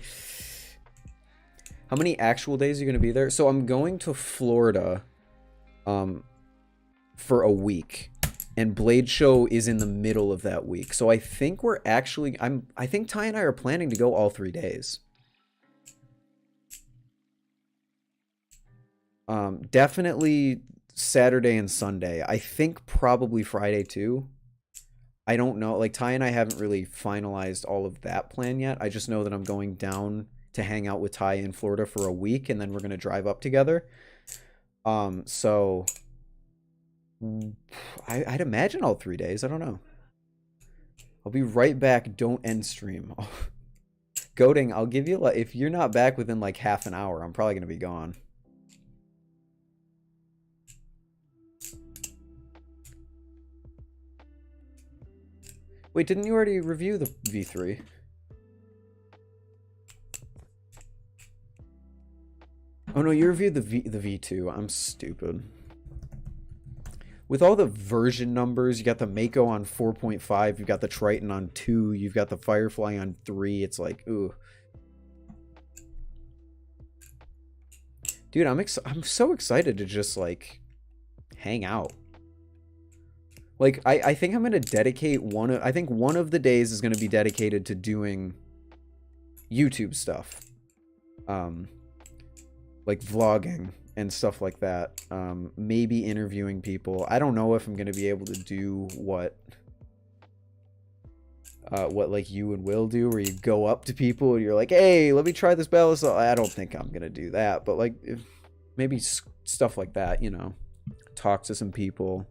How many actual days are you going to be there? So I'm going to Florida for a week. And Blade Show is in the middle of that week. So I think we're actually... I think Ty and I are planning to go all 3 days. Definitely Saturday and Sunday. I think probably Friday too. I don't know. Like, Ty and I haven't really finalized all of that plan yet. I just know that I'm going down to hang out with Ty in Florida for a week, and then we're going to drive up together. So I'd imagine all 3 days. I don't know. I'll be right back. Don't end stream. Goading, I'll give you, like, if you're not back within like half an hour, I'm probably going to be gone. Wait, didn't you already review the V3? Oh no, you reviewed the V2. I'm stupid. With all the version numbers, you got the Mako on 4.5, you've got the Triton on 2, you've got the Firefly on 3. It's like, ooh. Dude, I'm so excited to just like hang out. Like, I think I'm going to dedicate I think one of the days is going to be dedicated to doing YouTube stuff. Like vlogging and stuff like that. Maybe interviewing people. I don't know if I'm going to be able to do what like you and Will do, where you go up to people and you're like, hey, let me try this balisong. I don't think I'm going to do that, but like maybe stuff like that, you know, talk to some people.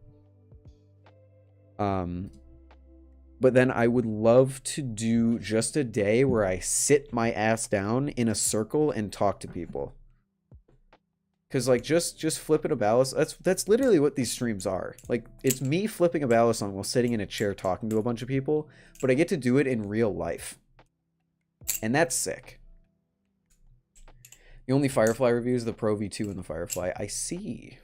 But then I would love to do just a day where I sit my ass down in a circle and talk to people. Cause like just flipping a balisong, that's literally what these streams are. Like, it's me flipping a balisong while sitting in a chair talking to a bunch of people, but I get to do it in real life. And that's sick. The only Firefly review is the Pro V2 and the Firefly. I see.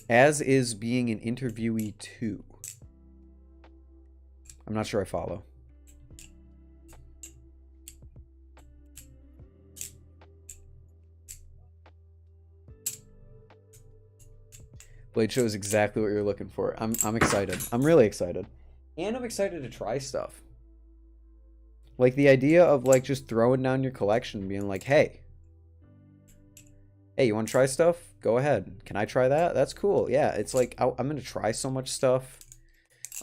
As is being an interviewee too. I'm not sure I follow. Blade Show is exactly what you're looking for. I'm excited. I'm really excited. And I'm excited to try stuff. Like the idea of like just throwing down your collection and being like, hey, you want to try stuff? Go ahead. Can I try that? That's cool. Yeah, it's like I'm going to try so much stuff.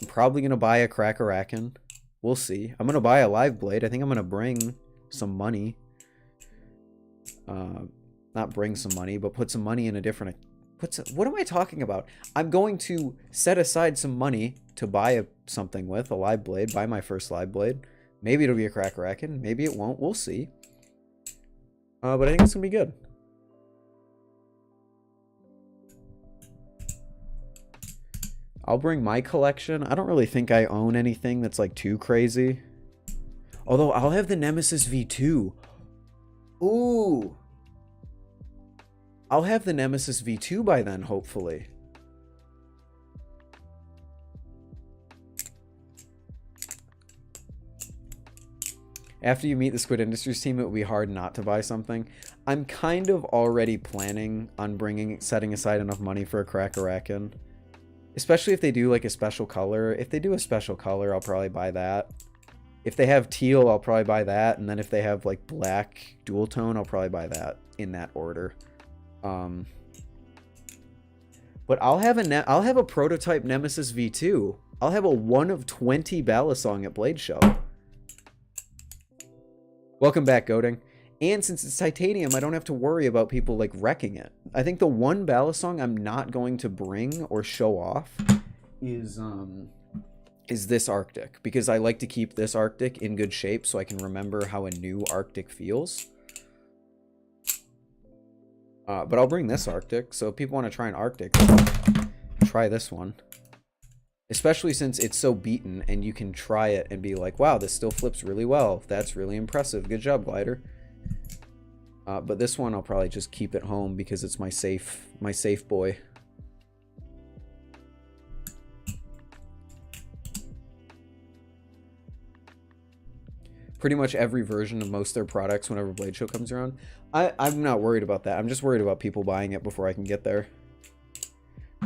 I'm probably going to buy a Crackerakin. We'll see. I'm going to buy a live blade. I think I'm going to bring some money. Not bring some money, but put some money in a different... What am I talking about? I'm going to set aside some money to buy something with, a live blade, buy my first live blade. Maybe it'll be a Crackerakin. Maybe it won't. We'll see. But I think it's going to be good. I'll bring my collection. I don't really think I own anything that's like too crazy. Although I'll have the Nemesis V2. Ooh. I'll have the Nemesis V2 by then, hopefully. After you meet the Squid Industries team, it will be hard not to buy something. I'm kind of already planning on setting aside enough money for a Crackerakin. Especially if they do like a special color. If they do a special color, I'll probably buy that. If they have teal, I'll probably buy that. And then if they have like black dual tone, I'll probably buy that in that order. But I'll have a prototype Nemesis V2. I'll have a 1 of 20 balisong at Blade Show. Welcome back, Goading. And since it's titanium, I don't have to worry about people like wrecking it. I think the one balisong I'm not going to bring or show off is is this Arctic, because I like to keep this Arctic in good shape so I can remember how a new Arctic feels. But I'll bring this Arctic, so if people want to try an Arctic, try this one. Especially since it's so beaten and you can try it and be like, wow, this still flips really well. That's really impressive. Good job, Glidr. But this one I'll probably just keep at home because it's my safe boy. Pretty much every version of most of their products whenever Blade Show comes around. I'm not worried about that. I'm just worried about people buying it before I can get there.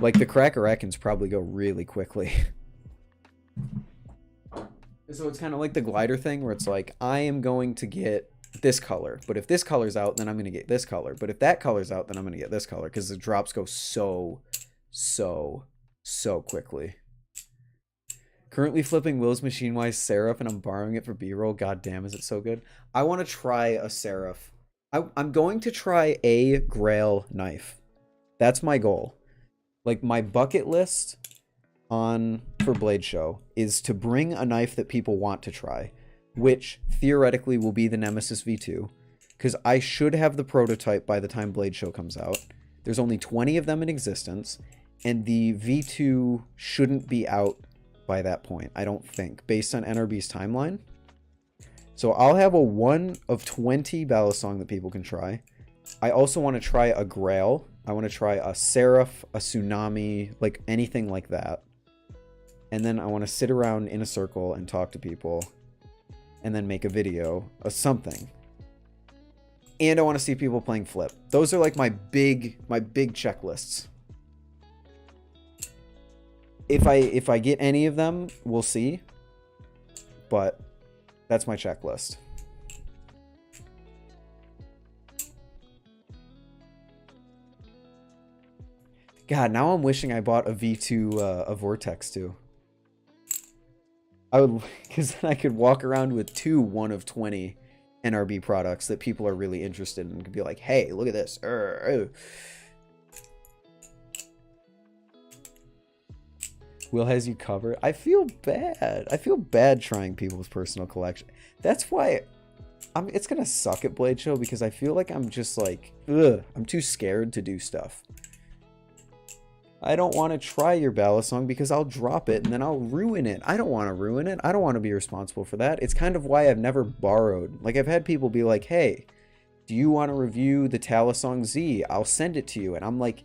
Like, the Cracker-Ackins probably go really quickly. So it's kind of like the Glidr thing where it's like, I am going to get this color. But if this color's out, then I'm going to get this color. But if that color's out, then I'm going to get this color. Because the drops go so quickly. Currently flipping Will's Machine-Wise Seraph, and I'm borrowing it for B-roll. God damn, is it so good? I want to try a Seraph. I'm going to try a Grail knife. That's my goal. Like, my bucket list for Blade Show is to bring a knife that people want to try, which theoretically will be the Nemesis V2, because I should have the prototype by the time Blade Show comes out. There's only 20 of them in existence, and the V2 shouldn't be out by that point, I don't think, based on NRB's timeline. So I'll have a 1 of 20 balisong that people can try. I also want to try a Grail. I want to try a Seraph, a Tsunami, like anything like that. And then I want to sit around in a circle and talk to people and then make a video of something. And I want to see people playing Flip. Those are like my big checklists. If I get any of them, we'll see. But that's my checklist. God, now I'm wishing I bought a V2, a Vortex too. I would, because then I could walk around with 2 1 of 20 NRB products that people are really interested in and could be like, hey, look at this. Will has you covered. I feel bad. I feel bad trying people's personal collection. That's why it's gonna suck at Blade Show, because I feel like I'm just like, I'm too scared to do stuff. I don't want to try your balisong because I'll drop it and then I'll ruin it. I don't want to ruin it. I don't want to be responsible for that. It's kind of why I've never borrowed. Like, I've had people be like, hey, do you want to review the Talisong Z? I'll send it to you. And I'm like,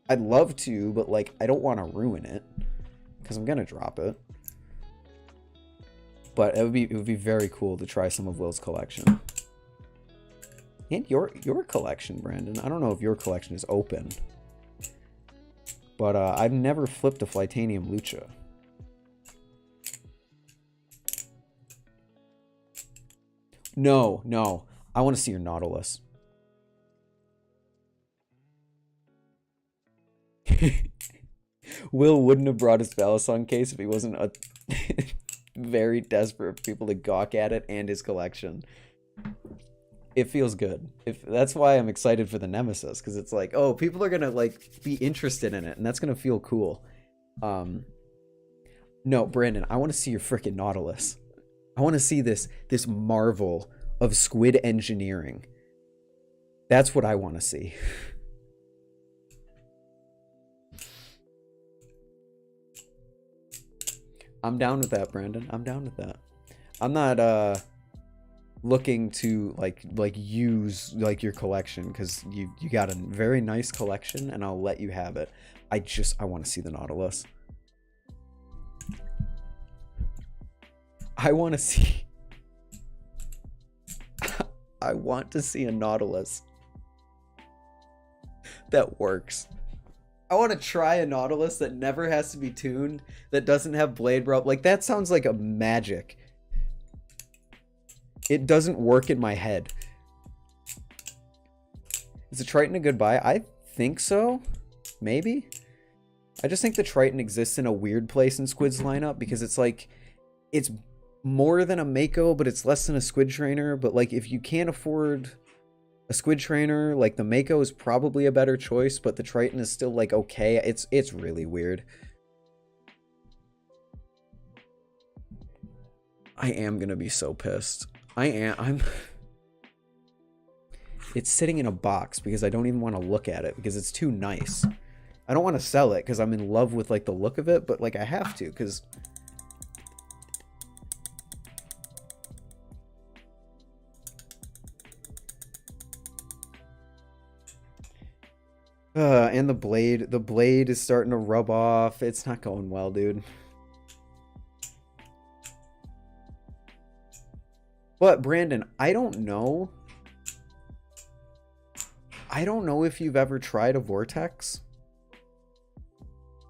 I'd love to, but like, I don't want to ruin it because I'm going to drop it. But it would be very cool to try some of Will's collection. And your collection, Brandon. I don't know if your collection is open. But I've never flipped a Flytanium Lucha. No. I want to see your Nautilus. Will wouldn't have brought his balisong case if he wasn't very desperate for people to gawk at it and his collection. It feels good. That's why I'm excited for the Nemesis, because it's like, oh, people are gonna like be interested in it, and that's gonna feel cool. No, Brandon, I want to see your freaking Nautilus. I want to see this marvel of squid engineering. That's what I want to see. I'm down with that, Brandon. I'm down with that. I'm not looking to like use like your collection, because you got a very nice collection and I'll let you have it. I want to see the Nautilus. I want to see I want to see a Nautilus that works. I want to try a Nautilus that never has to be tuned, that doesn't have blade rope. Like, that sounds like a magic. It doesn't work in my head. Is the Triton a good buy? I think so. Maybe. I just think the Triton exists in a weird place in Squid's lineup, because it's like, it's more than a Mako, but it's less than a Squid Trainer. But like, if you can't afford a Squid Trainer, like, the Mako is probably a better choice, but the Triton is still like okay. It's really weird. I am gonna be so pissed. I'm It's sitting in a box because I don't even want to look at it because it's too nice. I don't want to sell it because I'm in love with like the look of it, but like I have to because and the blade is starting to rub off. It's not going well, dude. But Brandon, I don't know if you've ever tried a Vortex.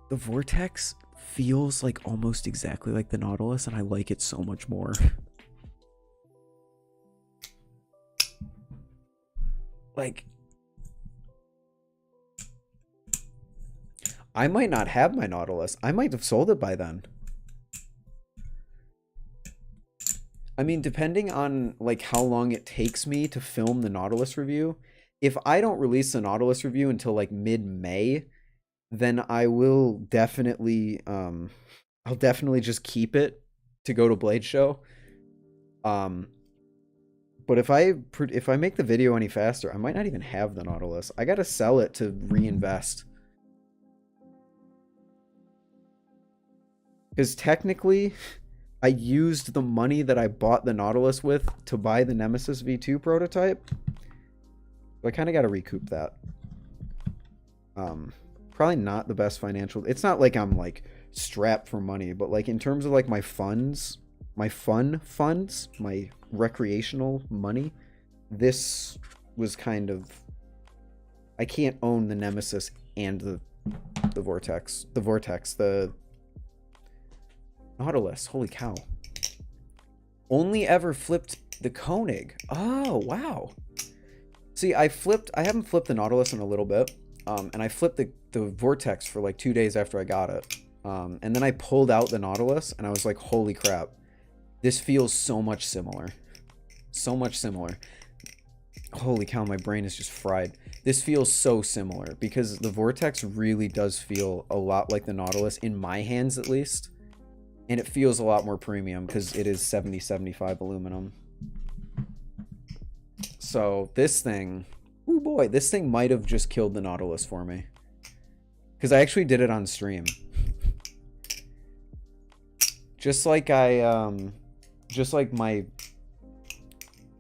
The Vortex feels like almost exactly like the Nautilus, and I like it so much more. Like, I might not have my Nautilus. I might have sold it by then. I mean, depending on like how long it takes me to film the Nautilus review, if I don't release the Nautilus review until like mid-May, then I will definitely I'll definitely just keep it to go to Blade Show. But if I make the video any faster, I might not even have the Nautilus. I gotta sell it to reinvest. Because technically, I used the money that I bought the Nautilus with to buy the Nemesis V2 prototype. So I kind of got to recoup that. Probably not the best financial. It's not like I'm like strapped for money, but like in terms of like my funds, my funds, my recreational money, this was kind of, I can't own the Nemesis and the Nautilus. Holy cow. Only ever flipped the Koenig. Oh, wow. See, I haven't flipped the Nautilus in a little bit. And I flipped the Vortex for like 2 days after I got it. And then I pulled out the Nautilus and I was like, holy crap. This feels so much similar. So much similar. Holy cow, my brain is just fried. This feels so similar because the Vortex really does feel a lot like the Nautilus, in my hands at least. And it feels a lot more premium because it is 70-75 aluminum. So this thing, oh boy, this thing might have just killed the Nautilus for me. Because I actually did it on stream. Just like my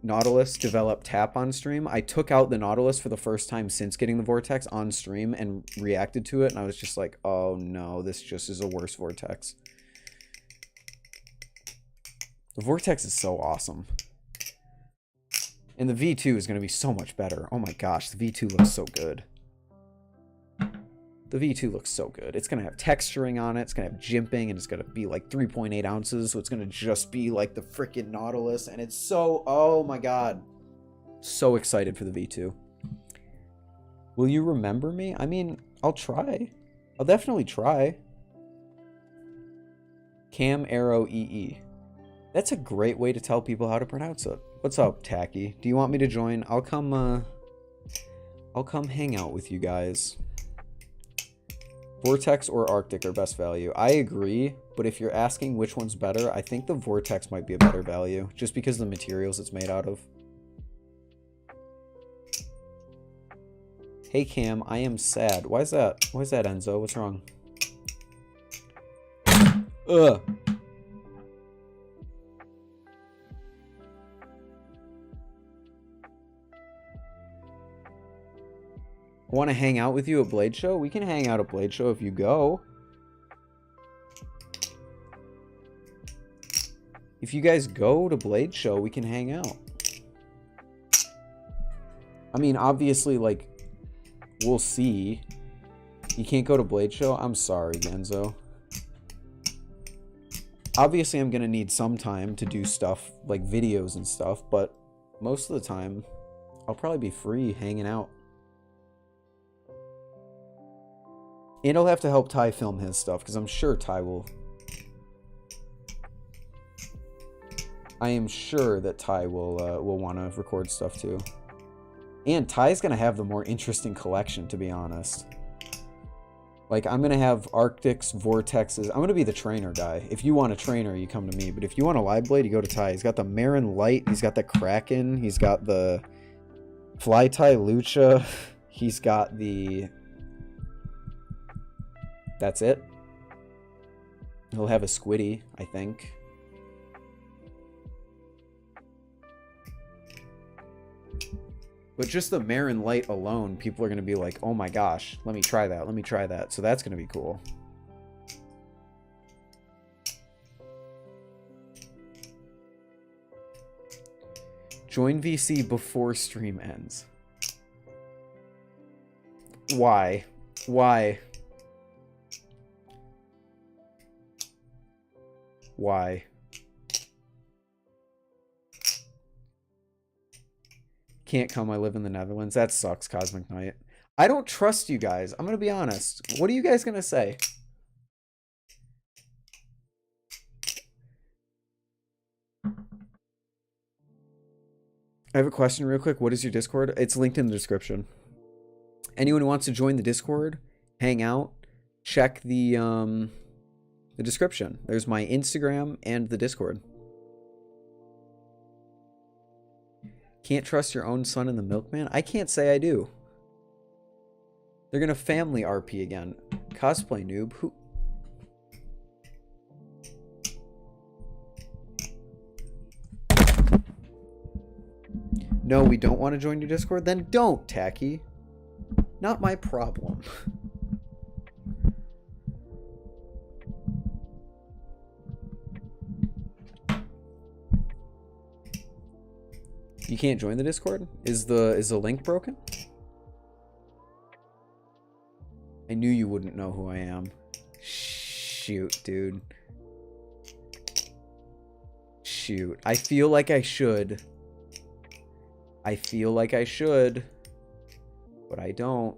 Nautilus developed tap on stream, I took out the Nautilus for the first time since getting the Vortex on stream and reacted to it. And I was just like, oh no, this just is a worse Vortex. The Vortex is so awesome. And the V2 is going to be so much better. Oh my gosh, the V2 looks so good. The V2 looks so good. It's going to have texturing on it. It's going to have jimping, and it's going to be like 3.8 ounces. So it's going to just be like the freaking Nautilus. And it's so, oh my god. So excited for the V2. Will you remember me? I mean, I'll try. I'll definitely try. Cam Arrow EE. That's a great way to tell people how to pronounce it. What's up, Tacky? Do you want me to join? I'll come hang out with you guys. Vortex or Arctic are best value. I agree, but if you're asking which one's better, I think the Vortex might be a better value, just because of the materials it's made out of. Hey Cam, I am sad. Why is that? Why is that, Enzo? What's wrong? Ugh. Want to hang out with you at Blade Show? We can hang out at Blade Show if you go. If you guys go to Blade Show, we can hang out. I mean, obviously, like, we'll see. You can't go to Blade Show? I'm sorry, Genzo. Obviously, I'm going to need some time to do stuff, like videos and stuff, but most of the time, I'll probably be free hanging out. And I'll have to help Ty film his stuff, because I'm sure Ty will... I am sure that Ty will want to record stuff too. And Ty's going to have the more interesting collection, to be honest. Like, I'm going to have Arctics, Vortexes. I'm going to be the trainer guy. If you want a trainer, you come to me. But if you want a live blade, you go to Ty. He's got the Marin Light. He's got the Kraken. He's got the Fly Tie Lucha. He's got the... That's it. He'll have a Squiddy, I think. But just the Marin Light alone, people are going to be like, oh my gosh, let me try that, let me try that. So that's going to be cool. Join VC before stream ends. Why? Why? Why? Can't come, I live in the Netherlands. That sucks, Cosmic Knight. I don't trust you guys. I'm gonna be honest. What are you guys gonna say? I have a question real quick. What is your Discord? It's linked in the description. Anyone who wants to join the Discord, hang out, check the description. There's my Instagram and the Discord. Can't trust your own son in the milkman? I can't say I do. They're gonna family RP again. Cosplay noob. Who? No, we don't want to join your Discord? Then don't, Tacky. Not my problem. You can't join the Discord? Is the link broken? I knew you wouldn't know who I am. Shoot, dude. Shoot. I feel like I should. I feel like I should. But I don't.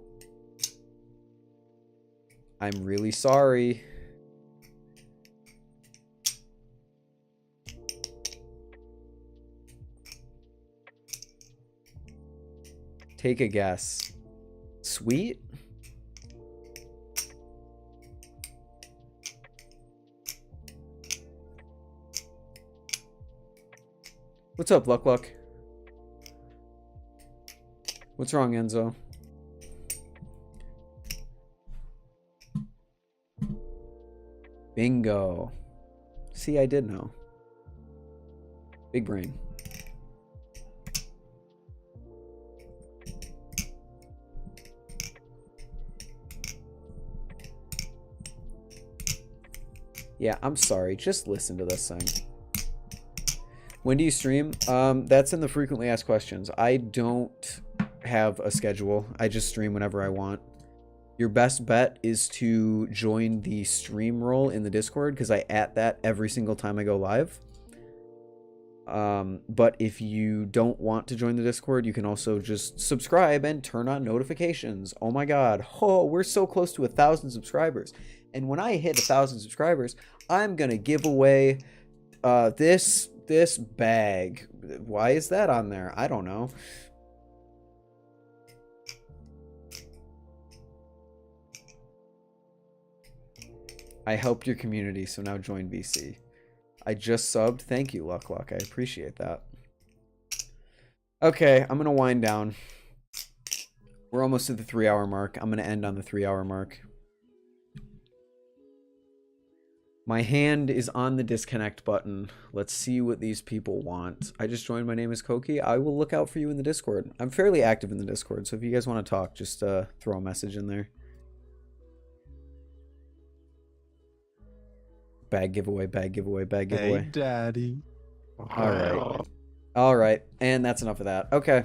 I'm really sorry. Take a guess. Sweet? What's up, Luck Luck? What's wrong, Enzo? Bingo. See, I did know. Big brain. Yeah, I'm sorry. Just listen to this thing. When do you stream? That's in the frequently asked questions. I don't have a schedule. I just stream whenever I want. Your best bet is to join the stream role in the Discord because I at that every single time I go live. But if you don't want to join the Discord, you can also just subscribe and turn on notifications. Oh my god. Oh, we're so close to 1,000 subscribers. And when I hit 1,000 subscribers, I'm gonna give away this bag. Why is that on there? I don't know. I helped your community, so now join VC. I just subbed. Thank you, Luck Luck. I appreciate that. Okay, I'm gonna wind down. We're almost at the 3-hour mark. I'm gonna end on the 3-hour mark. My hand is on the disconnect button. Let's see what these people want. I just joined. My name is Koki. I will look out for you in the Discord. I'm fairly active in the Discord, so if you guys want to talk, just throw a message in there. Bag giveaway, bag giveaway, bag giveaway. Hey, Daddy. All right. All right. And that's enough of that. Okay.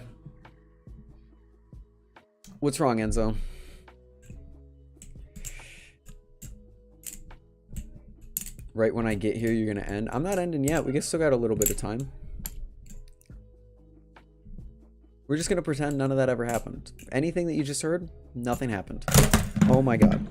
What's wrong, Enzo? Right when I get here, you're going to end. I'm not ending yet. We still got a little bit of time. We're just going to pretend none of that ever happened. Anything that you just heard, nothing happened. Oh my god.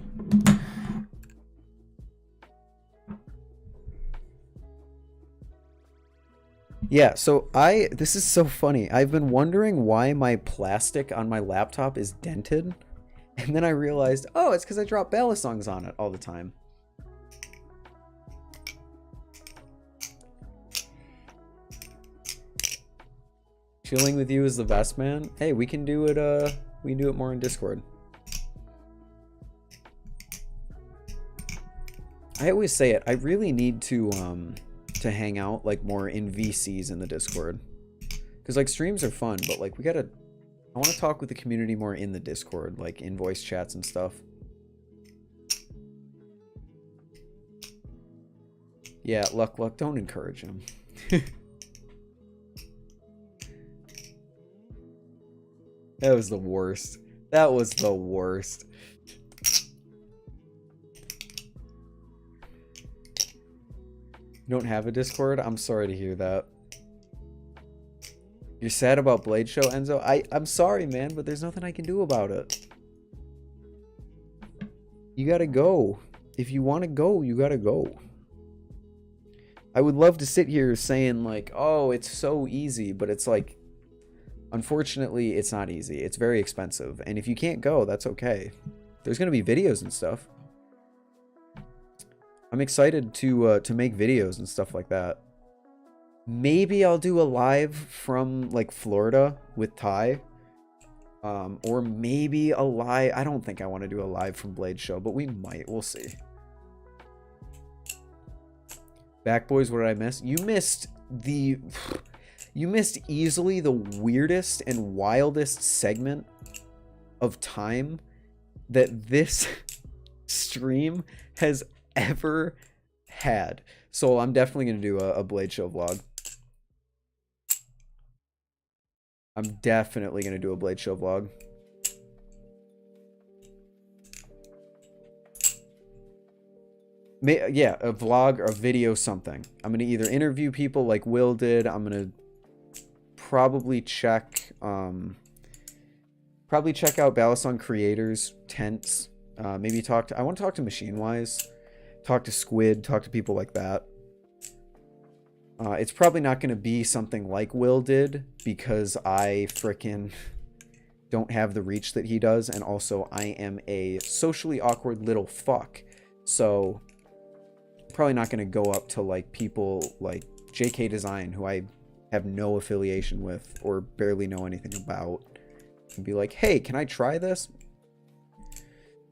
Yeah, so this is so funny. I've been wondering why my plastic on my laptop is dented. And then I realized, oh, it's because I drop balisongs on it all the time. Chilling with you is the best, man. Hey, we can do it, we can do it more in Discord. I always say it, I really need to hang out, like, more in VCs in the Discord. Because, like, streams are fun, but, like, I want to talk with the community more in the Discord, like, in voice chats and stuff. Yeah, Luck, don't encourage him. That was the worst. That was the worst. You don't have a Discord? I'm sorry to hear that. You're sad about Blade Show, Enzo? I'm sorry, man, but there's nothing I can do about it. You gotta go. If you want to go, you gotta go. I would love to sit here saying, like, oh, it's so easy, but it's like, unfortunately, it's not easy. It's very expensive. And if you can't go, that's okay. There's going to be videos and stuff. I'm excited to make videos and stuff like that. Maybe I'll do a live from, like, Florida with Ty. Or maybe a live... I don't think I want to do a live from Blade Show, but we might. We'll see. Back boys, what did I miss? You missed the... You missed easily the weirdest and wildest segment of time that this stream has ever had. So I'm definitely going to do a Blade Show vlog. I'm definitely going to do a Blade Show vlog. Yeah, a vlog or a video, something. I'm going to either interview people like Will did. I'm going to probably check out Balisong creators tents, maybe I want to talk to Machine Wise, talk to Squid, talk to people like that. It's probably not going to be something like Will did, because I frickin' don't have the reach that he does, and also I am a socially awkward little fuck, so probably not going to go up to, like, people like JK Design, who I have no affiliation with or barely know anything about, and be like, hey, can I try this?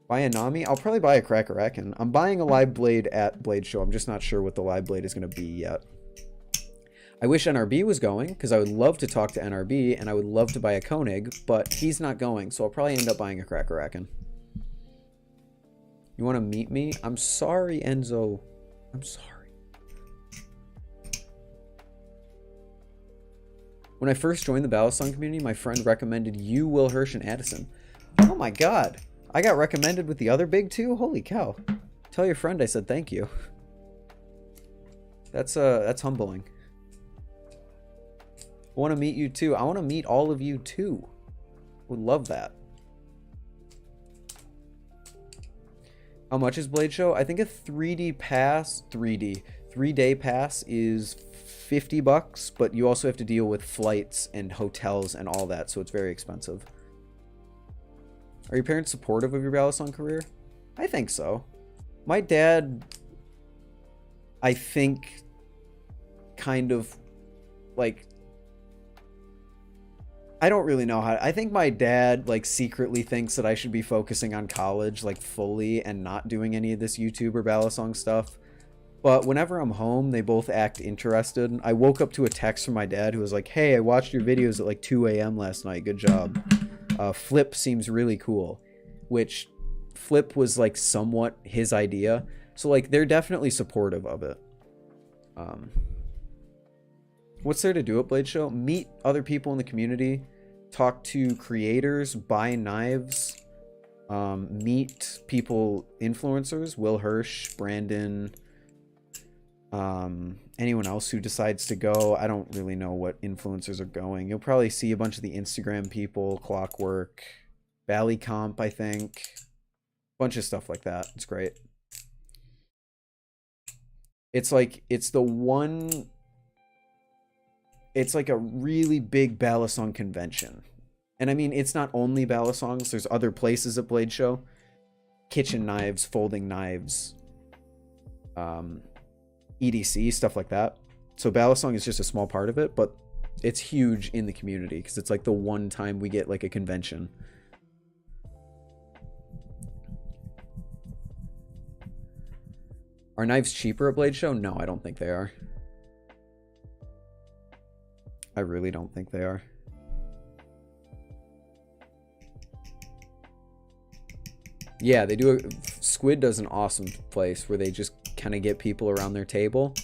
Buy a Nami? I'll probably buy a Crackerakin. I'm buying a live blade at Blade Show. I'm just not sure what the live blade is going to be yet. I wish NRB was going, because I would love to talk to NRB, and I would love to buy a Koenig, but he's not going, so I'll probably end up buying a Crackerakin. You want to meet me? I'm sorry, Enzo. I'm sorry. When I first joined the Balisong community, my friend recommended you, Will Hirsch, and Addison. Oh my god. I got recommended with the other big two? Holy cow. Tell your friend I said thank you. That's humbling. I want to meet you too. I want to meet all of you too. Would love that. How much is Blade Show? I think a 3D pass, 3-day pass is $50, but you also have to deal with flights and hotels and all that, so it's very expensive. Are your parents supportive of your Balisong career? I think so. My dad, I think, kind of, like, I don't really know how. I think my dad, like, secretly thinks that I should be focusing on college, like, fully, and not doing any of this YouTube or Balisong stuff. But whenever I'm home, they both act interested. I woke up to a text from my dad who was like, hey, I watched your videos at like 2 a.m. last night. Good job. Flip seems really cool. Which, Flip was like somewhat his idea. So, like, they're definitely supportive of it. What's there to do at Blade Show? Meet other people in the community. Talk to creators. Buy knives. Meet people, influencers. Will Hirsch, Brandon... anyone else who decides to go. I don't really know what influencers are going. You'll probably see a bunch of the Instagram people, Clockwork, Valley Comp, I think. Bunch of stuff like that. It's great. It's like, it's like a really big Balisong convention. And I mean, it's not only Balisongs. There's other places at Blade Show. Kitchen knives, folding knives, EDC, stuff like that. So Balisong is just a small part of it, but it's huge in the community because it's like the one time we get like a convention. Are knives cheaper at Blade Show? No, I don't think they are. I really don't think they are. Yeah, they do. Squid does an awesome place where they just kind of get people around their table.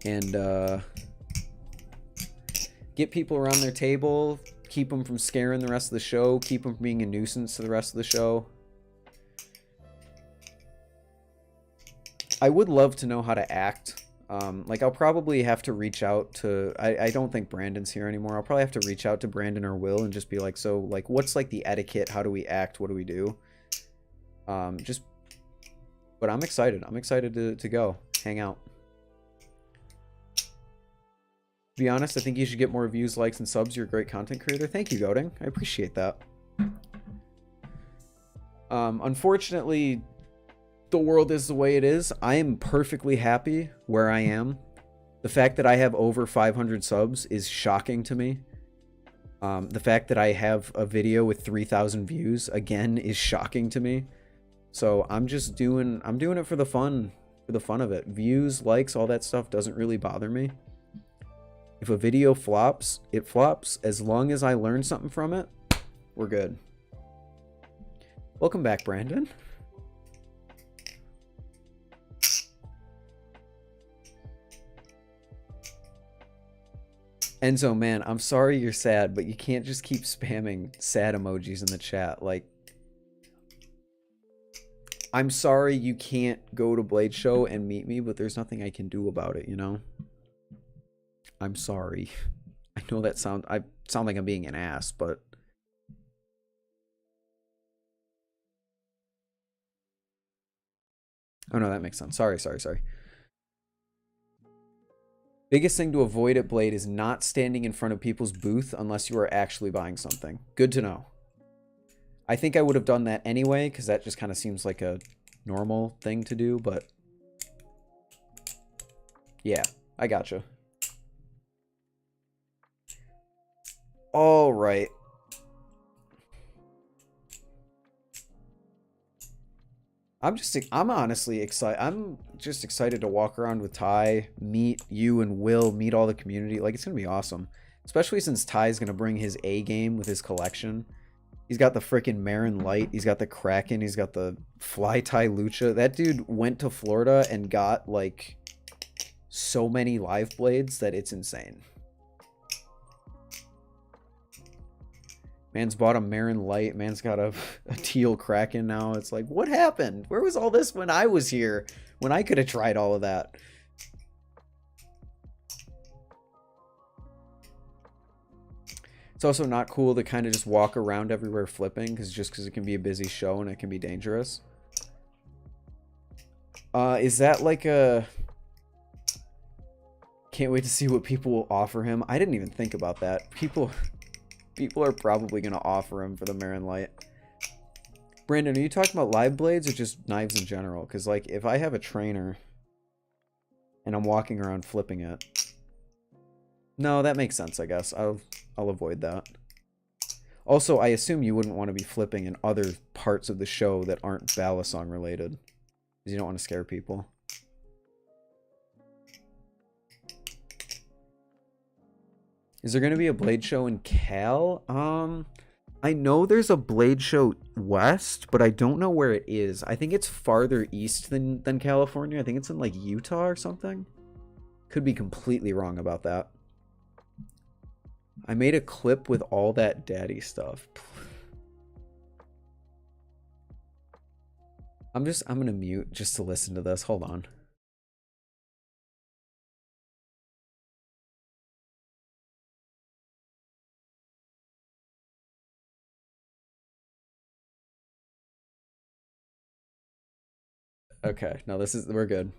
And get people around their table, keep them from scaring the rest of the show, keep them from being a nuisance to the rest of the show. I would love to know how to act. Like, I'll probably have to reach out to... I don't think Brandon's here anymore. I'll probably have to reach out to Brandon or Will and just be like, so, like, what's, like, the etiquette? How do we act? What do we do? But I'm excited. I'm excited to go. Hang out. To be honest, I think you should get more views, likes, and subs. You're a great content creator. Thank you, Goating. I appreciate that. Unfortunately... the world is the way it is. I am perfectly happy where I am. The fact that I have over 500 subs is shocking to me. The fact that I have a video with 3,000 views again is shocking to me. So I'm doing it for the fun of it. Views, likes, all that stuff doesn't really bother me. If a video flops, it flops. As long as I learn something from it, we're good. Welcome back, Brandon. Enzo, man, I'm sorry you're sad, but you can't just keep spamming sad emojis in the chat. Like, I'm sorry you can't go to Blade Show and meet me, but there's nothing I can do about it, you know? I'm sorry. I know I sound like I'm being an ass, but... oh, no, that makes sense. Sorry. Biggest thing to avoid at Blade is not standing in front of people's booth unless you are actually buying something. Good to know. I think I would have done that anyway, because that just kind of seems like a normal thing to do, but... yeah, I gotcha. All right. I'm honestly excited. I'm just excited to walk around with Ty, meet you and Will, meet all the community. Like, it's going to be awesome. Especially since Ty's going to bring his A game with his collection. He's got the frickin' Marin Light. He's got the Kraken. He's got the Fly Ty Lucha. That dude went to Florida and got, like, so many live blades that it's insane. Man's bought a Marin Light. Man's got a teal Kraken now. It's like, what happened? Where was all this when I was here? When I could have tried all of that? It's also not cool to kind of just walk around everywhere flipping, because it can be a busy show and it can be dangerous. Is that like a... can't wait to see what people will offer him. I didn't even think about that. People are probably going to offer him for the Marin Light. Brandon, are you talking about live blades or just knives in general? Because, like, if I have a trainer and I'm walking around flipping it... no, that makes sense, I guess. I'll avoid that. Also, I assume you wouldn't want to be flipping in other parts of the show that aren't Balisong related. Because you don't want to scare people. Is there going to be a Blade Show in Cal? I know there's a Blade Show west, but I don't know where it is. I think it's farther east than California. I think it's in, like, Utah or something. Could be completely wrong about that. I made a clip with all that daddy stuff. I'm going to mute just to listen to this. Hold on. Okay, no, we're good.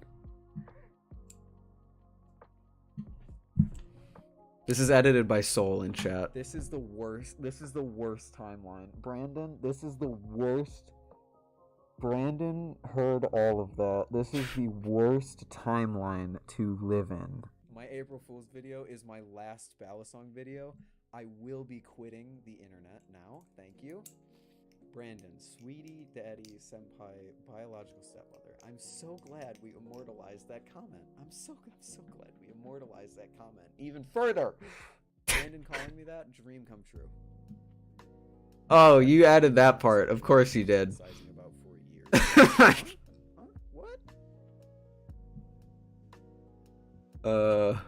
This is edited by Soul in chat. This is the worst. This is the worst timeline. Brandon, this is the worst. Brandon heard all of that. This is the worst timeline to live in. My April Fool's video is my last Balisong video. I will be quitting the internet now. Thank you. Brandon, sweetie, daddy, senpai, biological stepmother. I'm so glad we immortalized that comment. I'm so glad we immortalized that comment even further. Brandon calling me that, dream come true. Oh, you added that part. Of course you did. About 4 years. Huh? What?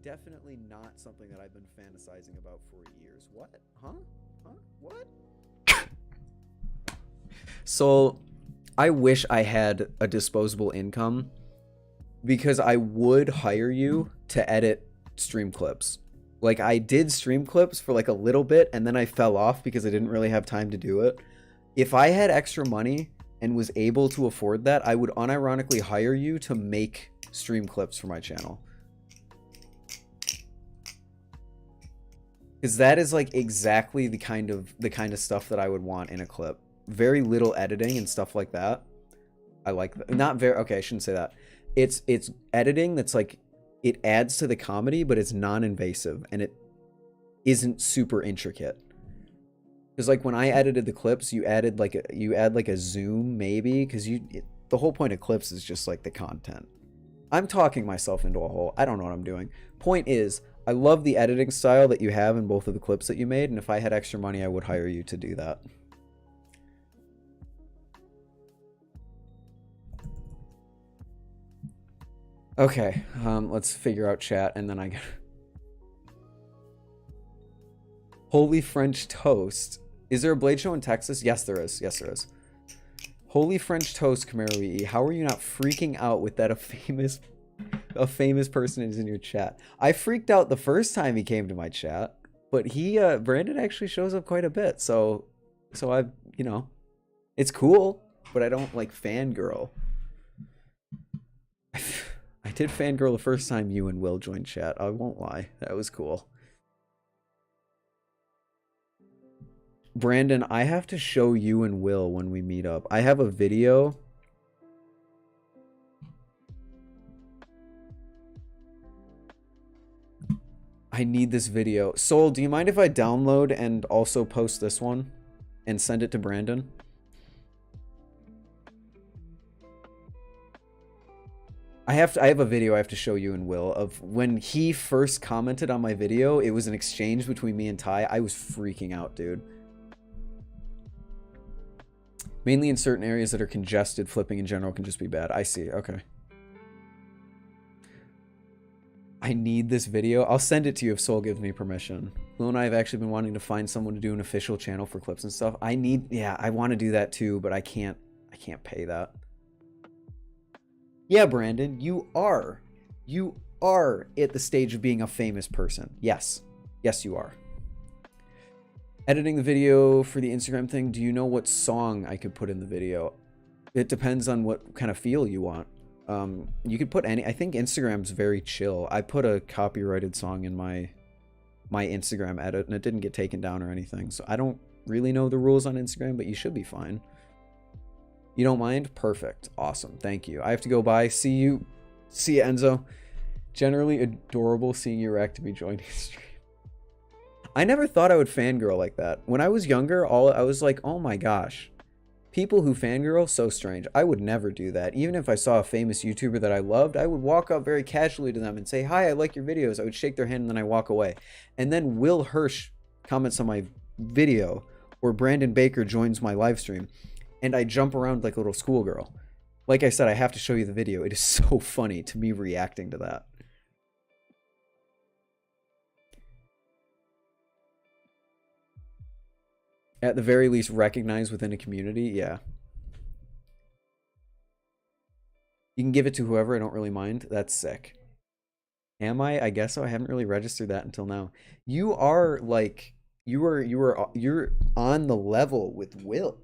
Definitely not something that I've been fantasizing about for years. What? Huh? What? So, I wish I had a disposable income because I would hire you to edit stream clips. Like, I did stream clips for like a little bit and then I fell off because I didn't really have time to do it. If I had extra money and was able to afford that, I would unironically hire you to make stream clips for my channel. Because that is like exactly the kind of stuff that I would want in a clip. Very little editing and stuff like that. I like that. Not very, okay, I shouldn't say that. It's editing that's like, it adds to the comedy, but it's non-invasive and it isn't super intricate. Because like when I edited the clips, you add like a zoom maybe, because the whole point of clips is just like the content. I'm talking myself into a hole. I don't know what I'm doing. Point is, I love the editing style that you have in both of the clips that you made, and if I had extra money, I would hire you to do that. Okay, let's figure out chat, and then I get... Holy French Toast. Is there a Blade Show in Texas? Yes, there is. Yes, there is. Holy French Toast, Kamari. How are you not freaking out with that a famous person is in your chat? I freaked out the first time he came to my chat, but Brandon actually shows up quite a bit, so I, you know, it's cool, but I don't like fangirl. I did fangirl the first time you and Will joined chat. I won't lie. That was cool. Brandon, I have to show you and Will when we meet up. I have a video. I need this video. Soul, do you mind if I download and also post this one and send it to Brandon? I have a video I have to show you and Will of when he first commented on my video. It was an exchange between me and Ty. I was freaking out, dude. Mainly in certain areas that are congested, flipping in general can just be bad. I see. Okay. I need this video. I'll send it to you if Soul gives me permission. Will and I have actually been wanting to find someone to do an official channel for clips and stuff. Yeah, I want to do that too, but I can't pay that. Yeah, Brandon, you are at the stage of being a famous person. Yes. Yes, you are. Editing the video for the Instagram thing, do you know what song I could put in the video? It depends on what kind of feel you want. You could put any... I think Instagram's very chill. I put a copyrighted song in my Instagram edit, and it didn't get taken down or anything. So I don't really know the rules on Instagram, but you should be fine. You don't mind? Perfect. Awesome. Thank you. I have to go by. See you, Enzo. Generally adorable seeing you react to me joining stream. I never thought I would fangirl like that. When I was younger, I was like, oh my gosh. People who fangirl, so strange. I would never do that. Even if I saw a famous YouTuber that I loved, I would walk up very casually to them and say, hi, I like your videos. I would shake their hand and then I walk away. And then Will Hirsch comments on my video, or Brandon Baker joins my live stream, and I jump around like a little schoolgirl. Like I said, I have to show you the video. It is so funny to me reacting to that. At the very least, recognize within a community. Yeah. You can give it to whoever. I don't really mind. That's sick. Am I? I guess so. I haven't really registered that until now. You are like, you're on the level with Will.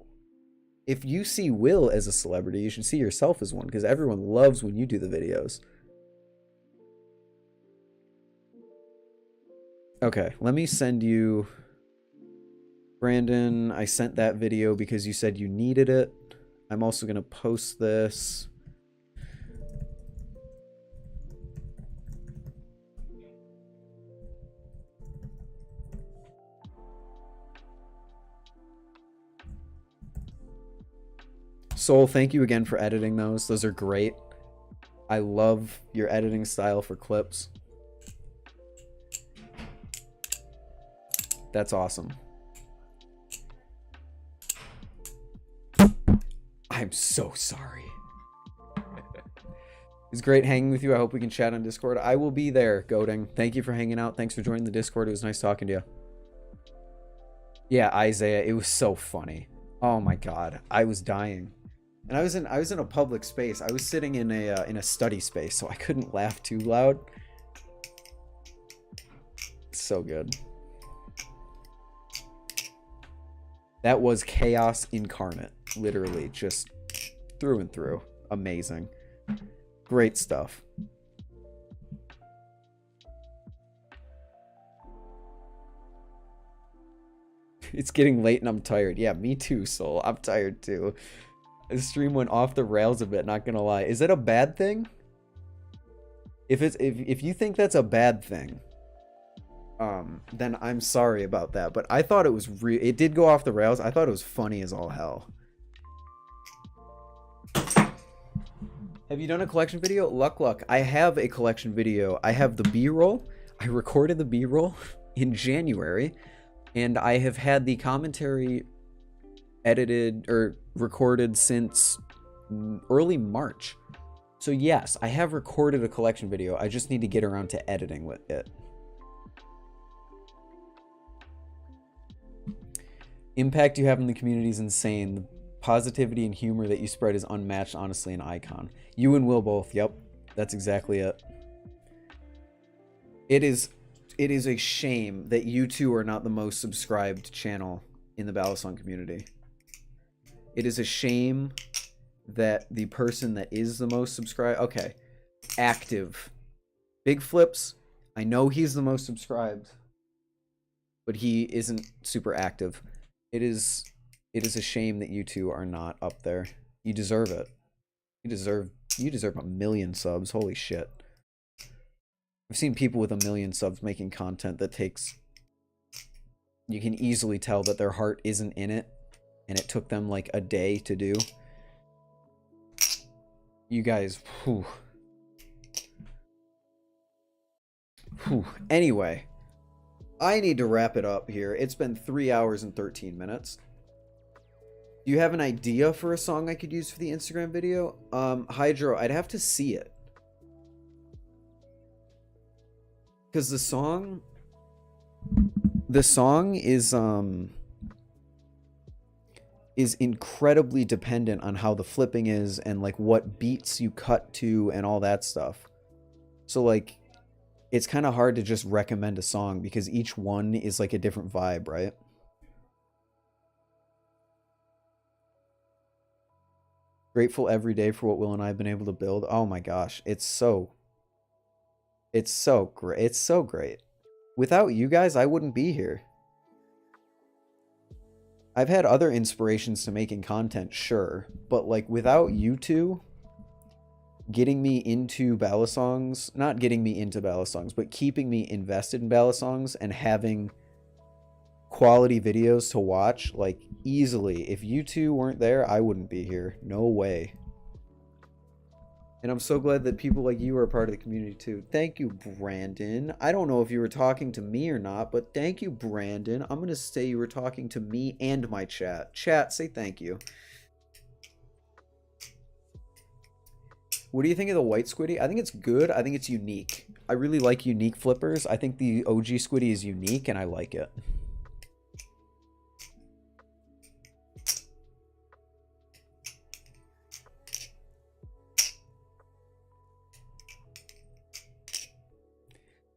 If you see Will as a celebrity, you should see yourself as one, because everyone loves when you do the videos. Okay, let me send you... Brandon, I sent that video because you said you needed it. I'm also going to post this. Soul, thank you again for editing those. Those are great. I love your editing style for clips. That's awesome. I'm so sorry. It's great hanging with you. I hope we can chat on Discord. I will be there, Goading. Thank you for hanging out. Thanks for joining the Discord. It was nice talking to you. Yeah, Isaiah, it was so funny. Oh my god, I was dying. And I was in a public space. I was sitting in a study space, so I couldn't laugh too loud. So good. That was chaos incarnate, literally, just through and through. Amazing. Great stuff. It's getting late and I'm tired. Yeah, me too, Soul. I'm tired too. The stream went off the rails a bit, not gonna lie. Is it a bad thing? If you think that's a bad thing, then I'm sorry about that. But I thought it was it did go off the rails. I thought it was funny as all hell. Have you done a collection video? Luck. I have a collection video. I have the B-roll. I recorded the B-roll in January, and I have had the commentary edited or recorded since early March. So yes, I have recorded a collection video. I just need to get around to editing with it. Impact you have in the community is insane. The positivity and humor that you spread is unmatched, honestly, an icon. You and Will both. Yep, that's exactly it. It is a shame that you two are not the most subscribed channel in the Balisong community. It is a shame that the person that is the most subscribed... Okay. Active. Big Flips. I know he's the most subscribed, but he isn't super active. It is a shame that you two are not up there. You deserve it. You deserve 1 million subs. Holy shit. I've seen people with 1 million subs making content that takes... You can easily tell that their heart isn't in it, and it took them like a day to do. You guys, whew. Anyway, I need to wrap it up here. It's been 3 hours and 13 minutes. Do you have an idea for a song I could use for the Instagram video? Hydro, I'd have to see it. Because the song is incredibly dependent on how the flipping is and like what beats you cut to and all that stuff. So like it's kind of hard to just recommend a song because each one is like a different vibe, right? Grateful every day for what Will and I have been able to build. Oh my gosh, it's so great. It's so great. Without you guys, I wouldn't be here. I've had other inspirations to making content, sure, but like without you two getting me into Balisongs, not getting me into Balisongs, but keeping me invested in Balisongs and having quality videos to watch, like easily, if you two weren't there, I wouldn't be here. No way. And I'm so glad that people like you are a part of the community too. Thank you, Brandon. I don't know if you were talking to me or not, but thank you, Brandon. I'm going to say you were talking to me and my chat. Chat, say thank you. What do you think of the white squiddy? I think it's good. I think it's unique. I really like unique flippers. I think the OG squiddy is unique and I like it.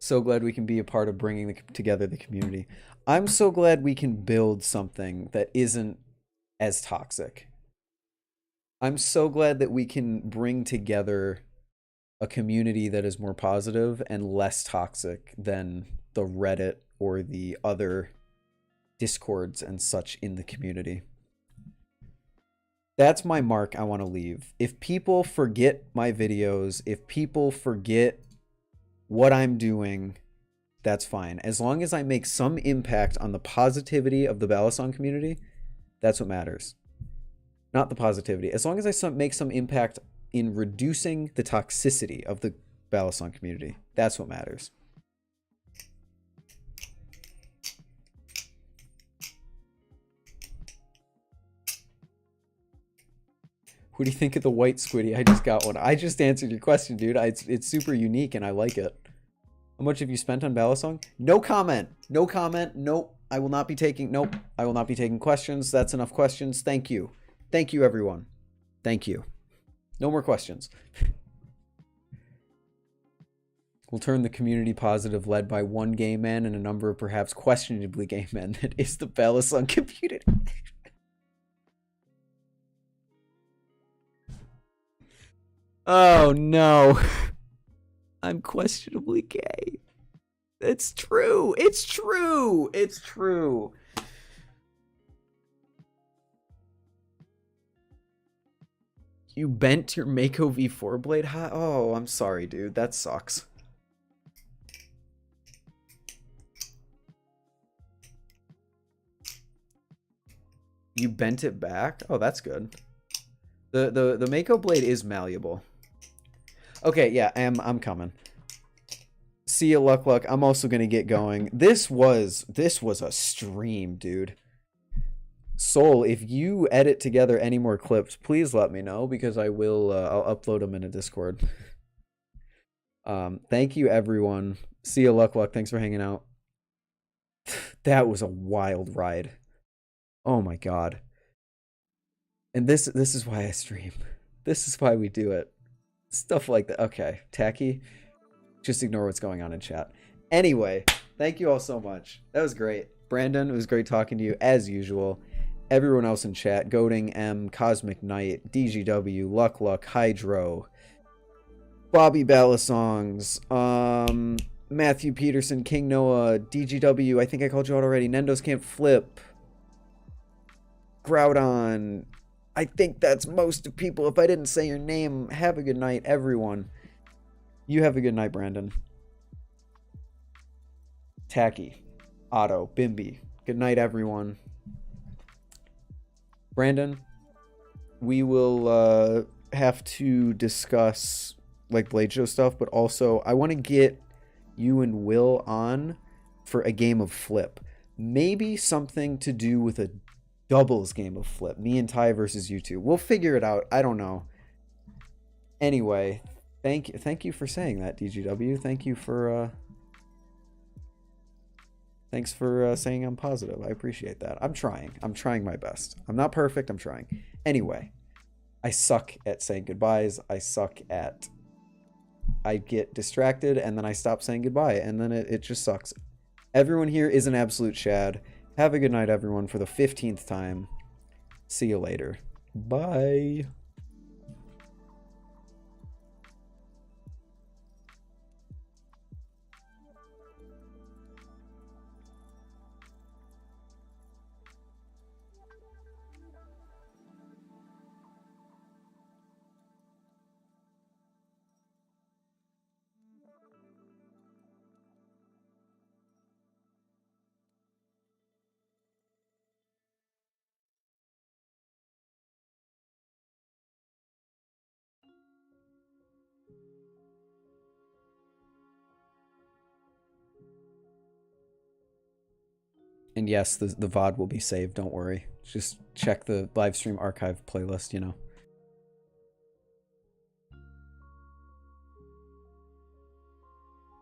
So glad we can be a part of bringing together the community. I'm so glad we can build something that isn't as toxic. I'm so glad that we can bring together a community that is more positive and less toxic than the Reddit or the other discords and such in the community. That's my mark I want to leave. If people forget my videos, if people forget what I'm doing, that's fine. As long as I make some impact on the positivity of the balisong community, that's what matters. Not the positivity. As long as I make some impact in reducing the toxicity of the balisong community, that's what matters. What do you think of the white squiddy? I just got one. I just answered your question, dude. It's super unique and I like it. How much have you spent on balisong? No comment. No comment. Nope. I will not be taking. Nope. I will not be taking questions. That's enough questions. Thank you. Thank you, everyone. Thank you. No more questions. We'll turn the community positive, led by one gay man and a number of perhaps questionably gay men. That is the balisong community. Oh no. I'm questionably gay. It's true. It's true. It's true. You bent your Mako V4 blade high? Oh, I'm sorry, dude. That sucks. You bent it back? Oh, that's good. The Mako blade is malleable. Okay, yeah, I'm coming. See ya, Luck. I'm also gonna get going. This was a stream, dude. Soul, if you edit together any more clips, please let me know, because I will. I'll upload them in a Discord. Thank you, everyone. See ya, Luck. Thanks for hanging out. That was a wild ride. Oh my god. And this is why I stream. This is why we do it. Stuff like that. Okay, tacky. Just ignore what's going on in chat. Anyway, thank you all so much. That was great. Brandon, it was great talking to you as usual. Everyone else in chat, Goading M, Cosmic Knight, DGW, Luck, Hydro, Bobby Balisongs, Matthew Peterson, King Noah, DGW, I think I called you out already, Nendos Can't Flip, Groudon. I think that's most of people. If I didn't say your name, have a good night, everyone. You have a good night, Brandon. Tacky, Otto, Bimby. Good night, everyone. Brandon, we will have to discuss like Blade Show stuff, but also I want to get you and Will on for a game of Flip. Maybe something to do with a doubles game of Flip. Me and Ty versus you two. We'll figure it out. I don't know. Anyway, thank you for saying that, DGW. Thank you for thanks for saying I'm positive. I appreciate that. I'm trying my best. I'm not perfect. I'm trying. Anyway, I suck at saying goodbyes. I get distracted and then I stop saying goodbye and then it just sucks. Everyone here is an absolute shad. Have a good night, everyone, for the 15th time. See you later. Bye. And yes, the VOD will be saved, don't worry. Just check the live stream archive playlist, you know.